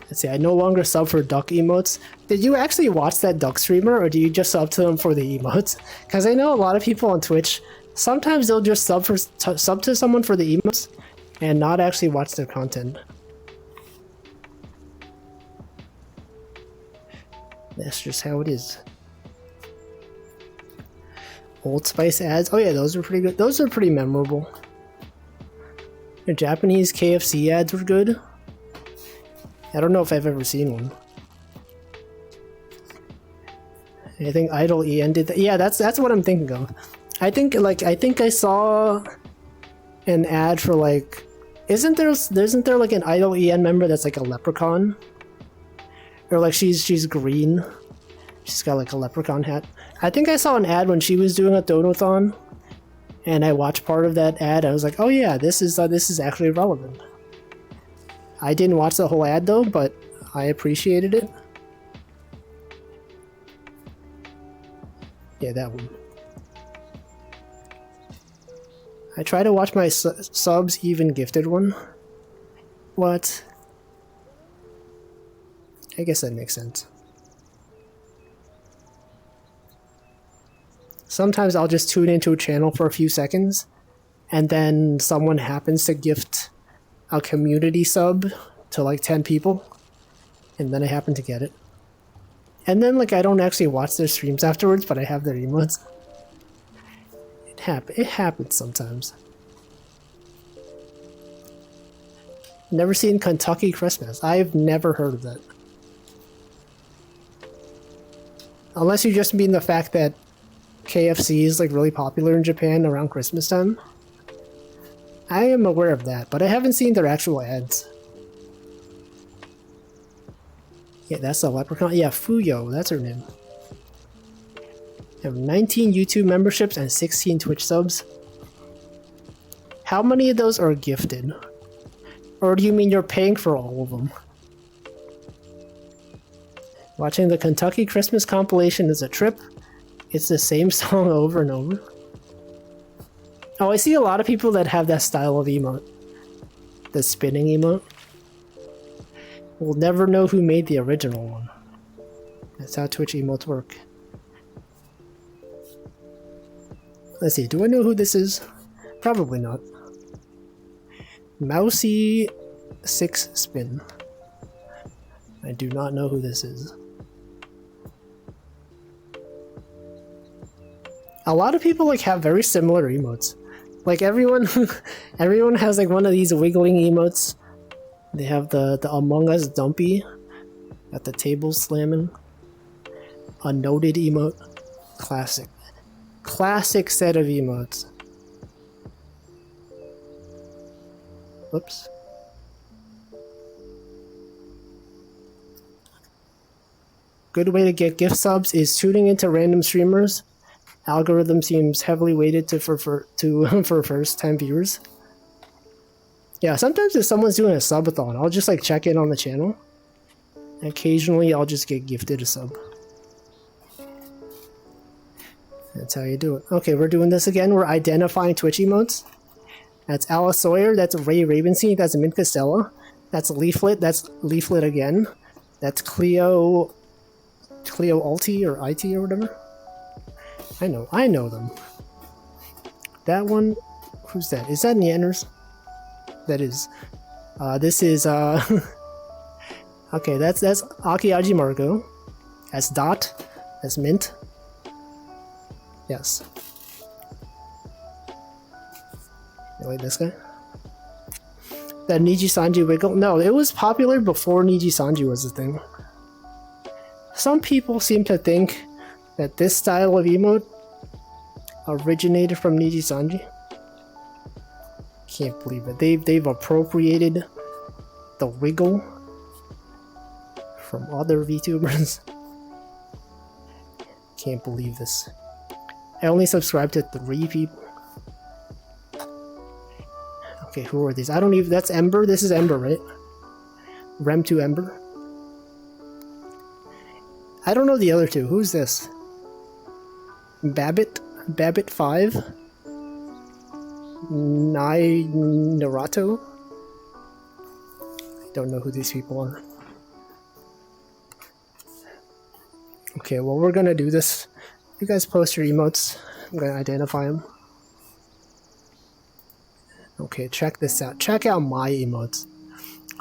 Let's see, I no longer sub for duck emotes. Did you actually watch that duck streamer, or do you just sub to them for the emotes? Because I know a lot of people on Twitch, sometimes they'll just sub to someone for the emotes, and not actually watch their content. That's just how it is. Old Spice ads. Oh yeah, those are pretty good. Those are pretty memorable. The Japanese KFC ads were good. I don't know if I've ever seen one. I think Idle EN did that. Yeah, that's what I'm thinking of. I think I saw an ad for like, isn't there like an Idle EN member that's like a leprechaun? Or like she's green. She's got like a leprechaun hat. I think I saw an ad when she was doing a donathon, and I watched part of that ad. I was like, oh yeah, this is actually relevant. I didn't watch the whole ad though, but I appreciated it. Yeah, that one. I try to watch my subs even gifted one. What? I guess that makes sense. Sometimes I'll just tune into a channel for a few seconds, and then someone happens to gift a community sub to like 10 people, and then I happen to get it. And then like I don't actually watch their streams afterwards, but I have their emotes. It happens sometimes. Never seen Kentucky Christmas. I've never heard of that. Unless you just mean the fact that KFC is like really popular in Japan around Christmas time. I am aware of that, but I haven't seen their actual ads. Yeah, that's a leprechaun. Yeah, Fuyo, that's her name. I have 19 YouTube memberships and 16 Twitch subs. How many of those are gifted? Or do you mean you're paying for all of them? Watching the Kentucky Christmas compilation is a trip. It's the same song over and over. Oh, I see a lot of people that have that style of emote. The spinning emote. We'll never know who made the original one. That's how Twitch emotes work. Let's see, do I know who this is? Probably not. Mousy 6 Spin. I do not know who this is. A lot of people like have very similar emotes. Like everyone everyone has like one of these wiggling emotes. They have the Among Us Dumpy at the table slamming. A noted emote. Classic. Classic set of emotes. Whoops. Good way to get gift subs is tuning into random streamers. Algorithm seems heavily weighted for first time viewers. Yeah, sometimes if someone's doing a subathon, I'll just like check in on the channel. Occasionally I'll just get gifted a sub. That's how you do it. Okay, we're doing this again. We're identifying Twitch emotes. That's Alice Sawyer, that's Ray Ravenseed, that's Mint Costello, that's Leaflet again. That's Cleo Alti or IT or whatever. I know them. That one, who's that? Is that Neanders? That is. This is okay, that's Akiaji Margo. That's Dot. That's Mint. Yes. Wait, this guy? That Niji Sanji wiggle? No, it was popular before Niji Sanji was a thing. Some people seem to think that this style of emote originated from Niji Sanji. Can't believe it. They've appropriated the wiggle from other VTubers. Can't believe this. I only subscribe to 3 people. Okay, who are these? I don't even. That's Ember. This is Ember, right? Rem2 Ember. I don't know the other two. Who's this? Babbit 5? Naruto? I don't know who these people are. Okay, well we're gonna do this. You guys post your emotes. I'm gonna identify them. Okay, check this out. Check out my emotes.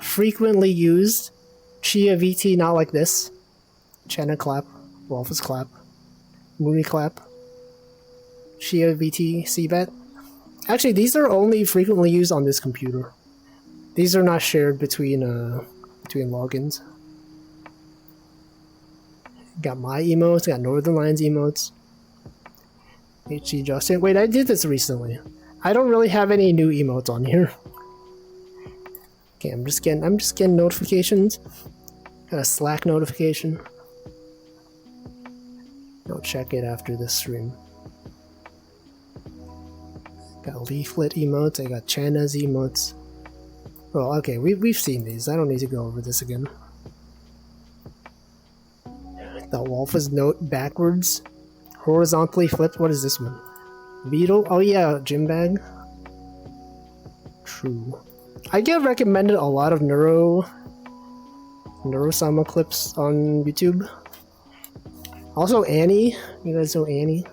Frequently used. Chia VT, not like this. Channa clap. Wolf's clap. Mooney clap. Chia VT, CBET. Actually, these are only frequently used on this computer. These are not shared between logins. Got my emotes, got Northern Lions emotes. HG Justin. Wait, I did this recently. I don't really have any new emotes on here. Okay, I'm just getting notifications. Got a Slack notification. I'll check it after this stream. Got Leaflet emotes, I got Channa's emotes. Well, okay, we've seen these. I don't need to go over this again. The Wolf's note backwards. Horizontally flipped. What is this one? Beetle? Oh yeah, gym bag. True. I get recommended a lot of Neurosama clips on YouTube. Also Annie. You guys know Annie?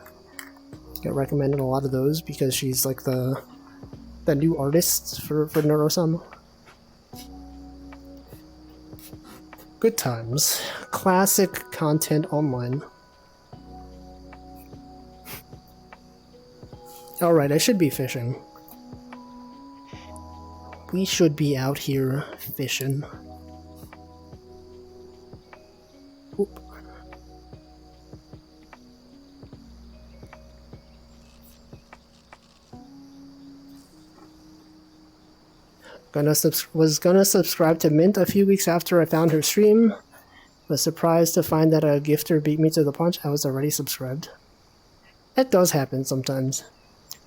Get recommended a lot of those because she's like the new artist for Neurosama. Good times. Classic content online. Alright, I should be fishing. We should be out here fishing. Oop. Was gonna subscribe to Mint a few weeks after I found her stream. Was surprised to find that a gifter beat me to the punch. I was already subscribed. That does happen sometimes.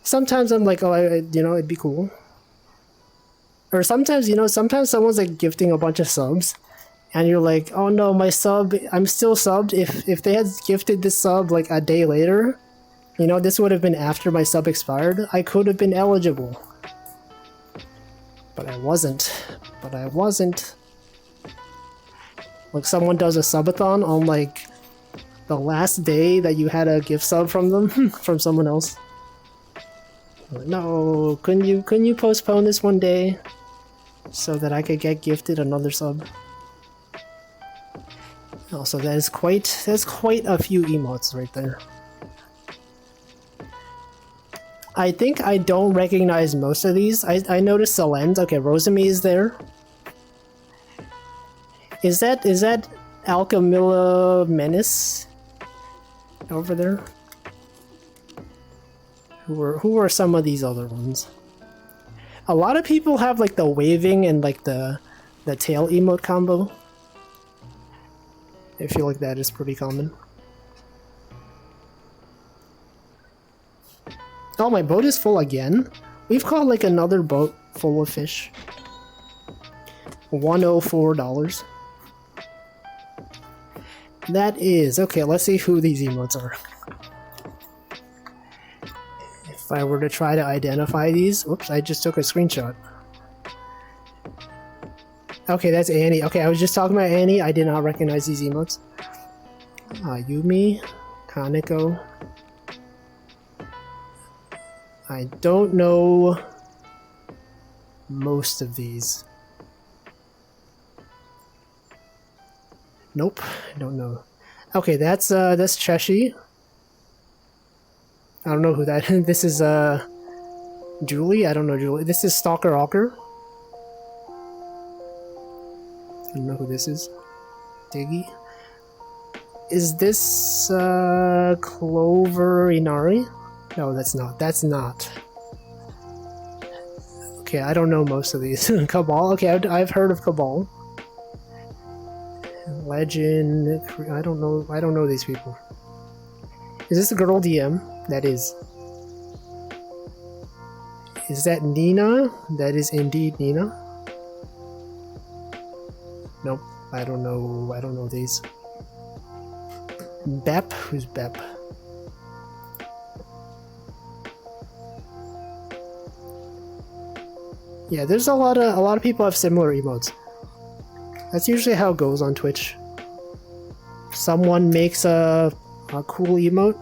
Sometimes I'm like, oh, it'd be cool. Or sometimes, sometimes someone's like gifting a bunch of subs, and you're like, oh no, my sub, I'm still subbed. If they had gifted this sub like a day later, You know, this would have been after my sub expired. I could have been eligible. But I wasn't. But I wasn't. Like, someone does a subathon on, like, the last day that you had a gift sub from them, from someone else. Like, no, couldn't you postpone this one day so that I could get gifted another sub? Also, that's quite a few emotes right there. I think I don't recognize most of these. I noticed the lens. Okay, Rosemi is there. Is that Alchemilla Menace over there? Who are some of these other ones? A lot of people have like the waving and like the tail emote combo. I feel like that is pretty common. Oh, my boat is full again? We've caught like another boat full of fish. $104. That is... Okay, let's see who these emotes are. If I were to try to identify these... Oops, I just took a screenshot. Okay, that's Annie. Okay, I was just talking about Annie. I did not recognize these emotes. Yumi, Kaneko. I don't know most of these. Nope, I don't know. Okay, that's Cheshi. I don't know who that is. This is Julie. I don't know Julie. This is Stalker Hawker. I don't know who this is. Diggy. Is this Clover Inari? No, that's not. That's not. Okay, I don't know most of these. Cabal? Okay, I've heard of Cabal. Legend... I don't know these people. Is this a girl DM? That is. Is that Nina? That is indeed Nina. Nope, I don't know these. Bep? Who's Bep? Yeah, there's a lot of people have similar emotes. That's usually how it goes on Twitch. Someone makes a cool emote,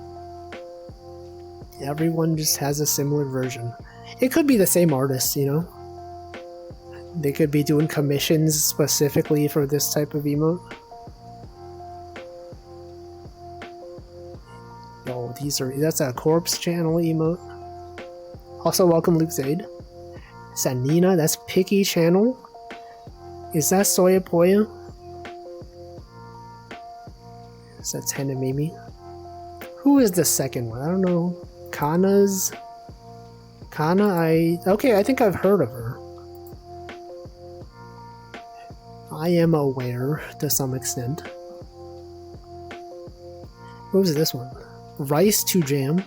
everyone just has a similar version. It could be the same artist, you know? They could be doing commissions specifically for this type of emote. Oh, that's a corpse channel emote. Also, welcome Luke Zaid. Is that Nina? That's Picky Channel. Is that Soya Poya? Is that Tenamimi? Who is the second one? I don't know. Kana, okay, I think I've heard of her. I am aware to some extent. Who's this one? Rice to Jam.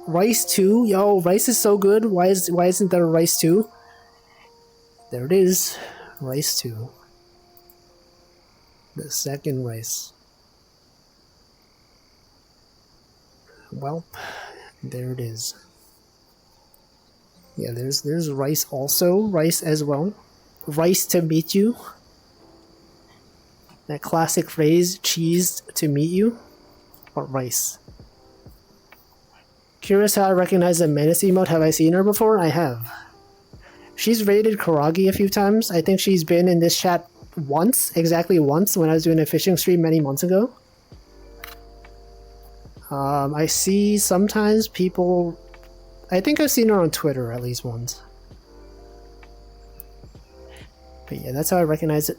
Rice 2? Yo, Rice is so good. Why isn't there a Rice 2? There it is. Rice 2. The second Rice. Well, there it is. Yeah, there's Rice also. Rice as well. Rice to meet you. That classic phrase, cheese to meet you. Or Rice. Curious how I recognize the Menace emote. Have I seen her before? I have. She's raided Kuragi a few times. I think she's been in this chat once, exactly once, when I was doing a fishing stream many months ago. I see sometimes people... I think I've seen her on Twitter at least once. But yeah, that's how I recognize it.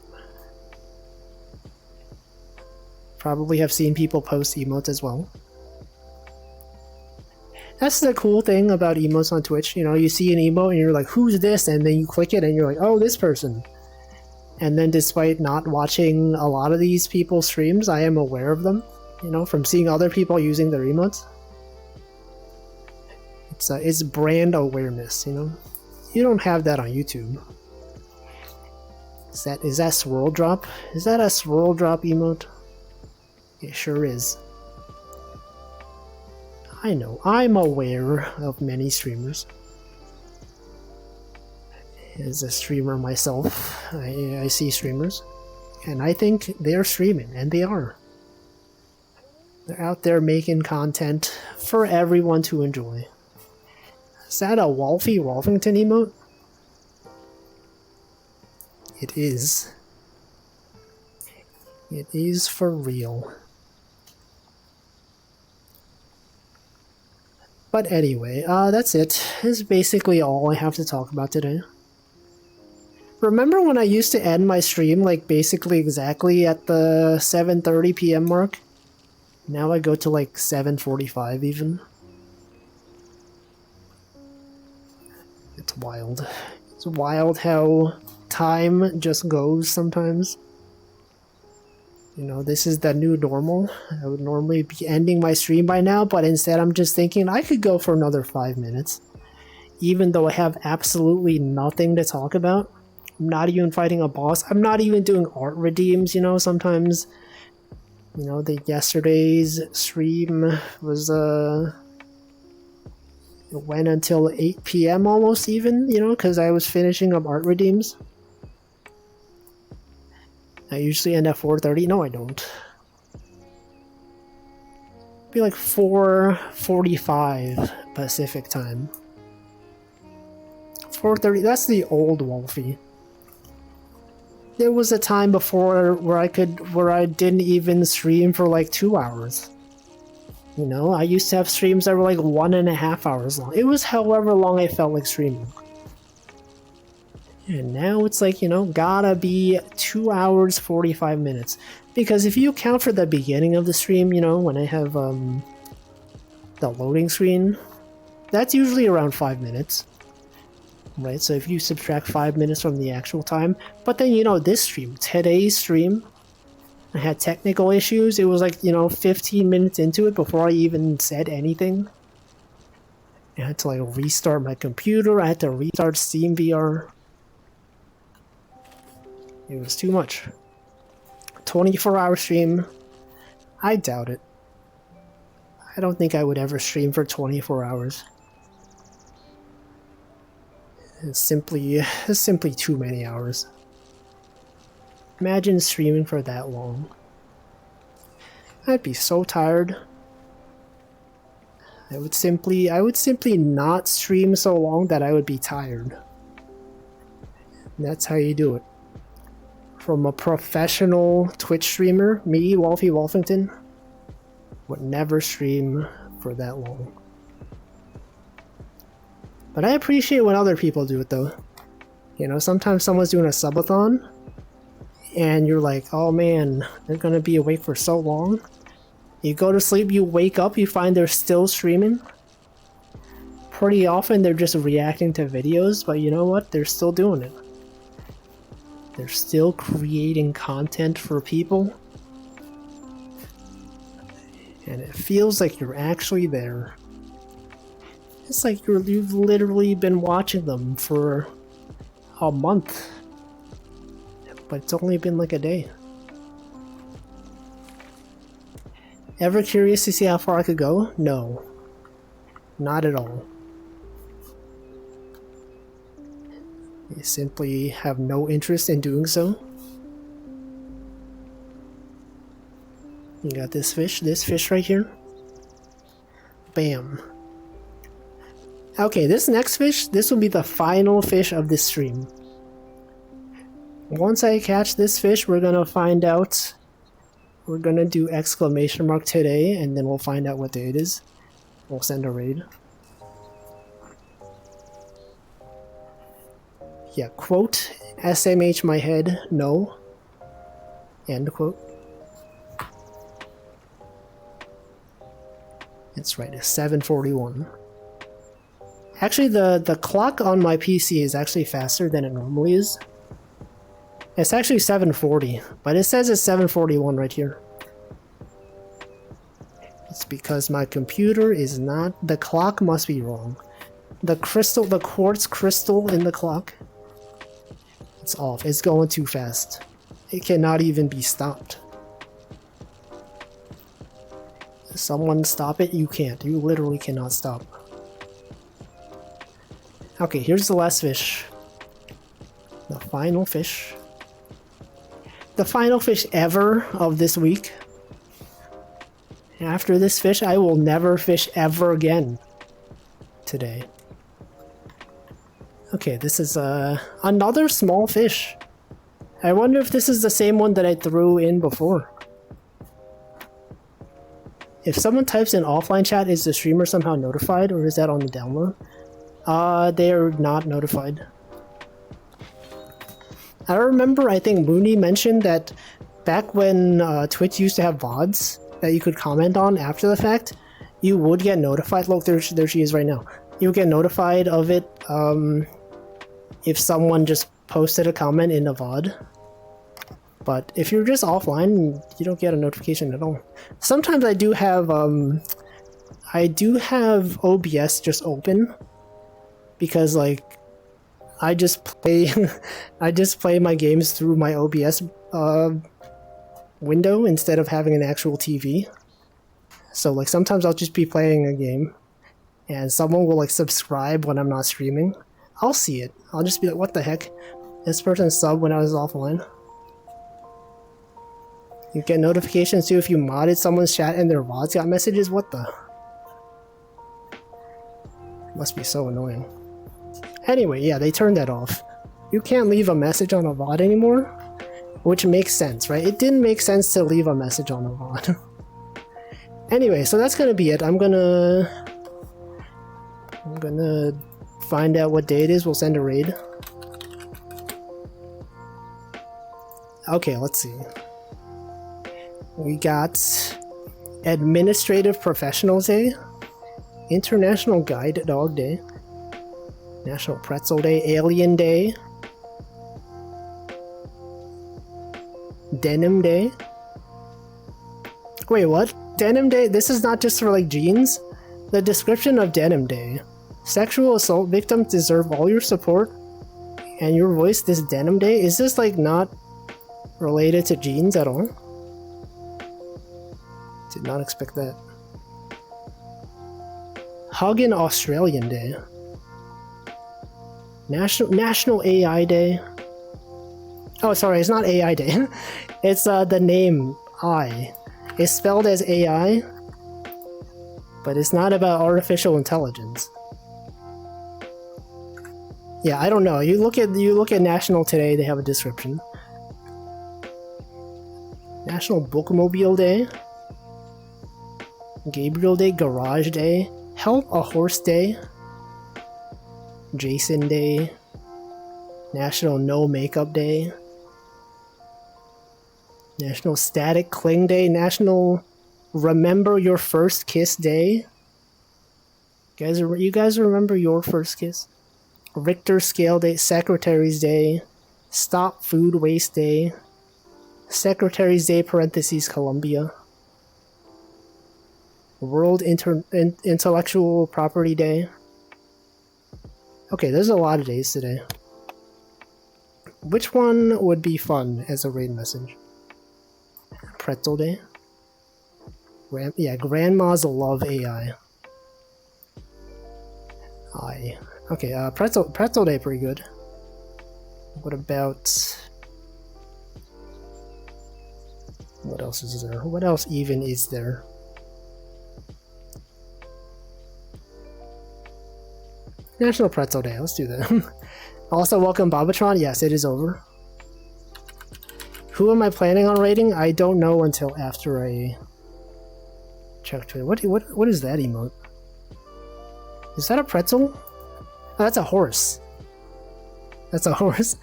Probably have seen people post emotes as well. That's the cool thing about emotes on Twitch. You know, you see an emote and you're like, who's this? And then you click it and you're like, oh, this person. And then despite not watching a lot of these people's streams, I am aware of them. You know, from seeing other people using their emotes. It's brand awareness, you know? You don't have that on YouTube. Is that Swirl Drop? Is that a Swirl Drop emote? It sure is. I know, I'm aware of many streamers. As a streamer myself, I see streamers, and I think they're streaming, and they are. They're out there making content for everyone to enjoy. Is that a Wolfie Wolfington emote? It is. It is for real. But anyway, that's it. This is basically all I have to talk about today. Remember when I used to end my stream like basically exactly at the 7:30 p.m. mark? Now I go to like 7:45 even. It's wild. It's wild how time just goes sometimes. You know, this is the new normal. I would normally be ending my stream by now, but instead I'm just thinking I could go for another 5 minutes. Even though I have absolutely nothing to talk about. I'm not even fighting a boss. I'm not even doing art redeems, you know, sometimes. You know, the yesterday's stream was, it went until 8 p.m. almost even, you know, because I was finishing up art redeems. I usually end at 4:30. No, I don't. It'd be like 4:45 Pacific time. 4:30, that's the old Wolfie. There was a time before where I didn't even stream for like 2 hours. You know, I used to have streams that were like 1.5 hours long. It was however long I felt like streaming. And now it's like, you know, gotta be 2 hours, 45 minutes. Because if you count for the beginning of the stream, you know, when I have the loading screen, that's usually around 5 minutes. Right, so if you subtract 5 minutes from the actual time, but then, you know, this stream, today's stream, I had technical issues. It was like, you know, 15 minutes into it before I even said anything. I had to like restart my computer. I had to restart Steam VR. It was too much. 24-hour stream, I doubt it. I don't think I would ever stream for 24 hours. It's simply too many hours. Imagine streaming for that long. I'd be so tired. I would simply not stream so long that I would be tired. And that's how you do it. From a professional Twitch streamer, me, Wolfie Wolfington, would never stream for that long. But I appreciate when other people do it though. You know, sometimes someone's doing a subathon, and you're like, oh man, they're gonna be awake for so long. You go to sleep, you wake up, you find they're still streaming. Pretty often they're just reacting to videos, but you know what? They're still doing it. They're still creating content for people. And it feels like you're actually there. It's like you've literally been watching them for a month. But it's only been like a day. Ever curious to see how far I could go? No. Not at all. I simply have no interest in doing so. You got this fish right here. Bam. Okay, this next fish, this will be the final fish of this stream. Once I catch this fish, we're gonna find out. We're gonna do exclamation mark today, and then we'll find out what day it is. We'll send a raid. Yeah, quote, SMH my head, no. End quote. It's right, it's 7:41. Actually, the clock on my PC is actually faster than it normally is. It's actually 7:40, but it says it's 7:41 right here. It's because my computer is not... The clock must be wrong. The quartz crystal in the clock, it's off. It's going too fast. It cannot even be stopped. Someone stop it? You can't. You literally cannot stop. Okay, here's the last fish. The final fish. The final fish ever of this week. After this fish, I will never fish ever again today. Okay, this is another small fish. I wonder if this is the same one that I threw in before. If someone types in offline chat, is the streamer somehow notified, or is that on the download? They are not notified. I remember, I think Mooney mentioned that back when Twitch used to have VODs that you could comment on after the fact, you would get notified. Look, there she is right now. You would get notified of it if someone just posted a comment in a VOD. But if you're just offline, you don't get a notification at all. Sometimes I do have OBS just open because like I just play my games through my OBS window instead of having an actual TV. So like sometimes I'll just be playing a game and someone will like subscribe when I'm not streaming. I'll see it. I'll just be like, what the heck? This person subbed when I was offline. You get notifications too if you modded someone's chat and their VODs got messages? What the? Must be so annoying. Anyway, yeah, they turned that off. You can't leave a message on a VOD anymore, which makes sense, right? It didn't make sense to leave a message on a VOD. Anyway, so that's gonna be it. I'm gonna find out what day it is. We'll send a raid. Okay, let's see. We got Administrative Professionals Day, International Guide Dog Day, National Pretzel Day, Alien Day, Denim Day. Wait, what? Denim Day? This is not just for like jeans? The description of Denim Day. Sexual assault victims deserve all your support and your voice this Denim Day? Is this like not related to jeans at all? Did not expect that. Huggin' Australian Day. National AI Day. Oh, sorry, it's not AI Day. It's the name I. It's spelled as AI, but it's not about artificial intelligence. Yeah, I don't know. You look at National today, they have a description. National Bookmobile Day. Gabriel Day, Garage Day, Help a Horse Day, Jason Day, National No Makeup Day, National Static Cling Day, National Remember Your First Kiss Day. You guys remember your first kiss? Richter Scale Day, Secretary's Day, Stop Food Waste Day, Secretary's Day parentheses Columbia. World Intellectual Property Day. Okay, there's a lot of days today. Which one would be fun as a raid message? Pretzel Day? Yeah, grandmas love AI. Okay, Pretzel Day pretty good. What about... what else is there? What else even is there? National Pretzel Day, let's do that. Also, welcome Bobatron. Yes, it is over. Who am I planning on raiding? I don't know until after I check Twitter. What is that emote? Is that a pretzel? Oh, that's a horse. That's a horse.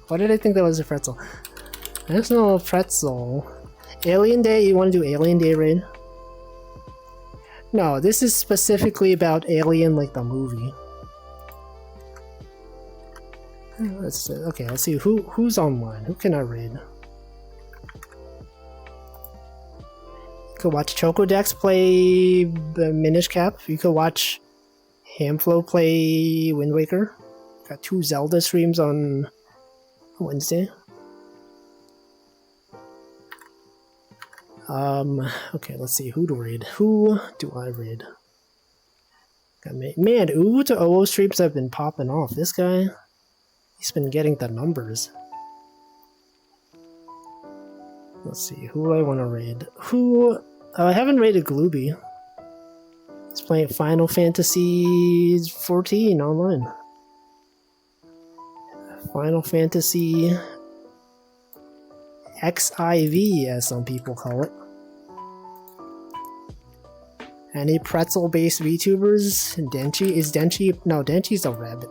Why did I think that was a pretzel? National Pretzel. Alien Day, you want to do Alien Day raid? No, this is specifically about Alien, like the movie. Let's see who's online. Who can I raid? You could watch Chocodex play Minish Cap. You could watch Hamflow play Wind Waker. Got 2 Zelda streams on Wednesday. Okay, let's see. Who to raid? Who do I raid? Man, Uwu to OO streams have been popping off. This guy, he's been getting the numbers. Let's see. Who do I want to raid? I haven't raided Glooby. He's playing Final Fantasy 14 online. Final Fantasy XIV, as some people call it. Any pretzel-based VTubers? Denchi? Is Denchi? No, Denchi's a rabbit.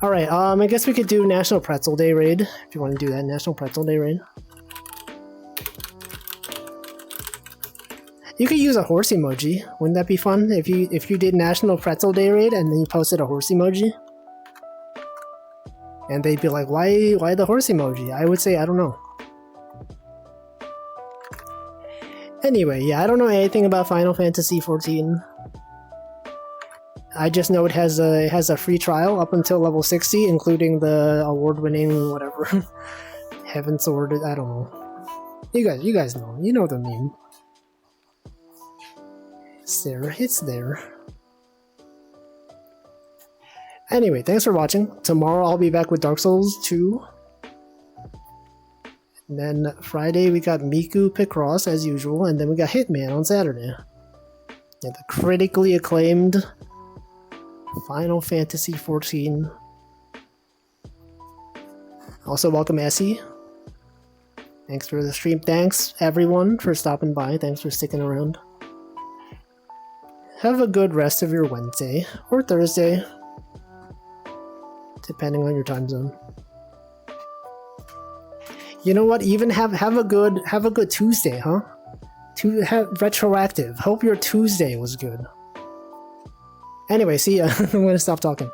Alright, I guess we could do National Pretzel Day raid. If you want to do that, National Pretzel Day raid. You could use a horse emoji. Wouldn't that be fun? If you did National Pretzel Day raid and then you posted a horse emoji? And they'd be like, why the horse emoji? I would say, I don't know. Anyway, yeah, I don't know anything about Final Fantasy 14. I just know it has a free trial up until level 60, including the award-winning whatever Heaven Sword. I don't know. You guys know. You know the meme. It's there. It's there. Anyway, thanks for watching. Tomorrow I'll be back with Dark Souls 2. And then Friday we got Miku Picross as usual, and then we got Hitman on Saturday. Yeah, the critically acclaimed Final Fantasy 14. Also, welcome Essie. Thanks for the stream. Thanks everyone for stopping by. Thanks for sticking around. Have a good rest of your Wednesday or Thursday, depending on your time zone. You know what? Even have a good Tuesday, huh? Retroactive. Hope your Tuesday was good. Anyway, see ya. I'm gonna stop talking.